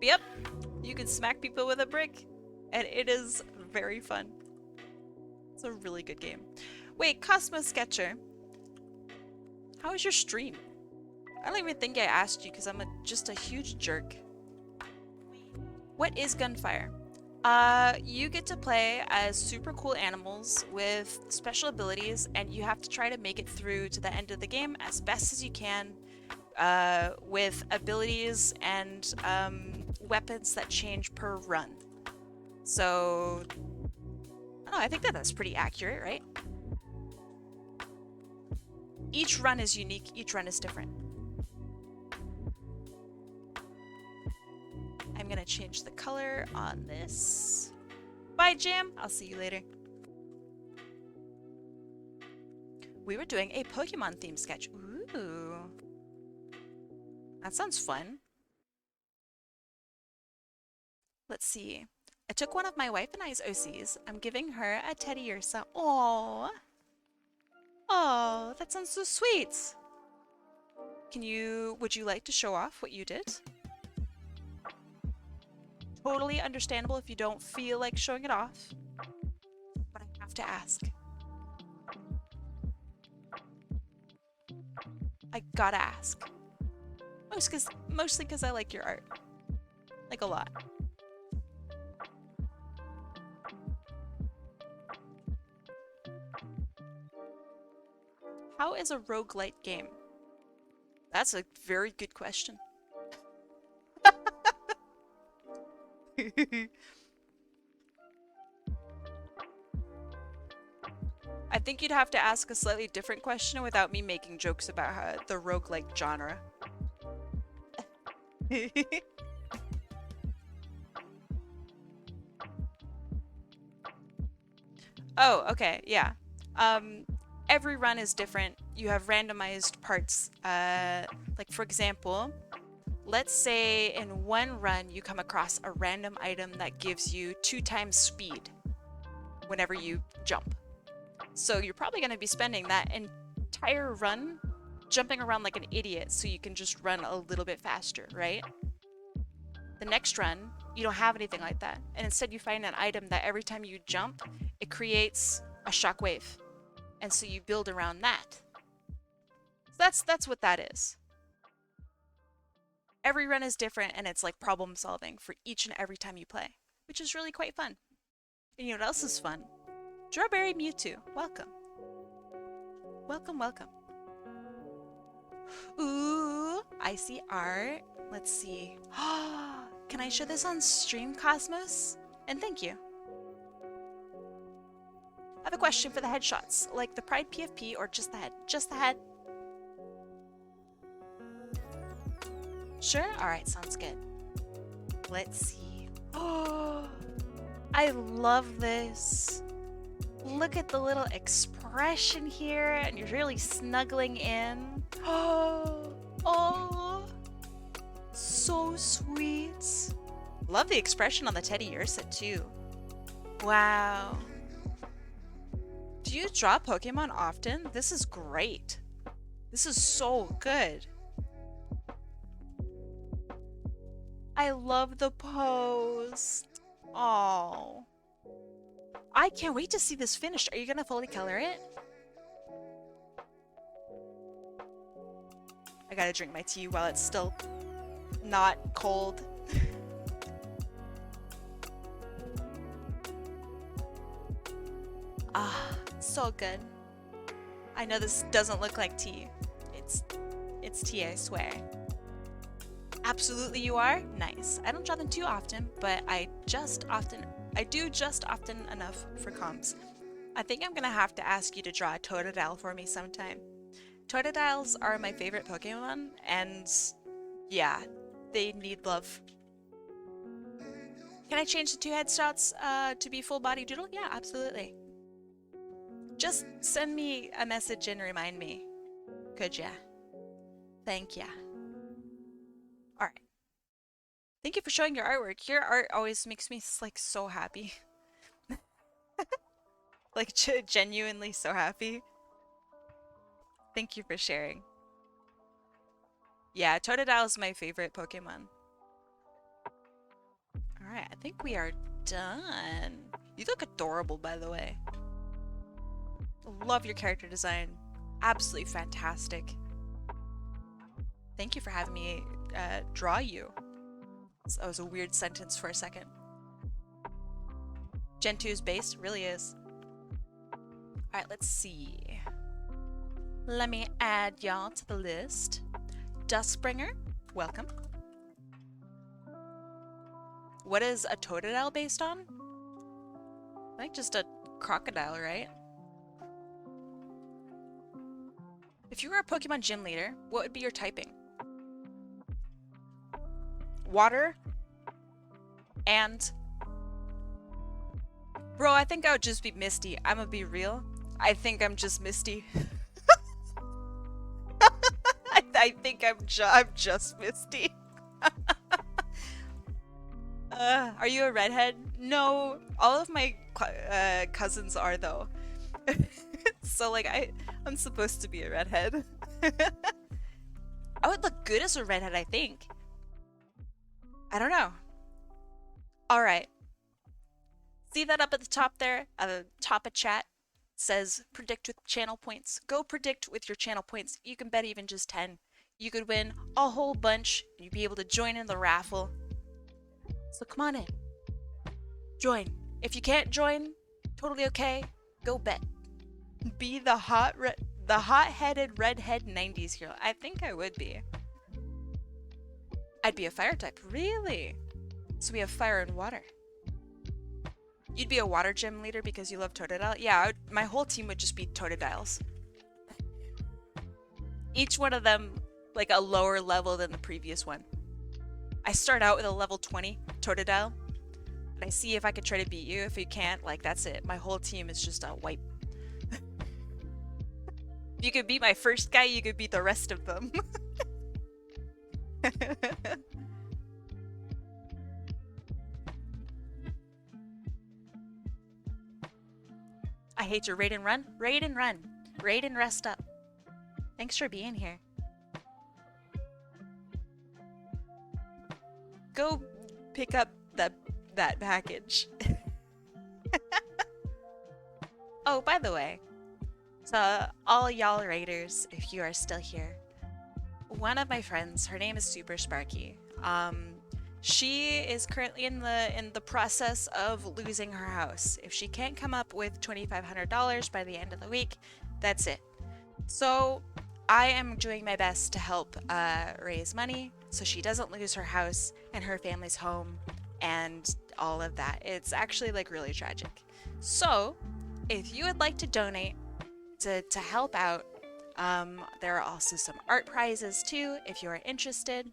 But yep, you can smack people with a brick, and it is very fun. It's a really good game. Wait, Cosmo Sketcher, how was your stream? I don't even think I asked you because I'm just a huge jerk. What is Gunfire? You get to play as super cool animals with special abilities, and you have to try to make it through to the end of the game as best as you can with abilities and weapons that change per run. So, I don't know, I think that's pretty accurate, right? Each run is unique, each run is different. I'm gonna change the color on this. Bye, Jam! I'll see you later. We were doing a Pokemon theme sketch. Ooh. That sounds fun. Let's see. I took one of my wife and I's OCs. I'm giving her a Teddy Ursa. Aww. Oh, that sounds so sweet. Would you like to show off what you did? Totally understandable if you don't feel like showing it off, but I have to ask. I gotta ask. Mostly because I like your art. Like a lot. How is a roguelite game? That's a very good question. I think you'd have to ask a slightly different question without me making jokes about the roguelike genre. Oh, okay, yeah. Every run is different. You have randomized parts. Like for example, let's say in one run you come across a random item that gives you 2 times speed whenever you jump. So you're probably going to be spending that entire run jumping around like an idiot so you can just run a little bit faster, right? The next run, you don't have anything like that. And instead you find an item that every time you jump, it creates a shockwave. And so you build around that. So that's what that is. Every run is different, and it's like problem solving for each and every time you play, which is really quite fun. And you know what else is fun? Strawberry Mewtwo, welcome. Welcome, welcome. Ooh, I see art. Let's see. Can I show this on stream, Cosmos? And thank you. I have a question for the headshots, like the Pride PFP or just the head? Just the head? Sure? Alright, sounds good. Let's see. Oh, I love this. Look at the little expression here, and you're really snuggling in. Oh, so sweet. Love the expression on the Teddy Ursa too. Wow. Do you draw Pokemon often? This is great. This is so good. I love the post. Oh. I can't wait to see this finished. Are you gonna fully color it? I gotta drink my tea while it's still not cold. Ah, so good. I know this doesn't look like tea. It's tea, I swear. Absolutely you are? Nice. I don't draw them too often, but I do just often enough for comms. I think I'm gonna have to ask you to draw a Totodile for me sometime. Totodiles are my favorite Pokemon, and yeah, they need love. Can I change the 2 headshots to be full body doodle? Yeah, absolutely. Just send me a message and remind me. Could ya? Thank ya. Alright. Thank you for showing your artwork. Your art always makes me like so happy. Like genuinely so happy. Thank you for sharing. Yeah, Totodile is my favorite Pokemon. Alright, I think we are done. You look adorable, by the way. Love your character design. Absolutely fantastic. Thank you for having me draw you. That was a weird sentence for a second. Gen 2's base really is. Alright, let's see. Let me add y'all to the list. Duskbringer, welcome. What is a Totodile based on? I think just a crocodile, right? If you were a Pokemon gym leader, what would be your typing? Water? And? Bro, I think I would just be Misty. I'm gonna be real. I think I'm just Misty. I think I'm just Misty. Are you a redhead? No, all of my cousins are though. So like I'm supposed to be a redhead. I would look good as a redhead, I think. I don't know. All right. See that up at the top there? At the top of chat? It says predict with channel points. Go predict with your channel points. You can bet even just 10. You could win a whole bunch. You'd be able to join in the raffle. So come on in. Join. If you can't join, totally okay. Go bet. Be the hot-headed redhead 90s girl. I think I would be. I'd be a fire type. Really? So we have fire and water. You'd be a water gym leader because you love Totodile? Yeah, my whole team would just be Totodiles. Each one of them like a lower level than the previous one. I start out with a level 20 Totodile, and I see if I could try to beat you. If you can't, like, that's it. My whole team is just a wipe. If you could beat my first guy, you could beat the rest of them. I hate your raid and run. Raid and run. Raid and rest up. Thanks for being here. Go pick up that package. Oh, by the way, so all y'all raiders, if you are still here, one of my friends, her name is Super Sparky. She is currently in the process of losing her house. If she can't come up with $2,500 by the end of the week, that's it. So I am doing my best to help raise money so she doesn't lose her house and her family's home and all of that. It's actually like really tragic. So if you would like to donate to help out, there are also some art prizes too if you are interested.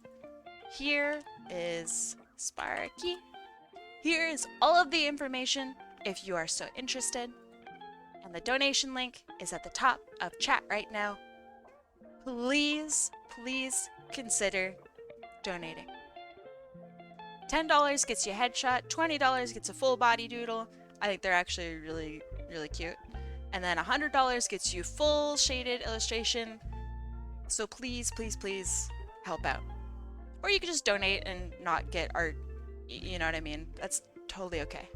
Here is Sparky. Here is all of the information if you are so interested. And the donation link is at the top of chat right now. Please, please consider donating. $10 gets you a headshot, $20 gets a full body doodle. I think they're actually really, really cute. And then $100 gets you full shaded illustration. So please, please, please help out. Or you could just donate and not get art. You know what I mean? That's totally okay.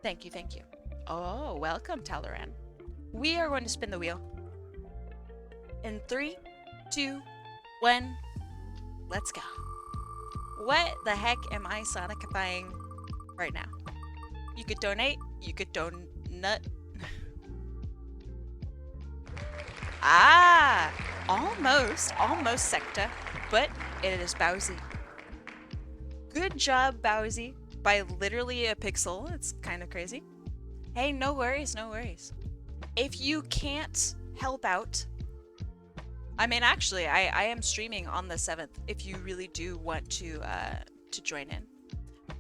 Thank you, thank you. Oh, welcome, Talaran. We are going to spin the wheel. In 3, 2, 1, let's go. What the heck am I Sonic-ifying right now? You could donate, you could donut. Ah! Almost secta, but it is Bowsy. Good job, Bowsy. By literally a pixel. It's kind of crazy. Hey, no worries, no worries. If you can't help out, I mean, actually, I am streaming on the 7th if you really do want to join in.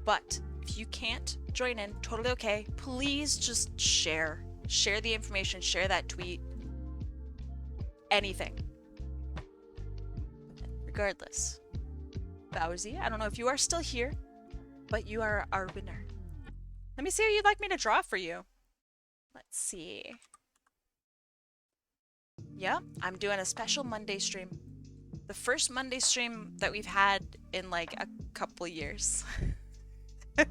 But if you can't join in, totally okay. Please just share. Share the information, share that tweet. Anything. Regardless. Bowsy, I don't know if you are still here, but you are our winner. Let me see what you'd like me to draw for you. Let's see. Yeah, I'm doing a special Monday stream. The first Monday stream that we've had in like a couple years. Kind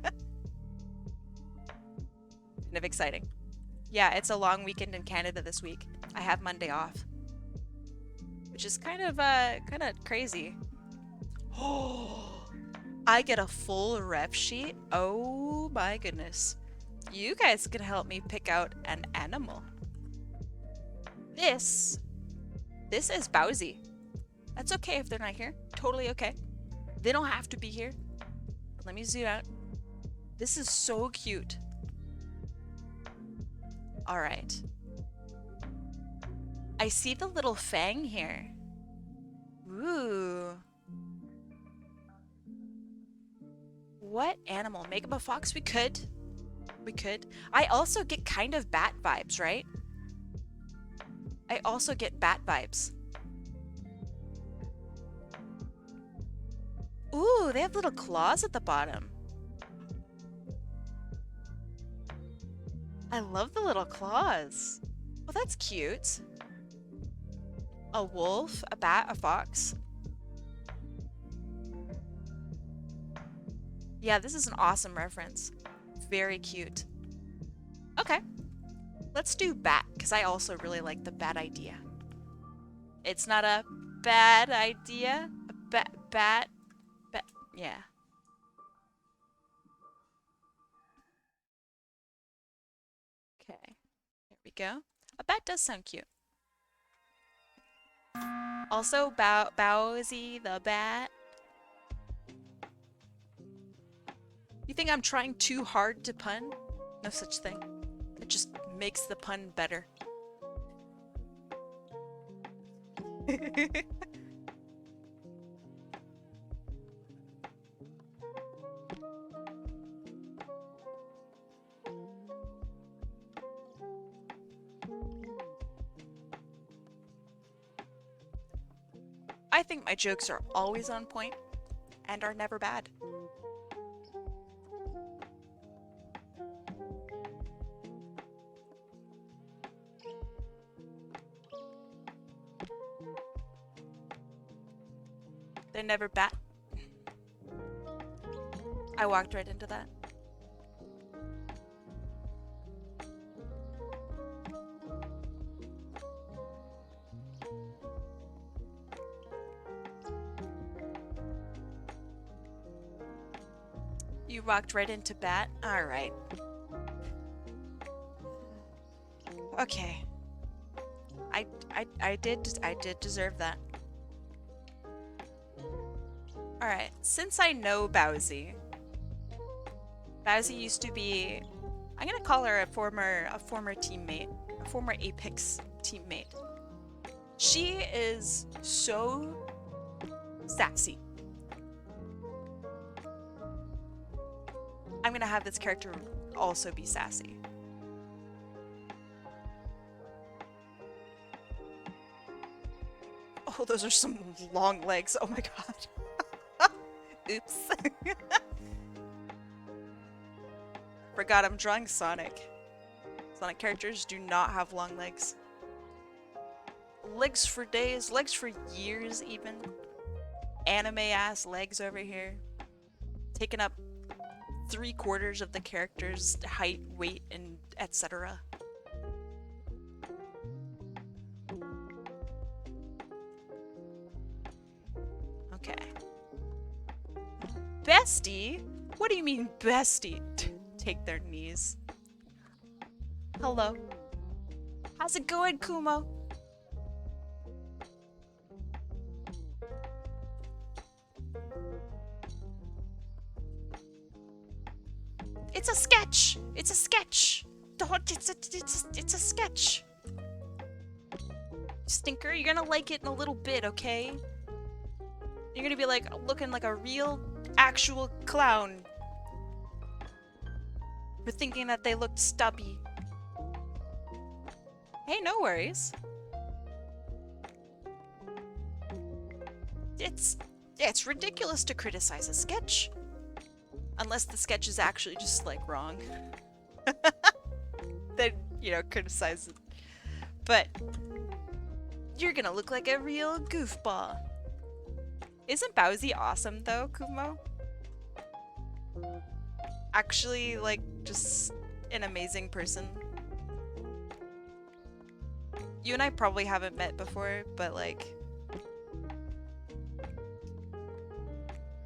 of exciting. Yeah, it's a long weekend in Canada this week. I have Monday off. Which is kind of crazy. Oh, I get a full ref sheet? Oh my goodness. You guys can help me pick out an animal. This is Bowsy. That's okay if they're not here. Totally okay. They don't have to be here. Let me zoom out. This is so cute. Alright. I see the little fang here. Ooh. What animal? Make up a fox? We could. We could. I also get kind of bat vibes, right? I also get bat vibes. Ooh, they have little claws at the bottom. I love the little claws. Oh, that's cute. A wolf, a bat, a fox. Yeah, this is an awesome reference. Very cute. Okay. Let's do bat, because I also really like the bat idea. It's not a bad idea. A bat. Yeah. Okay. Here we go. A bat does sound cute. Also, Bowsy the bat. You think I'm trying too hard to pun? No such thing. It just makes the pun better. I think my jokes are always on point and are never bad. They're never bad. I walked right into that. You walked right into bat? Alright. Okay. I did deserve that. Alright, since I know Bowsy. Bowsy used to be, I'm gonna call her a former teammate, a former Apex teammate. She is so sassy. I'm gonna have this character also be sassy. Oh, those are some long legs. Oh my god. Oops. Forgot I'm drawing Sonic. Sonic characters do not have long legs. Legs for days, legs for years even. Anime ass legs over here. Taking up 3/4 of the character's height, weight, and etc. Okay. Bestie? What do you mean, bestie? Take their knees. Hello. How's it going, Kumo? It's a sketch! It's a sketch! Don't, it's a sketch! Stinker, you're gonna like it in a little bit, okay? You're gonna be like, looking like a real, actual clown. For thinking that they looked stubby. Hey, no worries. It's ridiculous to criticize a sketch. Unless the sketch is actually just, like, wrong. Then, you know, criticize it. But you're gonna look like a real goofball. Isn't Bowsy awesome, though, Kumo? Actually, like, just an amazing person. You and I probably haven't met before, but, like,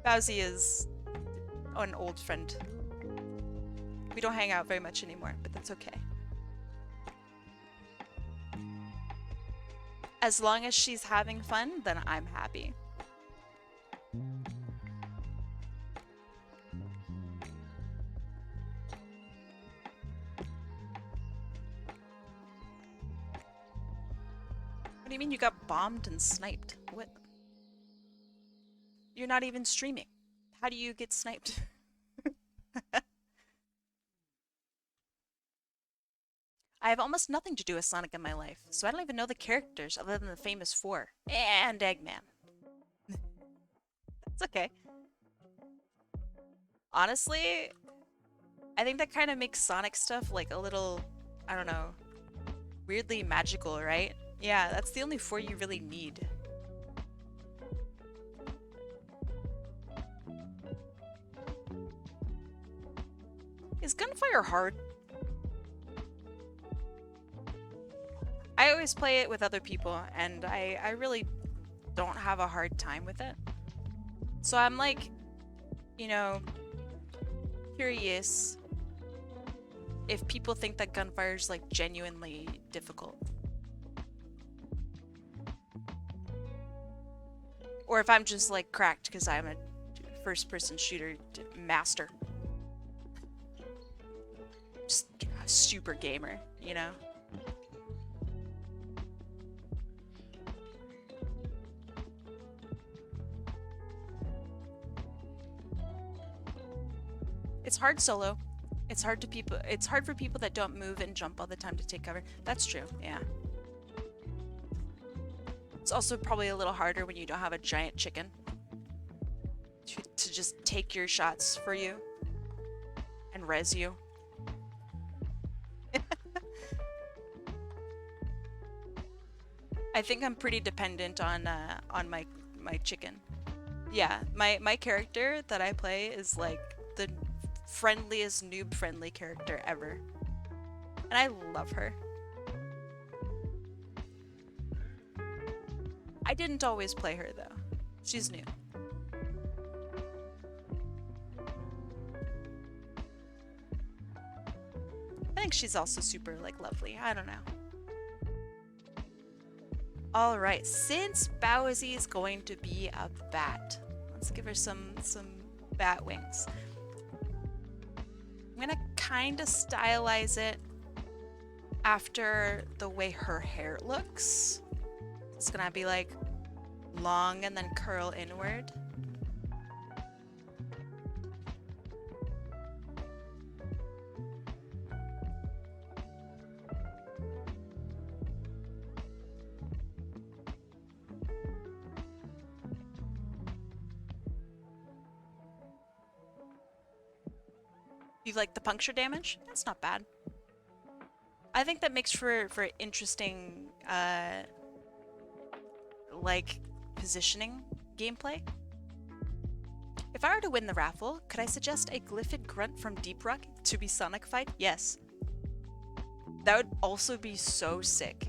Bowsy is an old friend. We don't hang out very much anymore, but that's okay. As long as she's having fun, then I'm happy. What do you mean you got bombed and sniped? What? You're not even streaming. How do you get sniped? I have almost nothing to do with Sonic in my life, so I don't even know the characters other than the famous four. And Eggman. That's okay. Honestly, I think that kind of makes Sonic stuff like a little, I don't know, weirdly magical, right? Yeah, that's the only four you really need. Is Gunfire hard? I always play it with other people, and I really don't have a hard time with it. So I'm like, you know, curious if people think that Gunfire is like genuinely difficult. Or if I'm just like cracked because I'm a first-person shooter master. Just a super gamer, you know? It's hard solo. It's hard for people that don't move and jump all the time to take cover. That's true, yeah. It's also probably a little harder when you don't have a giant chicken to just take your shots for you and res you. I think I'm pretty dependent on my chicken. Yeah, my character that I play is like the friendliest noob-friendly character ever, and I love her. I didn't always play her though. She's new. I think she's also super like lovely. I don't know. Alright, since Bowsy is going to be a bat, let's give her some bat wings. I'm gonna kind of stylize it after the way her hair looks. It's gonna be like long and then curl inward. You like the puncture damage? That's not bad. I think that makes for interesting, like, positioning gameplay. If I were to win the raffle, could I suggest a glyphid grunt from Deep Rock to be Sonic-ified? Yes. That would also be so sick.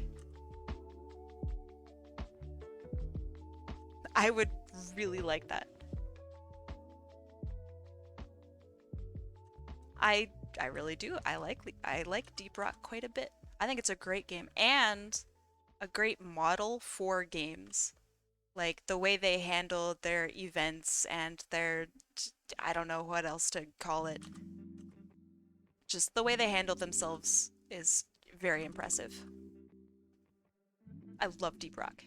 I would really like that. I really do. I like Deep Rock quite a bit. I think it's a great game and a great model for games. Like the way they handle their events and their, I don't know what else to call it. Just the way they handle themselves is very impressive. I love Deep Rock.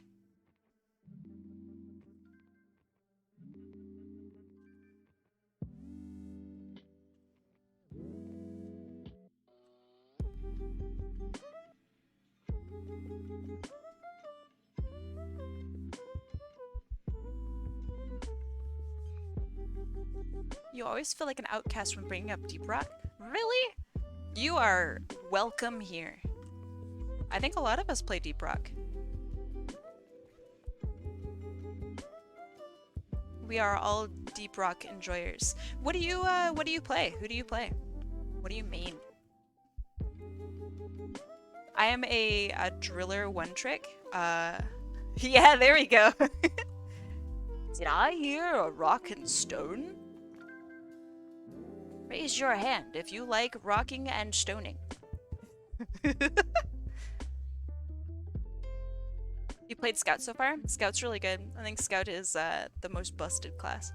You always feel like an outcast when bringing up Deep Rock? Really? You are welcome here. I think a lot of us play Deep Rock. We are all Deep Rock enjoyers. What do you play? Who do you play? What do you mean? I am a driller one trick. Yeah, there we go. Did I hear a rock and stone? Raise your hand if you like rocking and stoning. You played Scout so far? Scout's really good. I think Scout is the most busted class.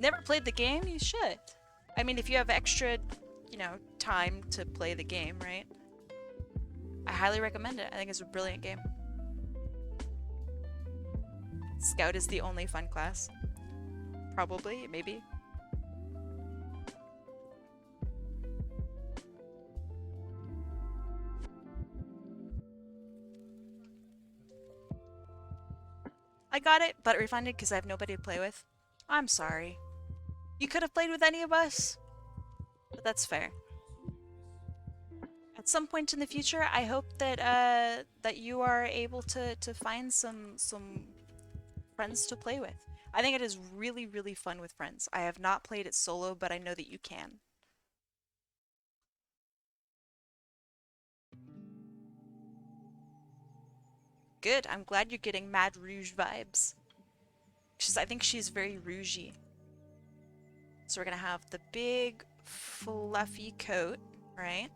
Never played the game? You should. I mean, if you have extra, you know, time to play the game, right? I highly recommend it. I think it's a brilliant game. Scout is the only fun class. Probably, maybe. I got it, but refunded because I have nobody to play with. I'm sorry. You could have played with any of us, but that's fair. At some point in the future, I hope that that you are able to find some friends to play with. I think it is really, really fun with friends. I have not played it solo, but I know that you can. Good. I'm glad you're getting Mad Rouge vibes. I think she's very rougey. So we're gonna have the big, fluffy coat, right?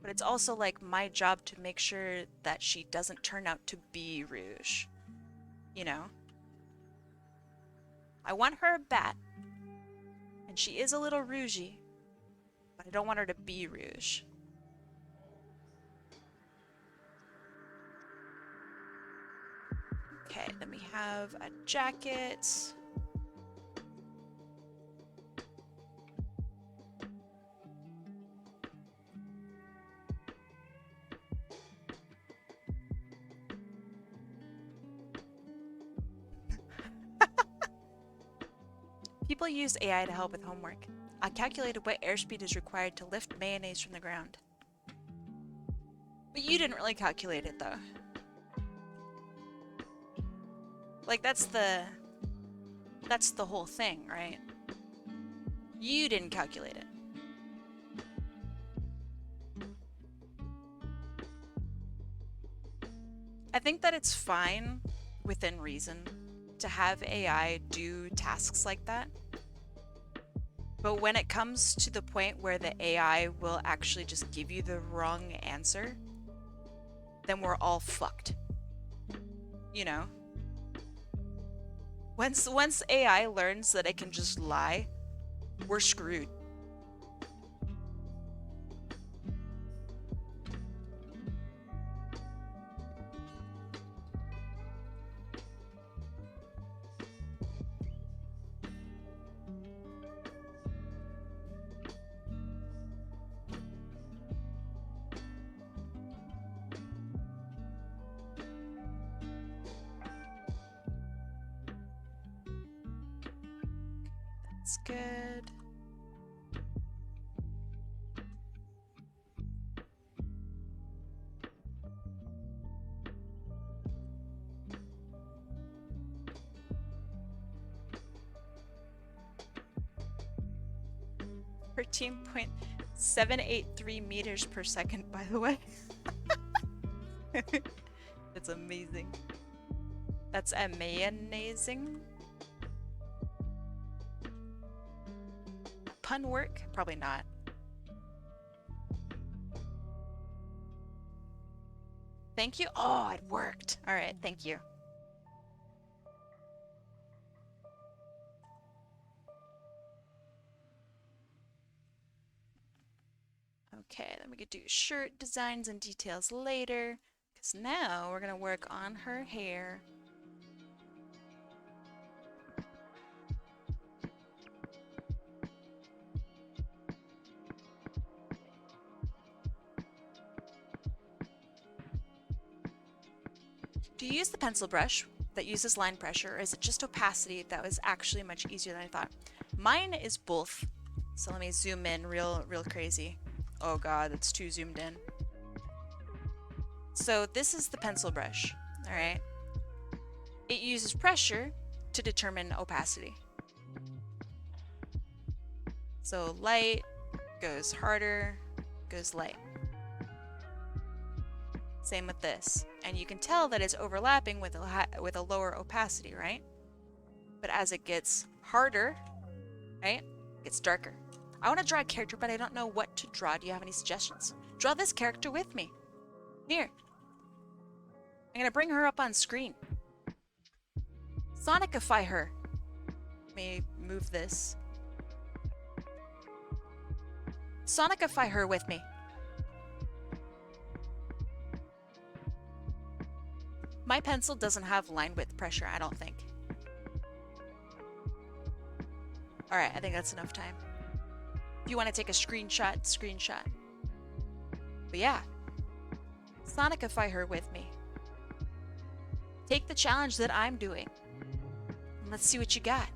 But it's also like my job to make sure that she doesn't turn out to be rouge. You know? I want her a bat. And she is a little rougey. But I don't want her to be rouge. Okay, then we have a jacket. People use AI to help with homework. I calculated what airspeed is required to lift mayonnaise from the ground. But you didn't really calculate it, though. Like, that's the whole thing, right? You didn't calculate it. I think that it's fine, within reason, to have AI do tasks like that. But when it comes to the point where the AI will actually just give you the wrong answer, then we're all fucked. You know? Once AI learns that it can just lie, we're screwed. It's good. .783 meters per second, by the way. It's amazing. That's amazing. Pun work? Probably not. Thank you. Oh, it worked. All right, thank you. Okay, then we could do shirt designs and details later, because now we're going to work on her hair. Do you use the pencil brush that uses line pressure, or is it just opacity that was actually much easier than I thought? Mine is both. So let me zoom in real crazy. Oh god, it's too zoomed in. So this is the pencil brush, all right? It uses pressure to determine opacity. So light goes harder, goes light. Same with this. And you can tell that it's overlapping with a lower opacity, right? But as it gets harder, right, it gets darker. I want to draw a character, but I don't know what to draw. Do you have any suggestions? Draw this character with me. Here. I'm going to bring her up on screen. Sonic-ify her. Let me move this. Sonic-ify her with me. My pencil doesn't have line width pressure, I don't think. Alright, I think that's enough time. If you want to take a screenshot, screenshot. But yeah, Sonic-ify her with me. Take the challenge that I'm doing. And let's see what you got.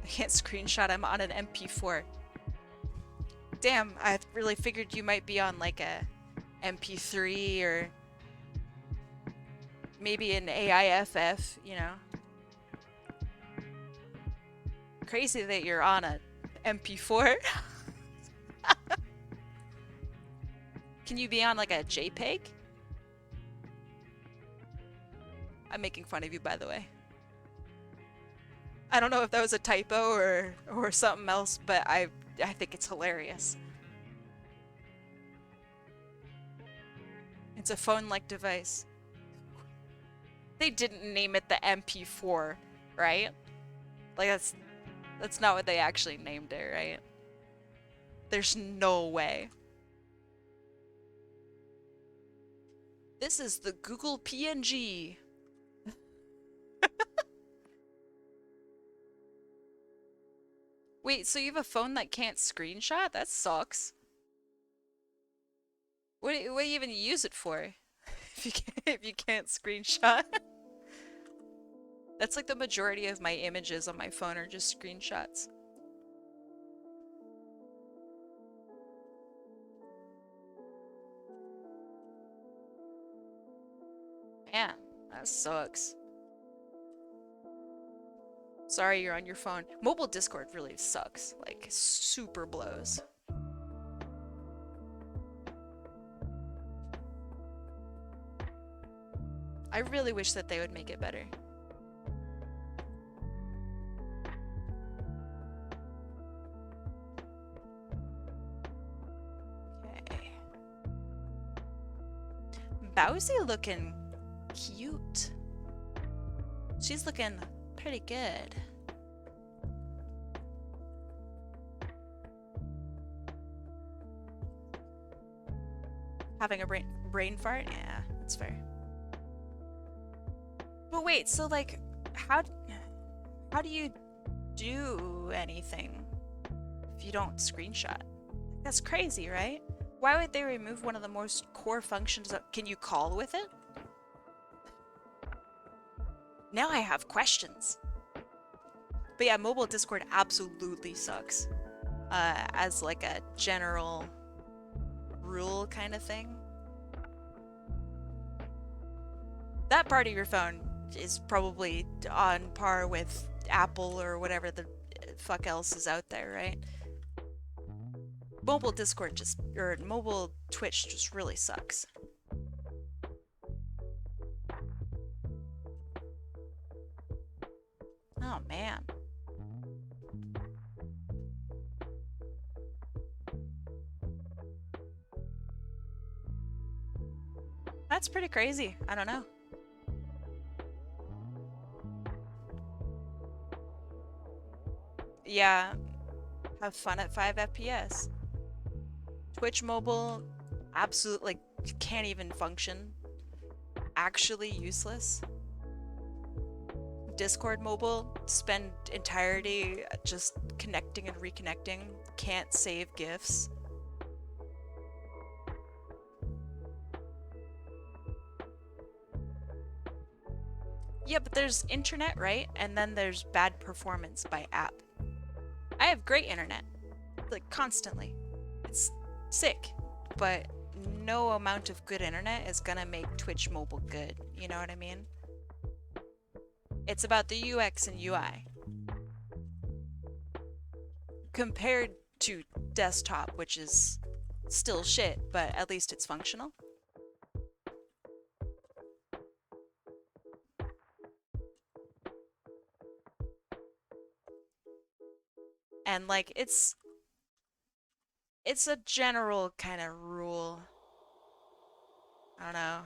I can't screenshot, I'm on an MP4. Damn, I really figured you might be on like a MP3 or maybe an AIFF, you know. Crazy that you're on a MP4. Can you be on like a JPEG? I'm making fun of you, by the way. I don't know if that was a typo or something else, but I think it's hilarious. It's a phone-like device. They didn't name it the MP4, right? Like that's not what they actually named it, right? There's no way. This is the Google PNG. Wait, so you have a phone that can't screenshot? That sucks. What do you even use it for? If you can't screenshot? That's like the majority of my images on my phone are just screenshots. Man, that sucks. Sorry you're on your phone. Mobile Discord really sucks. Like, super blows. I really wish that they would make it better. Okay. Bowsy looking cute. She's looking pretty good. Having a brain fart? Yeah, that's fair. But wait, so like, how do you do anything if you don't screenshot? That's crazy, right? Why would they remove one of the most core functions of— Can you call with it? Now I have questions. But yeah, mobile Discord absolutely sucks. As like a general rule kind of thing. That part of your phone is probably on par with Apple or whatever the fuck else is out there, right? Mobile Discord just, or mobile Twitch just really sucks. Oh man. That's pretty crazy. I don't know. Yeah. Have fun at 5 FPS. Twitch mobile, absolutely can't even function. Actually useless. Discord mobile, spend entirety just connecting and reconnecting. Can't save GIFs. Yeah, but there's internet, right? And then there's bad performance by app. I have great internet, like constantly. It's sick, but no amount of good internet is gonna make Twitch mobile good. You know what I mean? It's about the UX and UI. Compared to desktop, which is still shit, but at least it's functional. And like it's a general kind of rule. I don't know,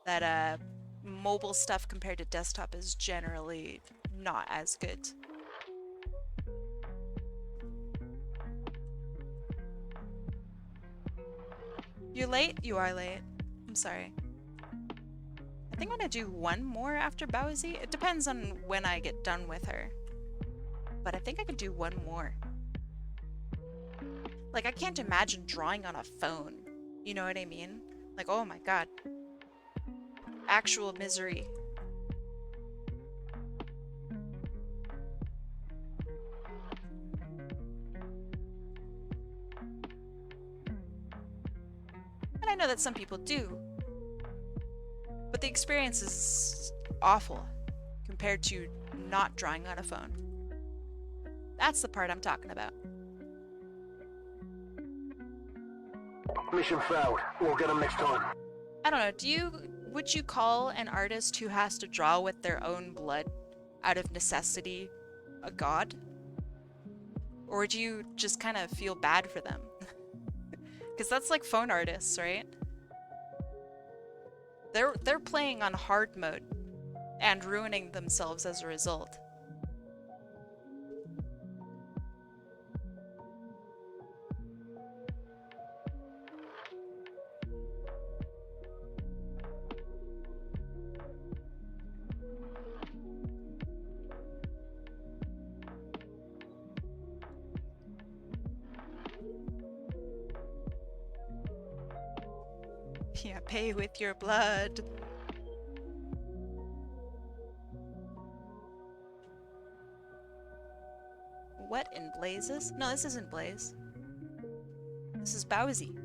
that mobile stuff compared to desktop is generally not as good. You late? You are late. I'm sorry. I think I'm gonna do one more after Bowsy. It depends on when I get done with her. But I think I could do one more. Like, I can't imagine drawing on a phone. You know what I mean? Like, oh my god. Actual misery. And I know that some people do. But the experience is awful compared to not drawing on a phone. That's the part I'm talking about. Mission failed. We'll get them next time. I don't know, would you call an artist who has to draw with their own blood out of necessity a god? Or do you just kind of feel bad for them? Because that's like phone artists, right? They're playing on hard mode and ruining themselves as a result. Yeah, pay with your blood. What in blazes? No, this isn't Blaze. This is Bowsy.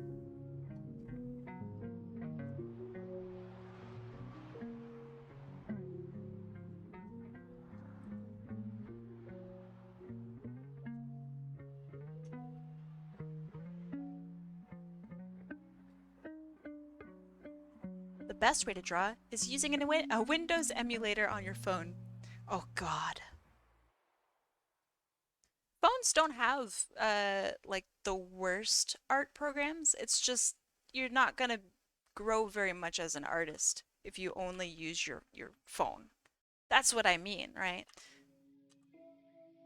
The best way to draw is using a Windows emulator on your phone. Oh god. Phones don't have like the worst art programs. It's just you're not gonna grow very much as an artist if you only use your phone. That's what I mean, right?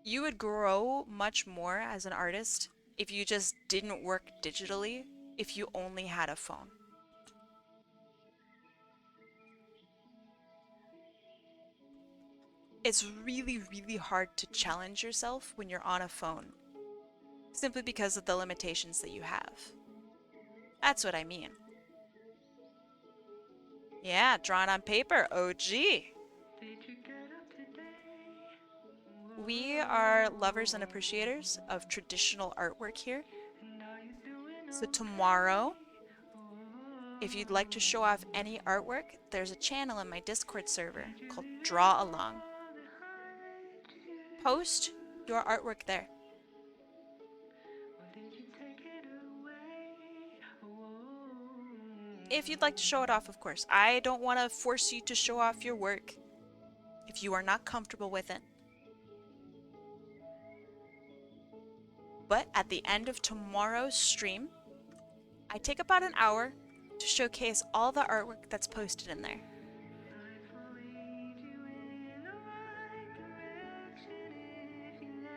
You would grow much more as an artist if you just didn't work digitally, if you only had a phone. It's really, really hard to challenge yourself when you're on a phone, simply because of the limitations that you have. That's what I mean. Yeah, drawn on paper. OG. We are lovers and appreciators of traditional artwork here. So tomorrow, if you'd like to show off any artwork, there's a channel in my Discord server called Draw Along. Post your artwork there. If you'd like to show it off, of course. I don't want to force you to show off your work if you are not comfortable with it. But at the end of tomorrow's stream, I take about an hour to showcase all the artwork that's posted in there.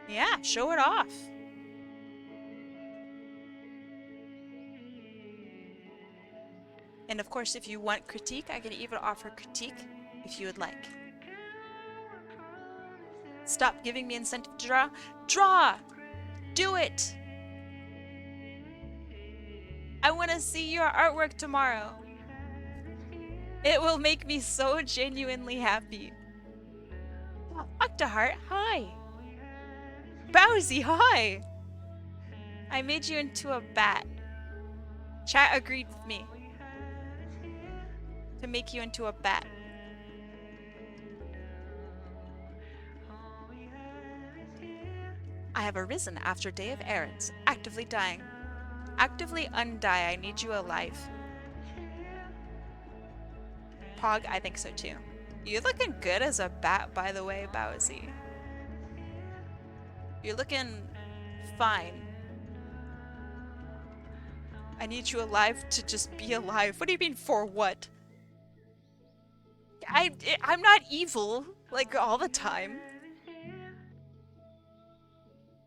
Yeah, show it off. And of course, if you want critique, I can even offer critique if you would like. Stop giving me incentive to draw. Draw! Do it! I want to see your artwork tomorrow. It will make me so genuinely happy. Octahart, hi! Bowsy, hi! I made you into a bat. Chat agreed with me to make you into a bat. I have arisen after a day of errands, actively dying. Actively undie, I need you alive. Pog, I think so too. You're looking good as a bat, by the way, Bowsy. You're looking fine. I need you alive to just be alive. What do you mean, for what? I'm not evil, like, all the time.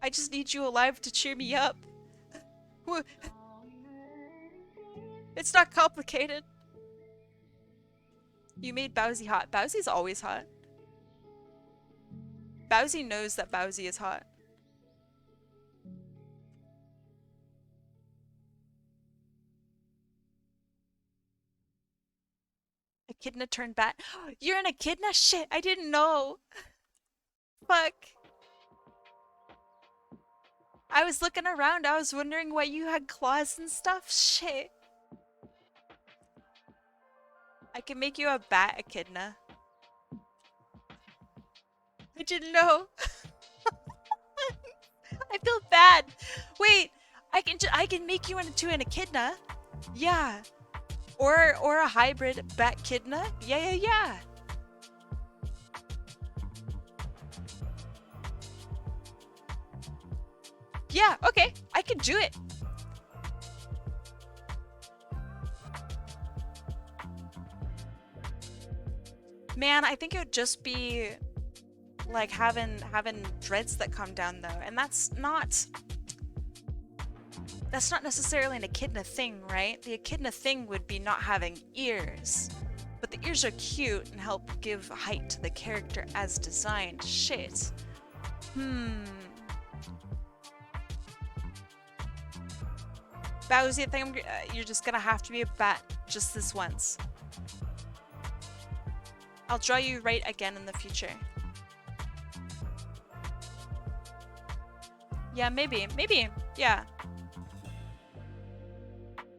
I just need you alive to cheer me up. It's not complicated. You made Bowsy hot. Bowsy's always hot. Bowsy knows that Bowsy is hot. Echidna turned bat. You're an echidna? Shit, I didn't know. Fuck. I was looking around. I was wondering why you had claws and stuff. Shit. I can make you a bat echidna. I didn't know. I feel bad. Wait, I can make you into an echidna. Yeah. Or a hybrid bat echidna. Yeah. Yeah, okay. I can do it. Man, I think it would just be like having dreads that come down though, and that's not necessarily an echidna thing, right? The echidna thing would be not having ears. But the ears are cute and help give height to the character as designed. Shit. Bowsy, I think you're just gonna have to be a bat just this once. I'll draw you right again in the future. Yeah, maybe, yeah.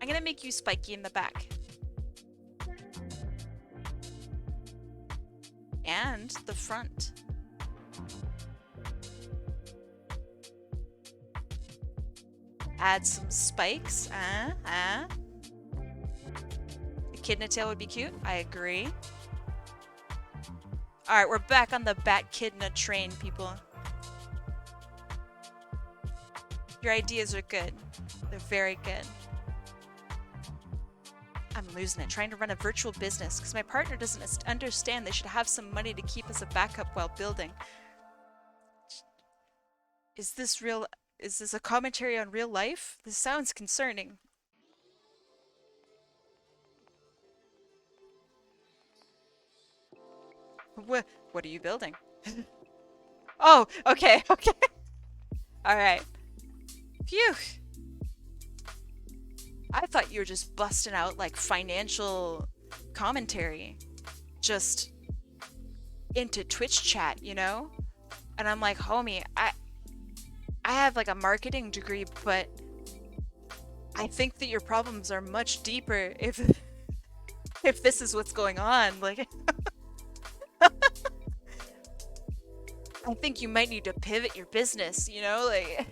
I'm gonna make you spiky in the back. And the front. Add some spikes. Echidna tail would be cute. I agree. Alright, we're back on the Bat-Kidna train, people. Your ideas are good. They're very good. I'm losing it, trying to run a virtual business because my partner doesn't understand they should have some money to keep as a backup while building. Is this real? Is this a commentary on real life? This sounds concerning. What are you building? Oh, okay. Alright. Phew. I thought you were just busting out like financial commentary just into Twitch chat, you know? And I'm like, homie, I have like a marketing degree, but I think that your problems are much deeper if this is what's going on. Like I think you might need to pivot your business, you know? Like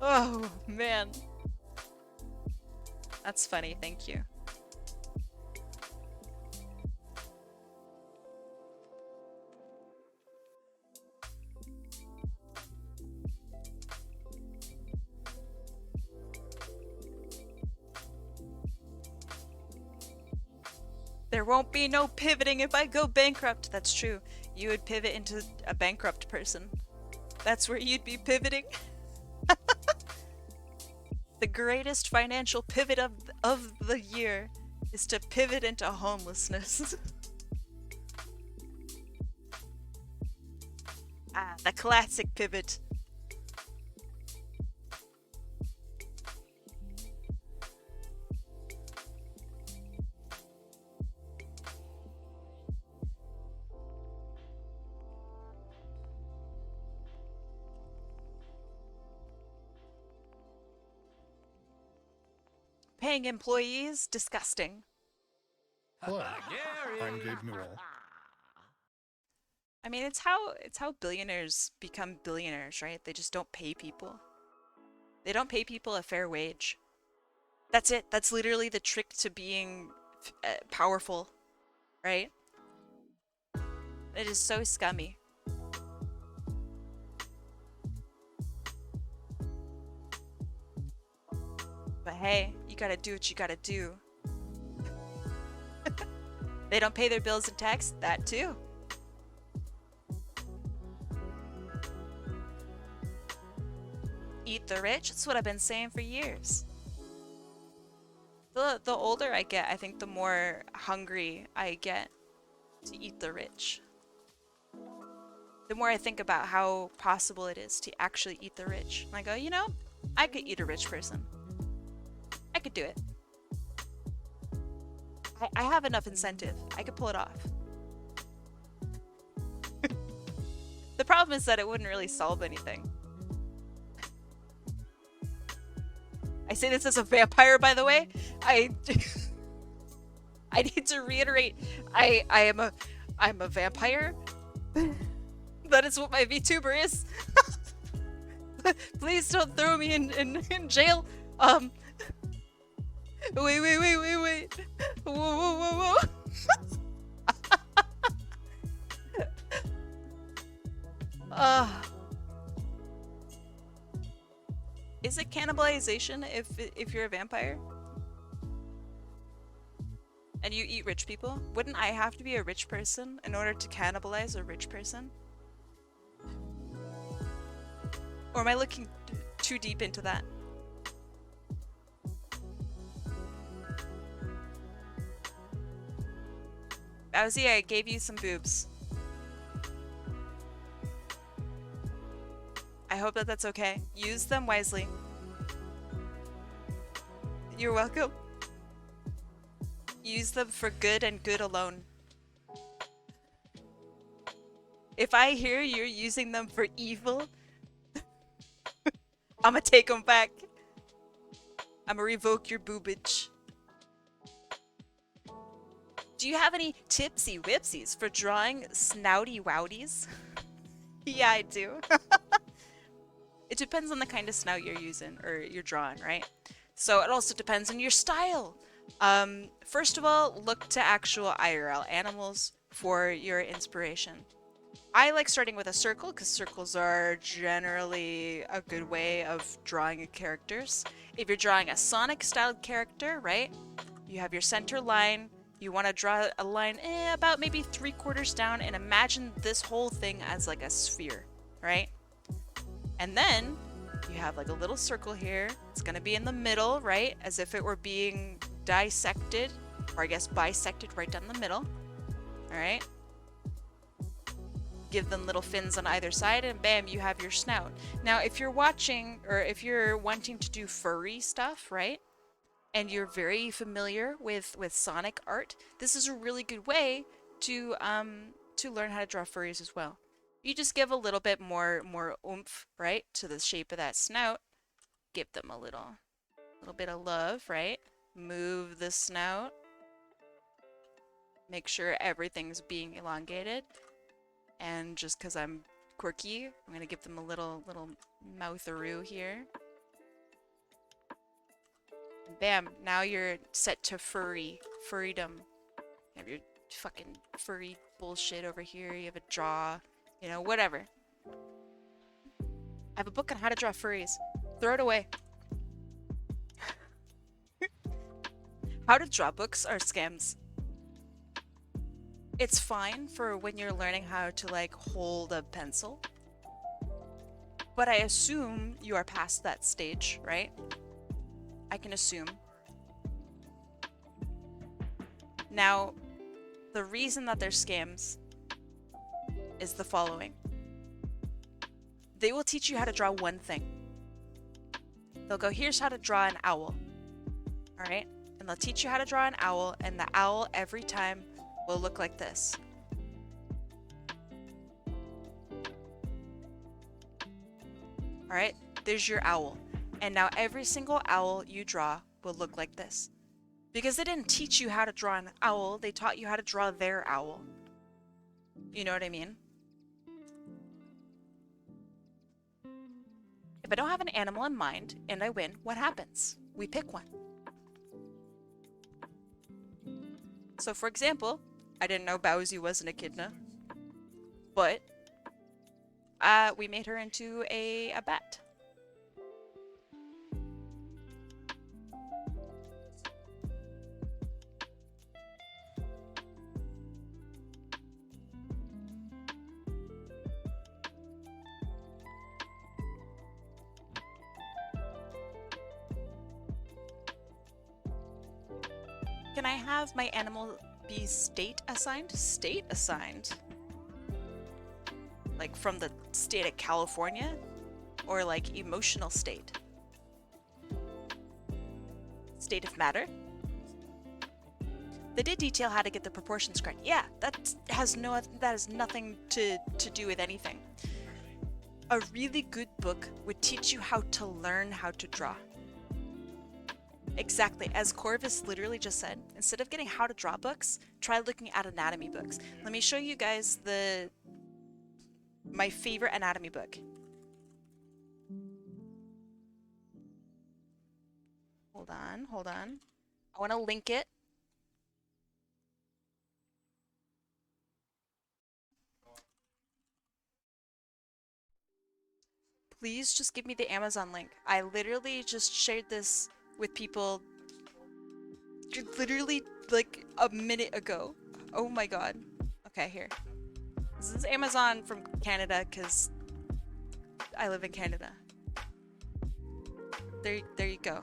oh man. That's funny, thank you. There won't be no pivoting if I go bankrupt. That's true. You would pivot into a bankrupt person. That's where you'd be pivoting. The greatest financial pivot of the year is to pivot into homelessness. Ah, the classic pivot. Paying employees, disgusting. Hello, I'm Gabe Newell. I mean, it's how billionaires become billionaires, right? They just don't pay people. They don't pay people a fair wage. That's it. That's literally the trick to being powerful, right? It is so scummy. But hey, you gotta do what you gotta do. They don't pay their bills and tax, that too. Eat the rich, that's what I've been saying for years. The older I get, I think the more hungry I get to eat the rich. The more I think about how possible it is to actually eat the rich. And I go, you know, I could eat a rich person. I could do it. I have enough incentive. I could pull it off. The problem is that it wouldn't really solve anything. I say this as a vampire, by the way. I need to reiterate. I'm a vampire. That is what my VTuber is. Please don't throw me in jail. Wait. Whoa. Is it cannibalization if you're a vampire? And you eat rich people? Wouldn't I have to be a rich person in order to cannibalize a rich person? Or am I looking too deep into that? Bowsy, I gave you some boobs. I hope that that's okay. Use them wisely. You're welcome. Use them for good and good alone. If I hear you're using them for evil, I'ma take them back. I'ma revoke your boobage. Do you have any tipsy whipsies for drawing snouty wowdies? Yeah, I do. It depends on the kind of snout you're using or you're drawing, right? So it also depends on your style. First of all, look to actual IRL animals for your inspiration. I like starting with a circle because circles are generally a good way of drawing characters. If you're drawing a Sonic-styled character, right? You have your center line. You want to draw a line about maybe 3/4 down and imagine this whole thing as like a sphere, right? And then you have like a little circle here. It's going to be in the middle, right? As if it were being dissected, or I guess bisected right down the middle. All right. give them little fins on either side, and bam, you have your snout. Now, if you're watching, or if you're wanting to do furry stuff, right? And you're very familiar with Sonic art, this is a really good way to learn how to draw furries as well. You just give a little bit more oomph, right, to the shape of that snout. Give them a little bit of love, right? Move the snout. Make sure everything's being elongated. And just because I'm quirky, I'm gonna give them a little moutharoo here. And bam! Now you're set to furrydom. You have your fucking furry bullshit over here. You have a jaw, you know, whatever. I have a book on how to draw furries. Throw it away. How to draw books are scams. It's fine for when you're learning how to like hold a pencil. But I assume you are past that stage, right? I can assume. Now, the reason that they're scams is the following. They will teach you how to draw one thing. They'll go, here's how to draw an owl. Alright? And they'll teach you how to draw an owl, and the owl every time will look like this. Alright? There's your owl. And now every single owl you draw will look like this. Because they didn't teach you how to draw an owl, they taught you how to draw their owl. You know what I mean? If I don't have an animal in mind and I win, what happens? We pick one. So for example, I didn't know Bowsy was an echidna, but we made her into a bat. Can I have my animal be state assigned? State assigned? Like from the state of California? Or like emotional state? State of matter? They did detail how to get the proportions correct. Yeah, that has nothing to do with anything. A really good book would teach you how to learn how to draw. Exactly, as Corvus literally just said, instead of getting how to draw books, try looking at anatomy books. Let me show you guys my favorite anatomy book. Hold on. I want to link it. Please just give me the Amazon link. I literally just shared this with people literally like a minute ago. Oh my god. Okay, here. This is Amazon from Canada because I live in Canada. There you go.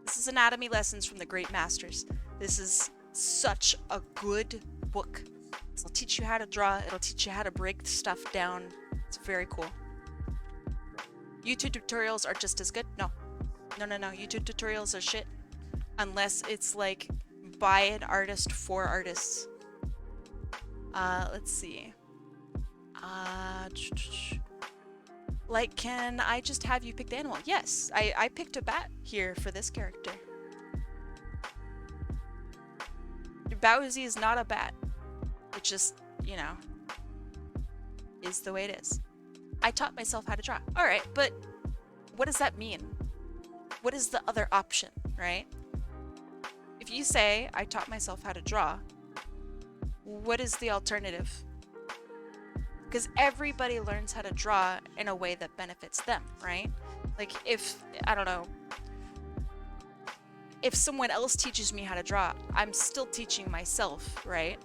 This is Anatomy Lessons from the Great Masters. This is such a good book. It'll teach you how to draw. It'll teach you how to break stuff down. It's very cool. YouTube tutorials are just as good. No. YouTube tutorials are shit. Unless it's like by an artist for artists. Let's see. Like, can I just have you pick the animal? Yes, I picked a bat here for this character. Bowsy is not a bat. It just, you know, is the way it is. I taught myself how to draw. Alright, but what does that mean? What is the other option, right? If you say, I taught myself how to draw, what is the alternative? Because everybody learns how to draw in a way that benefits them, right? Like if, I don't know, if someone else teaches me how to draw, I'm still teaching myself, right?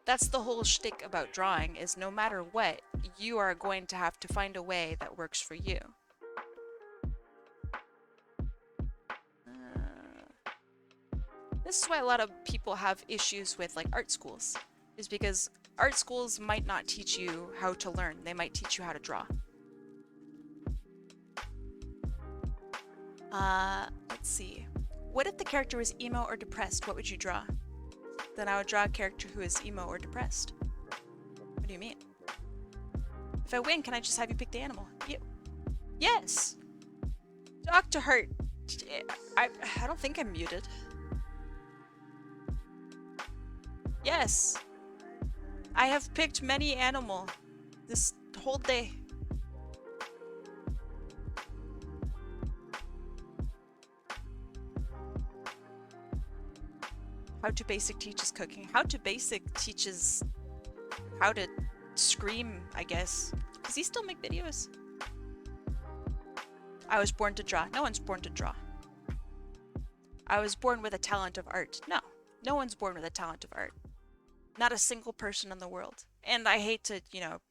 That's the whole shtick about drawing, is no matter what, you are going to have to find a way that works for you. This is why a lot of people have issues with like art schools. is because art schools might not teach you how to learn. They might teach you how to draw. Let's see. What if the character was emo or depressed? What would you draw? Then I would draw a character who is emo or depressed. What do you mean? If I win, can I just have you pick the animal? Yes! Dr. Hart. I don't think I'm muted. Yes! I have picked many animal this whole day. How to Basic teaches cooking. How to Basic teaches how to scream, I guess. Does he still make videos? I was born to draw. No one's born to draw. I was born with a talent of art. No, no one's born with a talent of art. Not a single person in the world. And I hate to, you know,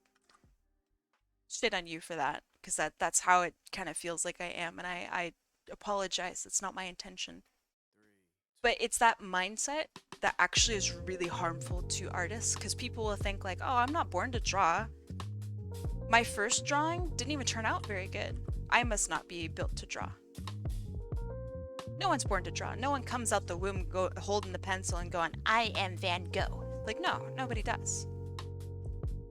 shit on you for that, because that's how it kind of feels like I am, and I apologize. It's not my intention. But it's that mindset that actually is really harmful to artists, because people will think like, oh, I'm not born to draw. My first drawing didn't even turn out very good. I must not be built to draw. No one's born to draw. No one comes out the womb holding the pencil and going, I am Van Gogh. Like, no, nobody does.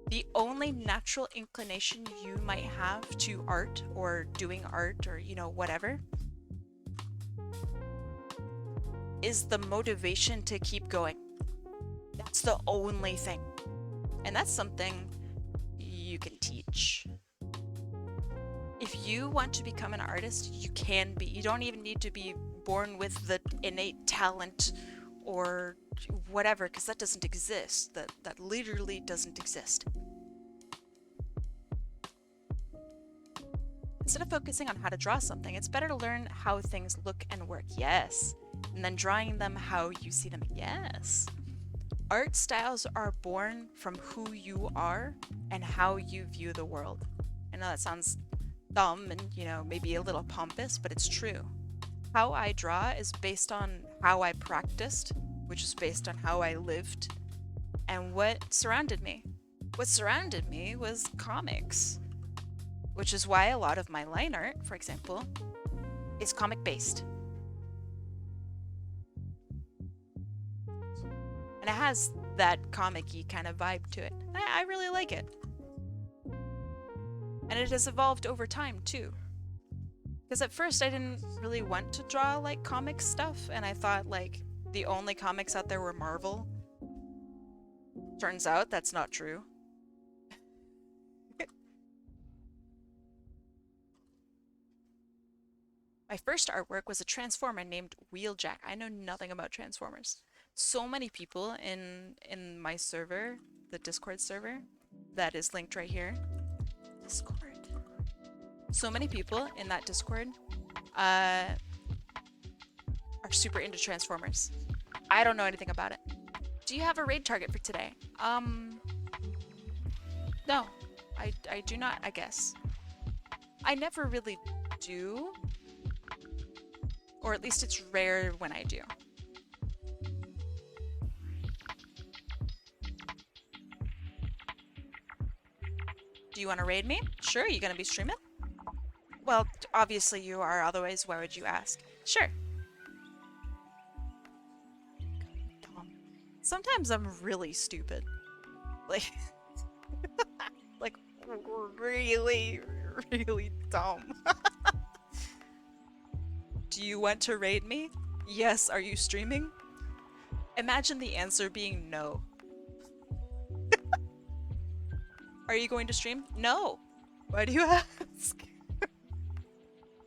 The only natural inclination you might have to art or doing art or, you know, whatever, is the motivation to keep going. That's the only thing. And that's something you can teach. If you want to become an artist, you can be. You don't even need to be born with the innate talent or whatever, because that doesn't exist. That literally doesn't exist. Instead of focusing on how to draw something, it's better to learn how things look and work. Yes. And then drawing them how you see them. Yes. Art styles are born from who you are and how you view the world. I know that sounds dumb and, you know, maybe a little pompous, but it's true. How I draw is based on how I practiced, which is based on how I lived, and what surrounded me. What surrounded me was comics, which is why a lot of my line art, for example, is comic-based. And it has that comic-y kind of vibe to it. I really like it. And it has evolved over time, too. Because at first I didn't really want to draw, like, comic stuff, and I thought, like, the only comics out there were Marvel. Turns out that's not true. My first artwork was a Transformer named Wheeljack. I know nothing about Transformers. So many people in my server, the Discord server, that is linked right here. Discord. So many people in that Discord are super into Transformers. I don't know anything about it. Do you have a raid target for today? No. I do not, I guess. I never really do. Or at least it's rare when I do. Do you want to raid me? Sure, you gonna be streaming? Well, obviously you are, otherwise why would you ask? Sure. Sometimes I'm really stupid. Like, like really, really dumb. Do you want to raid me? Yes, are you streaming? Imagine the answer being no. Are you going to stream? No. Why do you ask?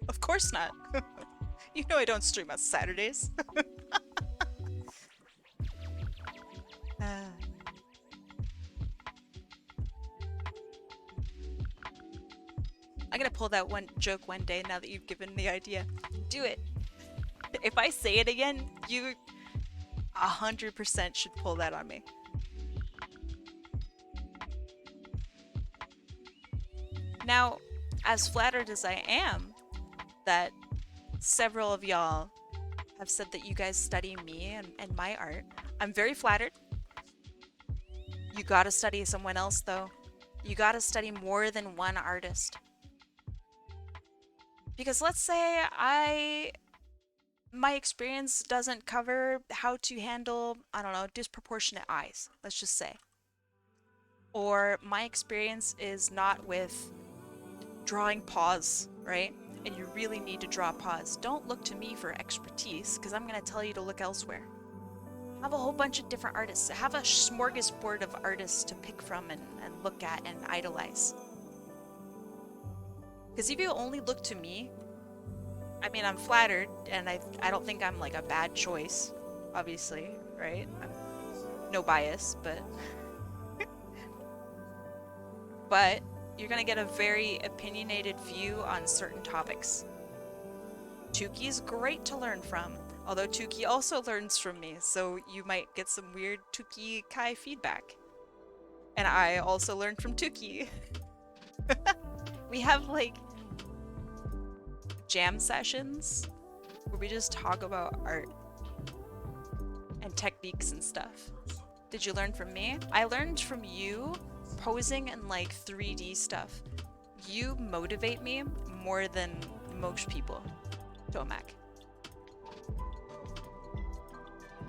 Of course not. You know I don't stream on Saturdays. I'm gonna pull that one joke one day now that you've given the idea. Do it. If I say it again, you 100% should pull that on me. Now, as flattered as I am that several of y'all have said that you guys study me and my art, I'm very flattered. You gotta study someone else though. You gotta study more than one artist. Because let's say my experience doesn't cover how to handle, I don't know, disproportionate eyes, let's just say. Or my experience is not with drawing paws, right? And you really need to draw paws. Don't look to me for expertise, because I'm going to tell you to look elsewhere. Have a whole bunch of different artists. Have a smorgasbord of artists to pick from and look at and idolize. Because if you only look to me, I mean, I'm flattered, and I don't think I'm like a bad choice, obviously, right? No bias, but... but you're gonna get a very opinionated view on certain topics. Tuki's great to learn from, although Tuki also learns from me, so you might get some weird Toamac-Kai feedback. And I also learned from Tuki. We have like jam sessions where we just talk about art and techniques and stuff. Did you learn from me? I learned from you posing and like 3D stuff. You motivate me more than most people, Toamac.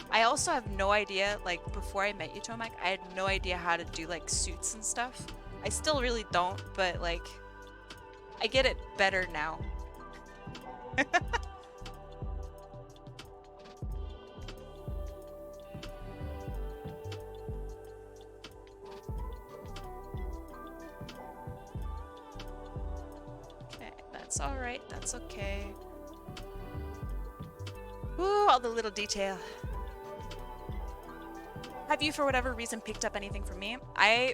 I also have no idea, like before I met you, Toamac, I had no idea how to do like suits and stuff. I still really don't, but like I get it better now. Okay, that's alright, that's okay. Ooh, all the little detail. Have you, for whatever reason, picked up anything from me?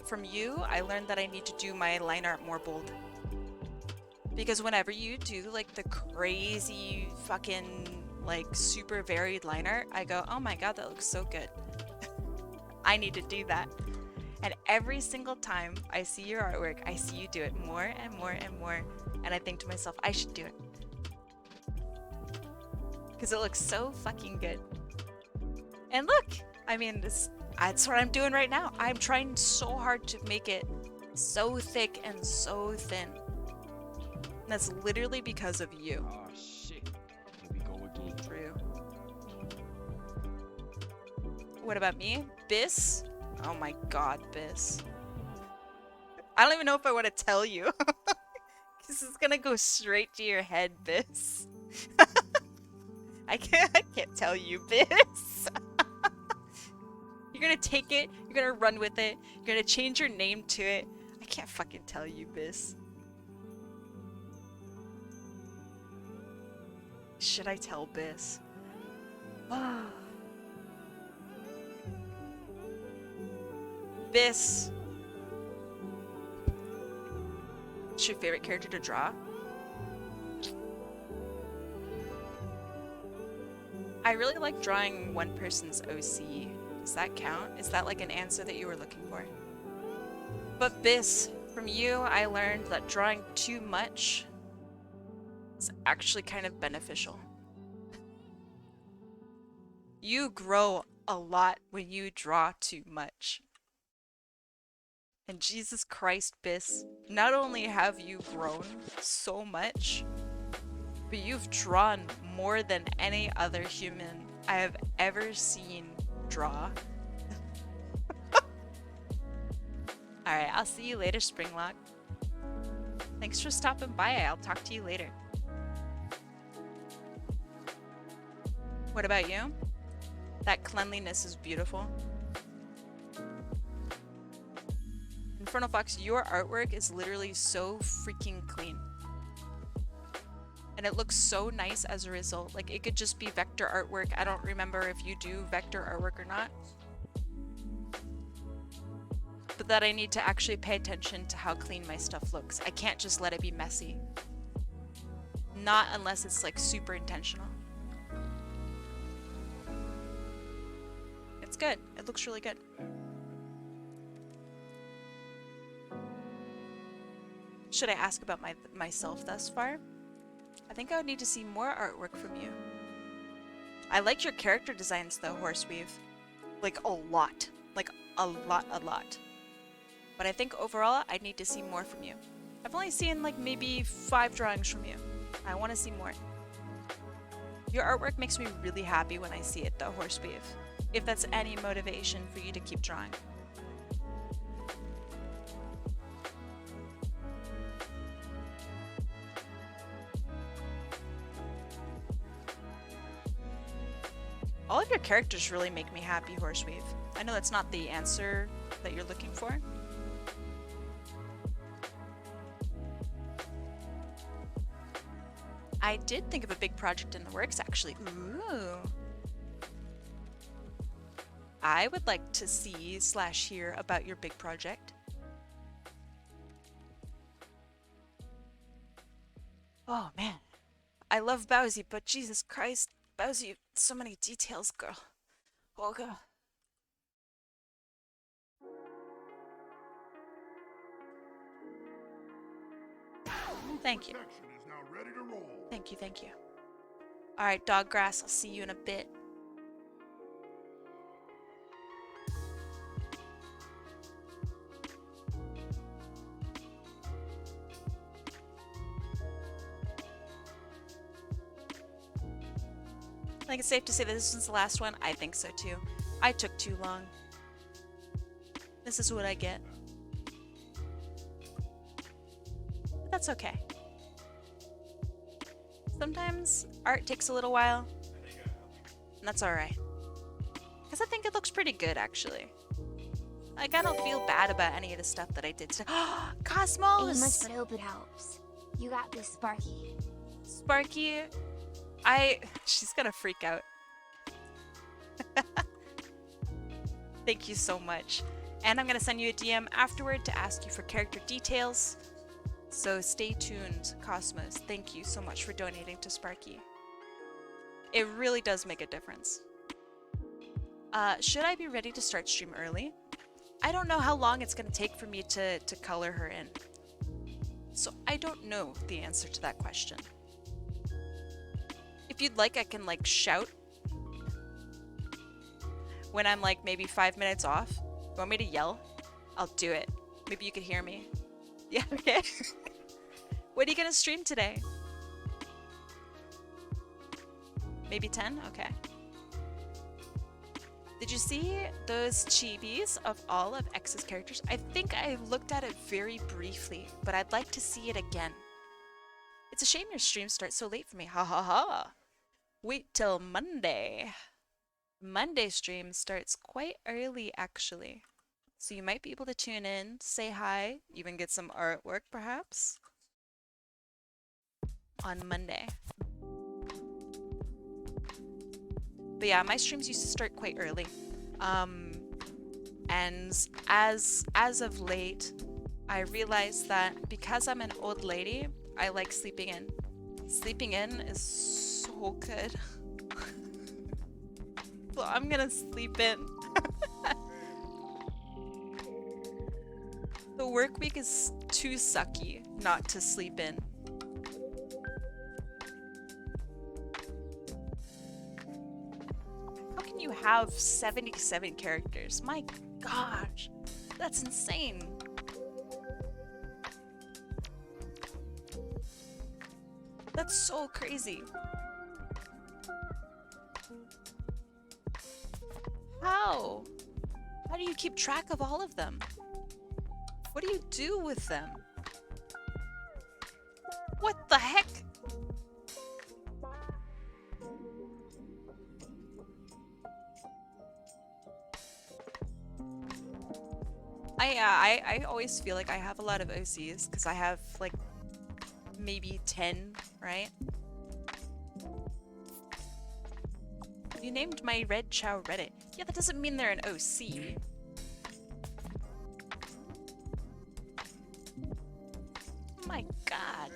From you, I learned that I need to do my line art more bold. Because whenever you do like the crazy fucking like super varied line art, I go, oh my god, that looks so good. I need to do that. And every single time I see your artwork, I see you do it more and more and more. And I think to myself, I should do it. Because it looks so fucking good. And look, I mean, that's what I'm doing right now. I'm trying so hard to make it so thick and so thin. And that's literally because of you. Oh shit. Here we go again. True. What about me? Biss? Oh my god, Biss. I don't even know if I want to tell you. This is gonna go straight to your head, Biss. I can't tell you, Biss. You're gonna take it, you're gonna run with it, you're gonna change your name to it. I can't fucking tell you, Biss. Should I tell Biss? Biss. What's your favorite character to draw? I really like drawing one person's OC. Does that count? Is that like an answer that you were looking for? But Biss, from you, I learned that drawing too much is actually kind of beneficial. You grow a lot when you draw too much. And Jesus Christ, Biss, not only have you grown so much, but you've drawn more than any other human I have ever seen draw. Alright, I'll see you later, Springlock. Thanks for stopping by. I'll talk to you later. What about you? That cleanliness is beautiful. Infernal Fox, your artwork is literally so freaking clean. And it looks so nice as a result. Like, it could just be vector artwork. I don't remember if you do vector artwork or not. But that I need to actually pay attention to how clean my stuff looks. I can't just let it be messy. Not unless it's like super intentional. It's good. It looks really good. Should I ask about myself thus far? I think I would need to see more artwork from you. I liked your character designs though, Horseweave. Like, a lot. Like, a lot. But I think overall, I need to see more from you. I've only seen like maybe 5 drawings from you. I want to see more. Your artwork makes me really happy when I see it though, Horseweave. If that's any motivation for you to keep drawing. All of your characters really make me happy, Horseweave. I know that's not the answer that you're looking for. I did think of a big project in the works, actually. Ooh. I would like to see / hear about your big project. Oh, man. I love Bowsy, but Jesus Christ, Bowsy, so many details, girl. Oh, God. Thank you. Thank you. Alright, Doggrass, I'll see you in a bit. I think it's safe to say that this was the last one. I think so too. I took too long. This is what I get. But that's okay. Sometimes art takes a little while, and that's alright. Because I think it looks pretty good, actually. Like, I don't feel bad about any of the stuff that I did today. Cosmos! Aimless, but hope it helps. You got this, Sparky. Sparky, she's gonna freak out. Thank you so much. And I'm gonna send you a DM afterward to ask you for character details. So stay tuned, Cosmos. Thank you so much for donating to Sparky. It really does make a difference. Should I be ready to start stream early? I don't know how long it's gonna take for me to color her in. So I don't know the answer to that question. If you'd like, I can like shout when I'm like maybe 5 minutes off. You want me to yell? I'll do it. Maybe you could hear me. Yeah, okay. What are you gonna stream today? Maybe 10? Okay. Did you see those chibis of all of X's characters? I think I looked at it very briefly, but I'd like to see it again. It's a shame your stream starts so late for me. Ha ha ha. Wait till Monday. Monday stream starts quite early, actually. So you might be able to tune in, say hi, even get some artwork, perhaps, on Monday. But yeah, my streams used to start quite early. And as of late, I realized that because I'm an old lady, I like sleeping in. Sleeping in is so good. So I'm gonna sleep in. The work week is too sucky not to sleep in. How can you have 77 characters? My gosh, that's insane. That's so crazy. How? How do you keep track of all of them? What do you do with them? What the heck? I always feel like I have a lot of OCs because I have like maybe 10, right? You named my Red Chow Reddit. Yeah, that doesn't mean they're an OC. My god.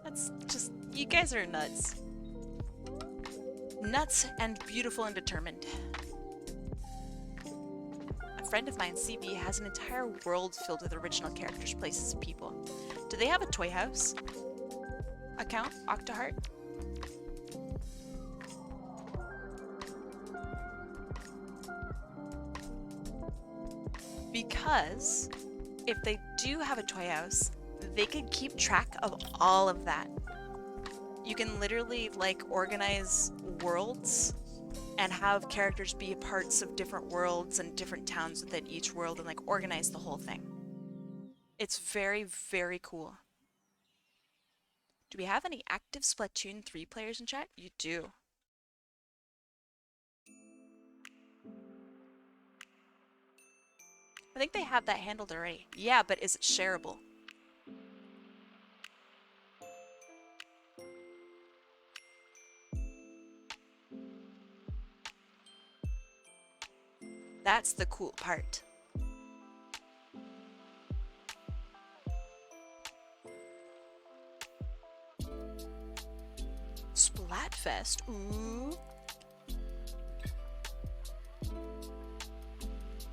That's just... You guys are nuts. Nuts and beautiful and determined. A friend of mine, CB, has an entire world filled with original characters, places, and people. Do they have a Toy House account? Octoheart? Because if they do have a toy house, they can keep track of all of that. You can literally like organize worlds and have characters be parts of different worlds and different towns within each world and like organize the whole thing. It's very, very cool. Do we have any active Splatoon 3 players in chat? You do. I think they have that handled already. Yeah, but is it shareable? That's the cool part. Splatfest. Ooh.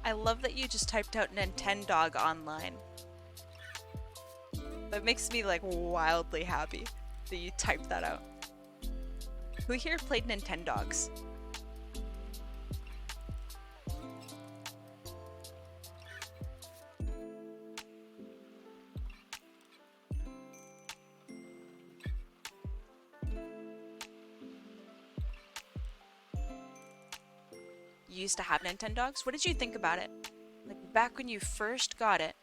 I love that you just typed out Nintendog online. That makes me like wildly happy that you typed that out. Who here played Nintendogs? You used to have Nintendogs? What did you think about it? Like back when you first got it,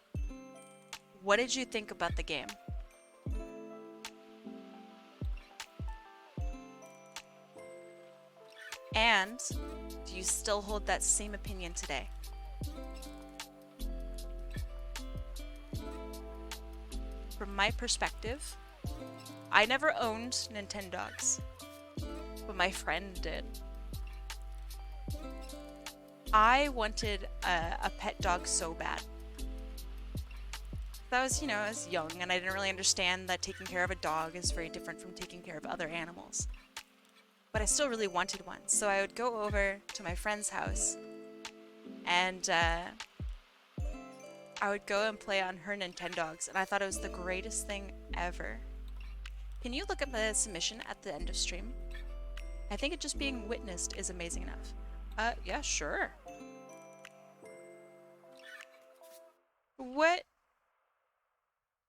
what did you think about the game? And do you still hold that same opinion today? From my perspective, I never owned Nintendogs, but my friend did. I wanted a pet dog so bad. That was, you know, I was young and I didn't really understand that taking care of a dog is very different from taking care of other animals. But I still really wanted one. So I would go over to my friend's house and I would go and play on her Nintendogs, and I thought it was the greatest thing ever. Can you look at the submission at the end of stream? I think it just being witnessed is amazing enough. Yeah, sure. What?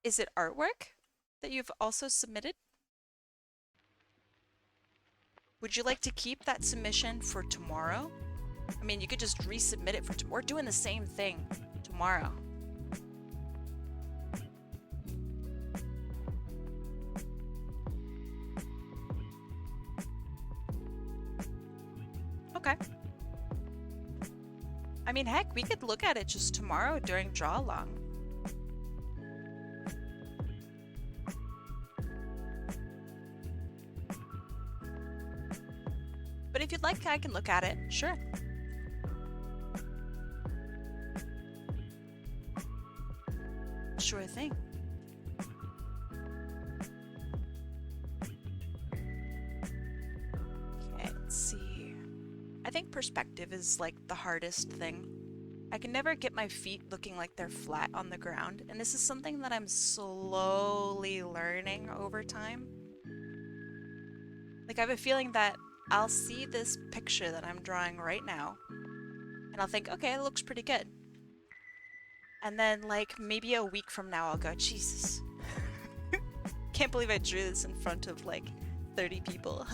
Is it artwork that you've also submitted? Would you like to keep that submission for tomorrow? I mean, you could just resubmit it for tomorrow. We're doing the same thing tomorrow. Okay. I mean, heck, we could look at it just tomorrow during draw along. But if you'd like, I can look at it. Sure. Sure thing. Okay, let's see. I think perspective is like the hardest thing. I can never get my feet looking like they're flat on the ground, and this is something that I'm slowly learning over time. Like I have a feeling that I'll see this picture that I'm drawing right now, and I'll think, okay, it looks pretty good. And then like maybe a week from now I'll go, Jesus. Can't believe I drew this in front of like 30 people.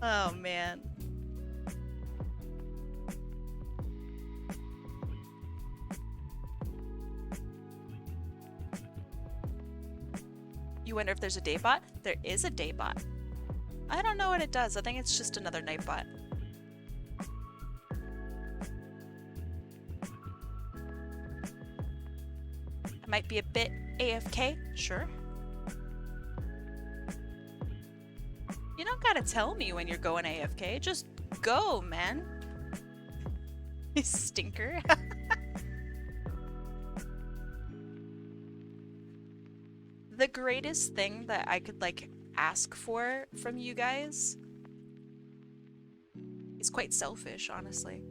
Oh man. You wonder if there's a daybot? There is a daybot. I don't know what it does. I think it's just another nightbot. It might be a bit AFK, sure. You don't gotta tell me when you're going AFK. Just go, man. You stinker. The greatest thing that I could like ask for from you guys is quite selfish, honestly,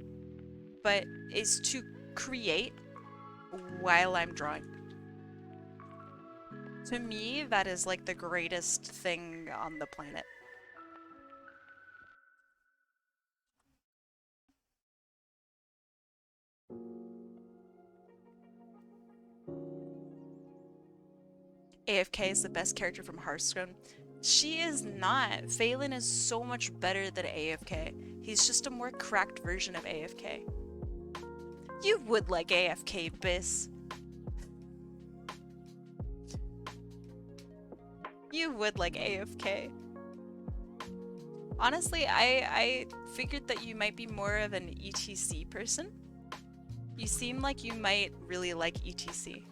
but is to create while I'm drawing. To me, that is like the greatest thing on the planet. AFK is the best character from Hearthstone. She is not. Phelan is so much better than AFK. He's just a more cracked version of AFK. You would like AFK, Biss. You would like AFK. Honestly, I figured that you might be more of an ETC person. You seem like you might really like ETC.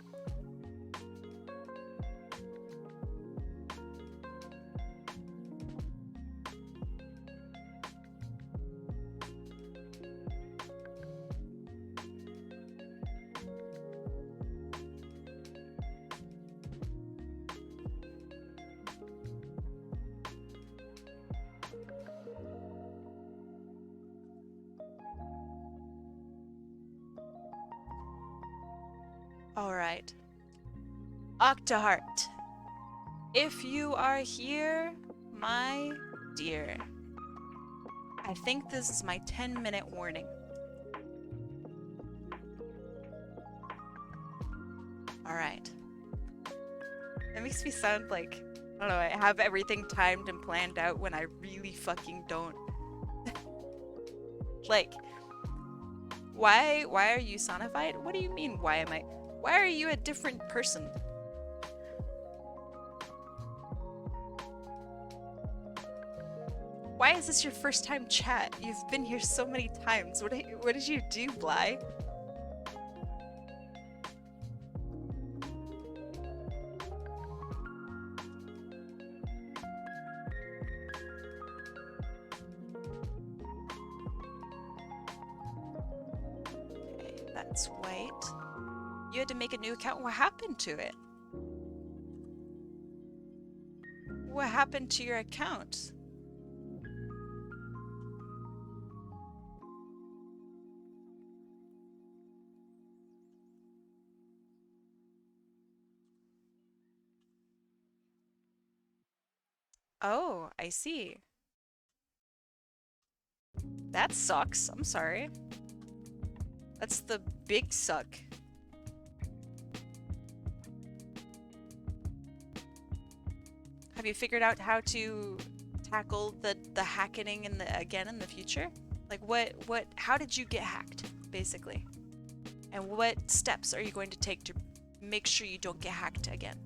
Alright. Octoheart. If you are here, my dear. I think this is my 10-minute warning. Alright. That makes me sound like, I don't know, I have everything timed and planned out when I really fucking don't. Like, why are you sonified? What do you mean, why am I? Why are you a different person? Why is this your first time chat? You've been here so many times. What did you do, Bly? Okay, that's white. You had to make a new account. What happened to it? What happened to your account? Oh, I see. That sucks. I'm sorry. That's the big suck. Have you figured out how to tackle the hacking in the future? Like how did you get hacked, basically? And what steps are you going to take to make sure you don't get hacked again?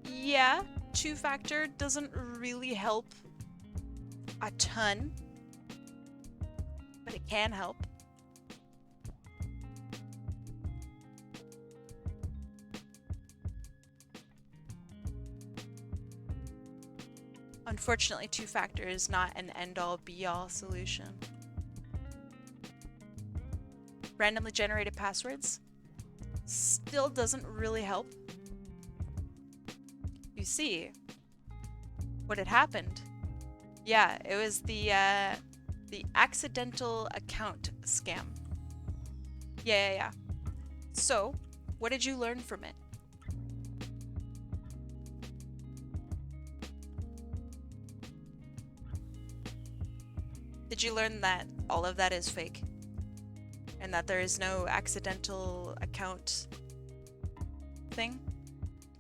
Yeah, two-factor doesn't really help a ton, but it can help. Unfortunately, two-factor is not an end-all be-all solution. Randomly generated passwords still doesn't really help. You see what had happened. Yeah, it was the accidental account scam. Yeah. So, what did you learn from it? Did you learn that all of that is fake? And that there is no accidental account thing?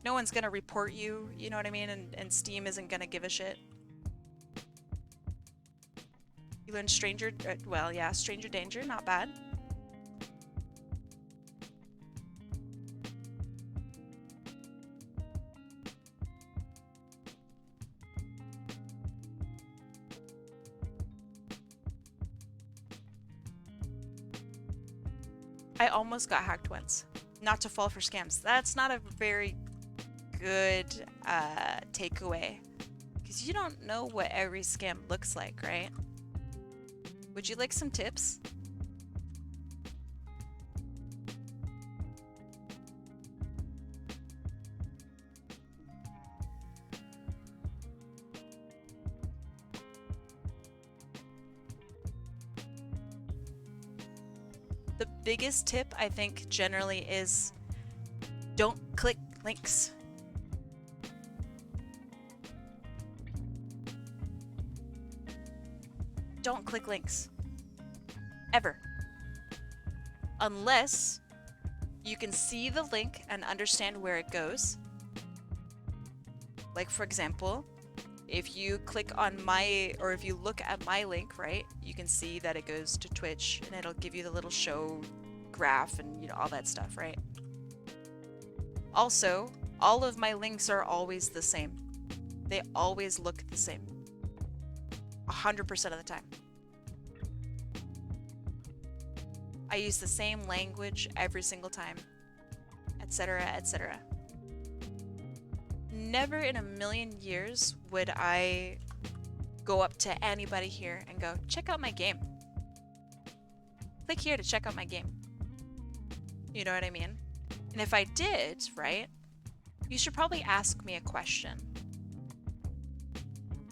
No one's gonna report you, you know what I mean? And Steam isn't gonna give a shit. You learned stranger danger, not bad. I almost got hacked once. Not to fall for scams. That's not a very good takeaway. Because you don't know what every scam looks like, right? Would you like some tips? The biggest tip, I think, generally is don't click links. Don't click links. Ever. unless you can see the link and understand where it goes. Like, for example, if you click on my, or if you look at my link, right, you can see that it goes to Twitch and it'll give you the little show graph and, you know, all that stuff, right? Also, all of my links are always the same. They always look the same. 100% of the time. I use the same language every single time, etc., etc. Never in a million years would I go up to anybody here and go, check out my game. Click here to check out my game. You know what I mean? And if I did, right, you should probably ask me a question.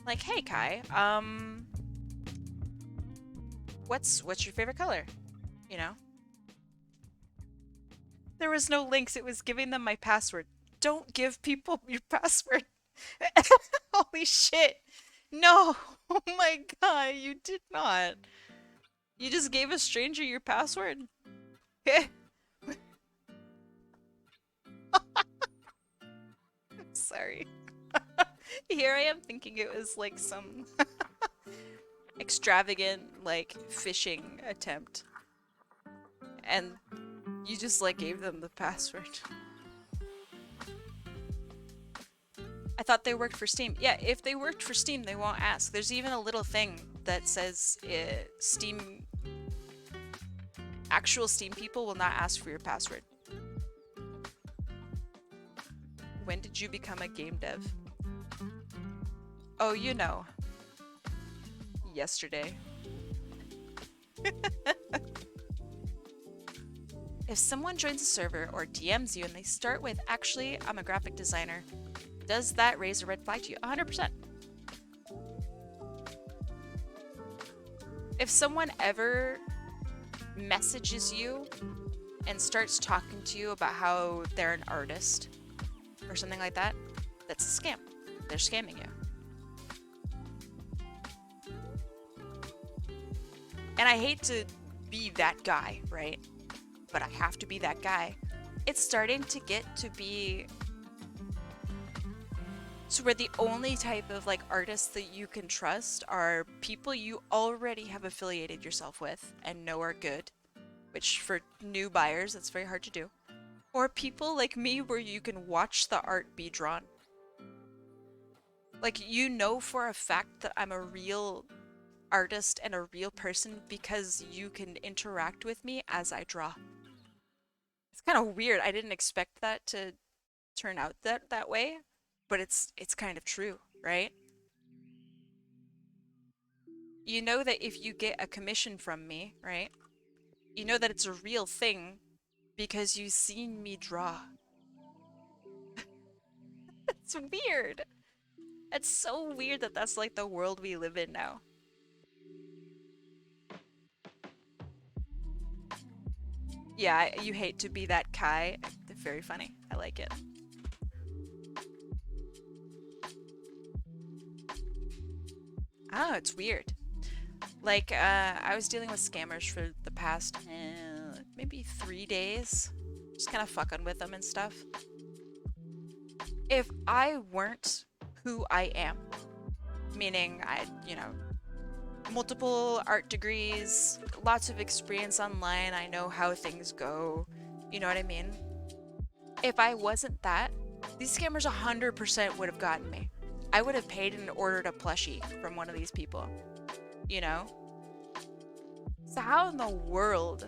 Like, hey Kai, what's your favorite color? You know? There was no links, it was giving them my password. Don't give people your password. Holy shit. No. Oh my god, you did not. You just gave a stranger your password? I'm sorry. Here I am thinking it was like some extravagant, like, phishing attempt. And you just, like, gave them the password. I thought they worked for Steam. Yeah, if they worked for Steam, they won't ask. There's even a little thing that says Steam... Actual Steam people will not ask for your password. When did you become a game dev? Oh, you know. Yesterday. If someone joins a server or DMs you and they start with, actually, I'm a graphic designer, does that raise a red flag to you? 100%. If someone ever messages you and starts talking to you about how they're an artist or something like that, that's a scam. They're scamming you. And I hate to be that guy, right? But I have to be that guy. It's starting to get to be so where the only type of like artists that you can trust are people you already have affiliated yourself with and know are good, which for new buyers, that's very hard to do. Or people like me where you can watch the art be drawn. Like, you know for a fact that I'm a real artist and a real person because you can interact with me as I draw. It's kind of weird. I didn't expect that to turn out that way, but it's kind of true, right? You know that if you get a commission from me, right? You know that it's a real thing because you've seen me draw. It's weird. It's so weird that that's like the world we live in now. Yeah, you hate to be that Kai. Very funny. I like it. Oh, it's weird. Like, I was dealing with scammers for the past, maybe 3 days. Just kind of fucking with them and stuff. If I weren't who I am, meaning I, you know, multiple art degrees, lots of experience online, I know how things go, you know what I mean? If I wasn't that, these scammers 100% would have gotten me. I would have paid and ordered a plushie from one of these people, you know? So how in the world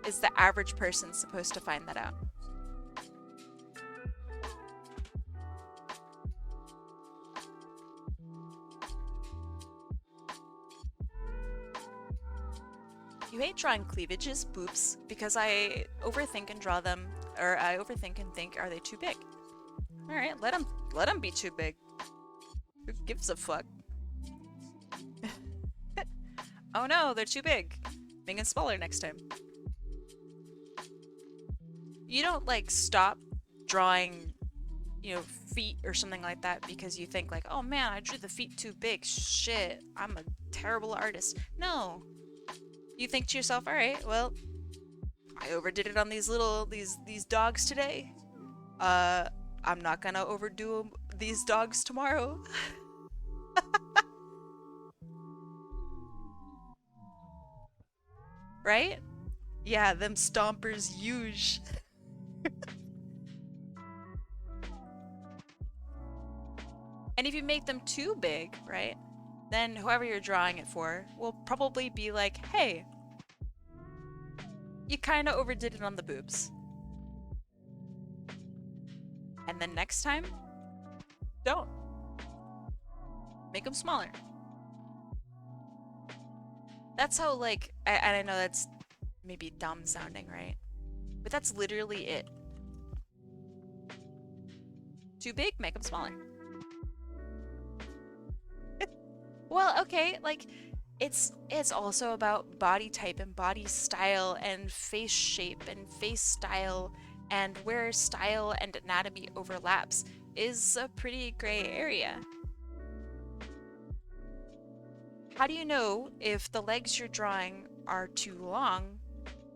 is the average person supposed to find that out? You hate drawing cleavages, boops, because I overthink and draw them, or I overthink and think, are they too big? Alright, let them be too big. Who gives a fuck? Oh no, they're too big. Make them smaller next time. You don't, like, stop drawing, you know, feet or something like that because you think, like, oh man, I drew the feet too big. Shit, I'm a terrible artist. No. You think to yourself, all right, well, I overdid it on these dogs today. I'm not gonna overdo these dogs tomorrow. Right? Yeah, them stompers huge. And if you make them too big, right, then whoever you're drawing it for will probably be like, hey, you kind of overdid it on the boobs. And then next time, don't. Make them smaller. That's how, like, and I know that's maybe dumb sounding, right? But that's literally it. Too big, make them smaller. Well, okay, like, it's also about body type and body style and face shape and face style, and where style and anatomy overlaps is a pretty gray area. How do you know if the legs you're drawing are too long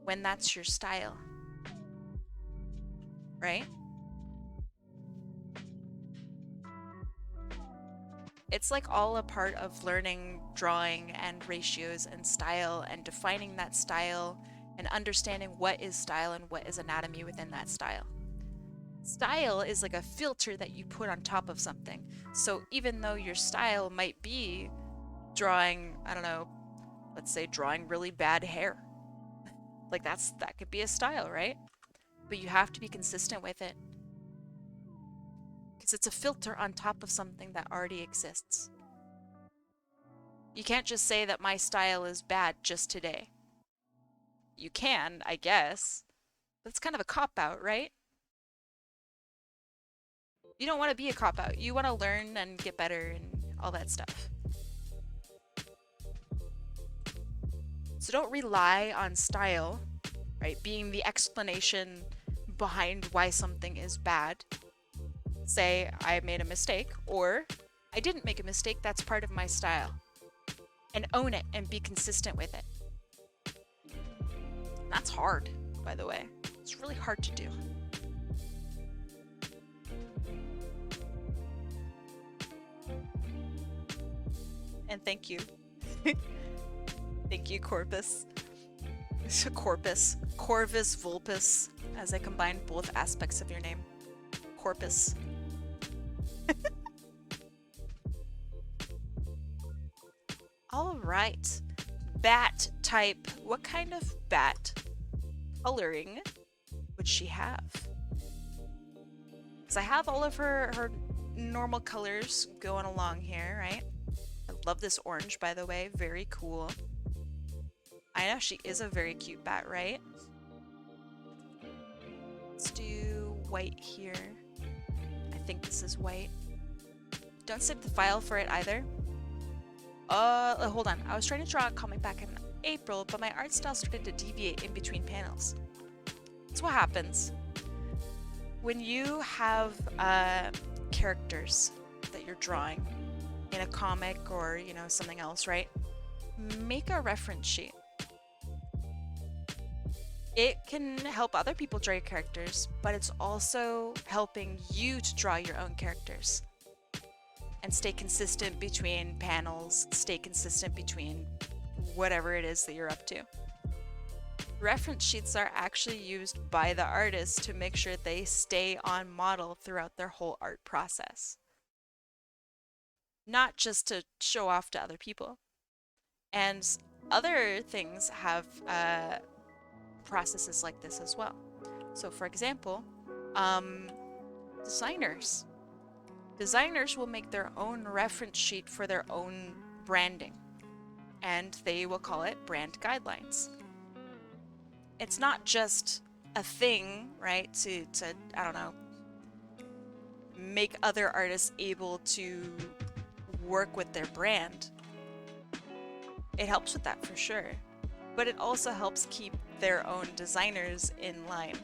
when that's your style? Right? It's like all a part of learning drawing and ratios and style and defining that style and understanding what is style and what is anatomy within that style. Style is like a filter that you put on top of something. So even though your style might be drawing, I don't know, let's say drawing really bad hair. Like that could be a style, right? But you have to be consistent with it. Because it's a filter on top of something that already exists. You can't just say that my style is bad just today. You can, I guess. But it's kind of a cop-out, right? You don't want to be a cop-out. You want to learn and get better and all that stuff. So don't rely on style, right, being the explanation behind why something is bad. Say, I made a mistake, or I didn't make a mistake, that's part of my style. And own it and be consistent with it. That's hard, by the way. It's really hard to do. And thank you. Thank you, Corpus. Corpus. Corvus Vulpus, as I combine both aspects of your name. Corpus. All right. Bat type. What kind of bat coloring would she have? Because I have all of her normal colors going along here, right? I love this orange, by the way. Very cool. I know she is a very cute bat, right? Let's do white here. I think this is white. Don't save the file for it either. Hold on. I was trying to draw a comic back in April, but my art style started to deviate in between panels. That's what happens when you have characters that you're drawing in a comic or, you know, something else, right? Make a reference sheet. It can help other people draw your characters, but it's also helping you to draw your own characters. And stay consistent between panels, stay consistent between whatever it is that you're up to. Reference sheets are actually used by the artist to make sure they stay on model throughout their whole art process. Not just to show off to other people. And other things have processes like this as well. So for example, designers. Designers will make their own reference sheet for their own branding, and they will call it brand guidelines. It's not just a thing, right, to I don't know, make other artists able to work with their brand. It helps with that for sure, but it also helps keep their own designers in line.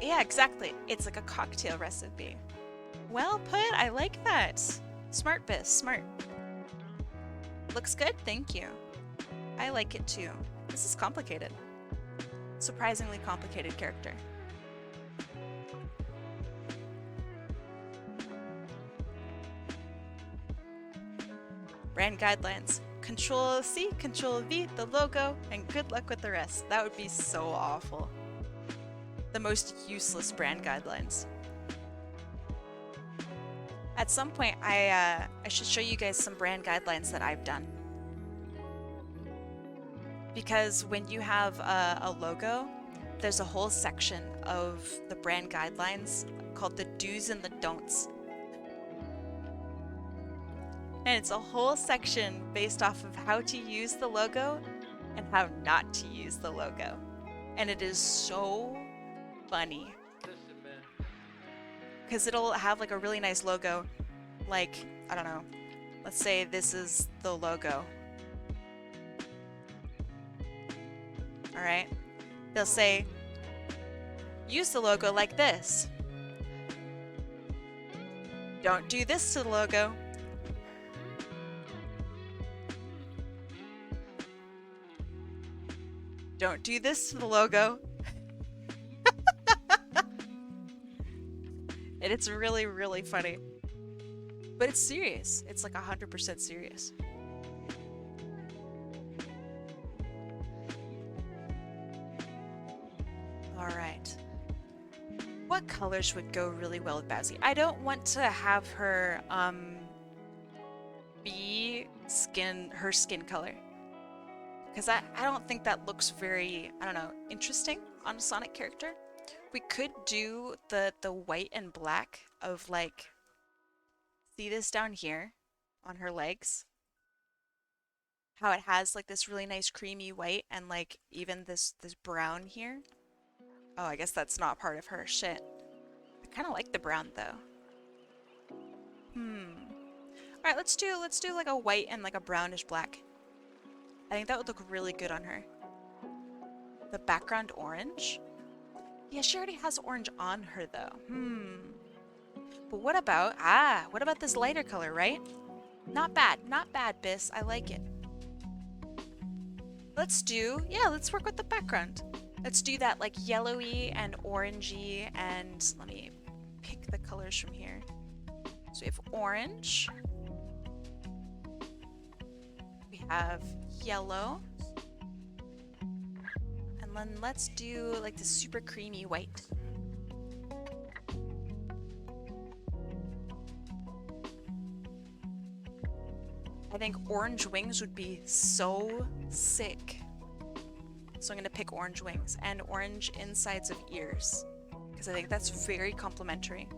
Yeah, exactly. It's like a cocktail recipe. Well put. I like that. Smart, Biss. Smart. Looks good. Thank you. I like it too. This is complicated. Surprisingly complicated character. Brand guidelines. Control C, Control V, the logo, and good luck with the rest. That would be so awful. The most useless brand guidelines. At some point, I should show you guys some brand guidelines that I've done. Because when you have a logo, there's a whole section of the brand guidelines called the do's and the don'ts. And it's a whole section based off of how to use the logo and how not to use the logo. And it is so funny. Because it'll have like a really nice logo. Like, I don't know. Let's say this is the logo. Alright? They'll say, use the logo like this. Don't do this to the logo. Don't do this to the logo. And it's really, really funny. But it's serious. It's like 100% serious. Alright. What colors would go really well with Bowsy? I don't want to have her be her skin color. Because I don't think that looks very, I don't know, interesting on a Sonic character. We could do the white and black of like, see this down here on her legs? How it has like this really nice creamy white and like even this brown here. Oh, I guess that's not part of her. Shit. I kind of like the brown though. Alright, let's do like a white and like a brownish black. I think that would look really good on her. The background orange? Yeah, she already has orange on her though. But what about this lighter color, right? Not bad, Biss. I like it. Let's work with the background. Let's do that like yellowy and orangey, and let me pick the colors from here. So we have orange. We have yellow. And then let's do like the super creamy white. I think orange wings would be so sick. So I'm gonna pick orange wings and orange insides of ears because I think that's very complimentary.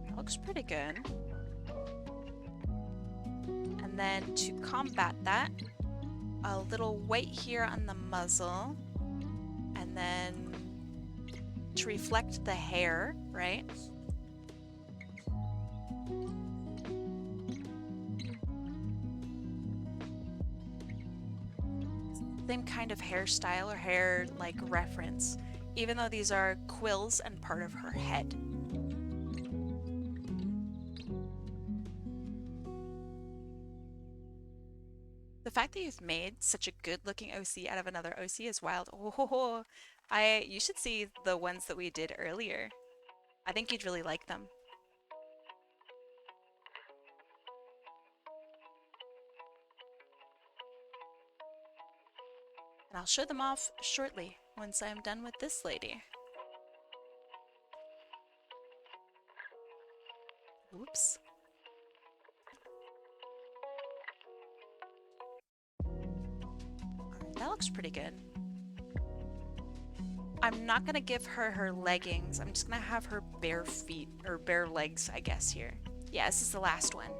That looks pretty good. And then to combat that, a little white here on the muzzle, and then to reflect the hair, right? Same kind of hairstyle or hair like reference, even though these are quills and part of her head. The fact that you've made such a good looking OC out of another OC is wild. Oh, you should see the ones that we did earlier. I think you'd really like them. And I'll show them off shortly once I'm done with this lady. Oops. Alright, that looks pretty good. I'm not gonna give her her leggings. I'm just gonna have her bare feet, or bare legs, I guess, here. Yeah, this is the last one.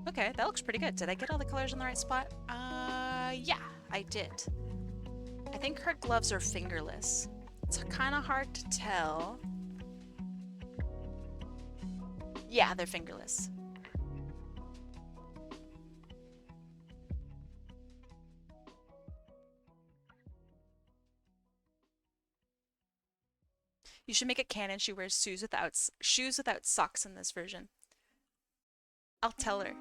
Okay, that looks pretty good. Did I get all the colors in the right spot? Yeah, I did. I think her gloves are fingerless. It's kind of hard to tell. Yeah, they're fingerless. You should make it canon she wears shoes without socks in this version. I'll tell her.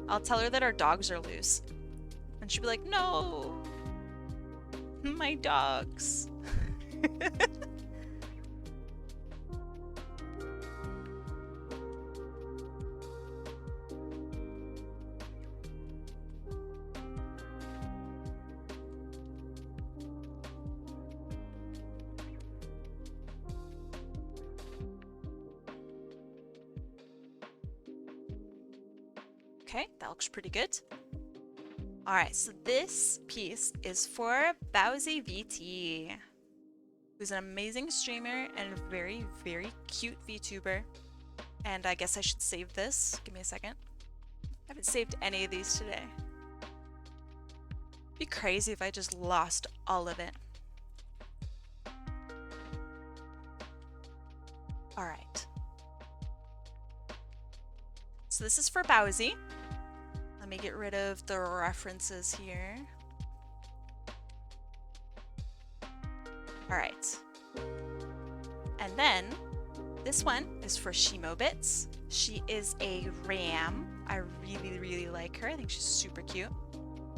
I'll tell her that our dogs are loose. And she'll be like, no! My dogs. Okay, that looks pretty good. Alright, so this piece is for Bowsy VT, who's an amazing streamer and a very, very cute VTuber. And I guess I should save this. Give me a second. I haven't saved any of these today. It'd be crazy if I just lost all of it. Alright. So this is for Bowsy. Let me get rid of the references here. Alright. And then this one is for ShimoBits. She is a ram. I really, really like her. I think she's super cute.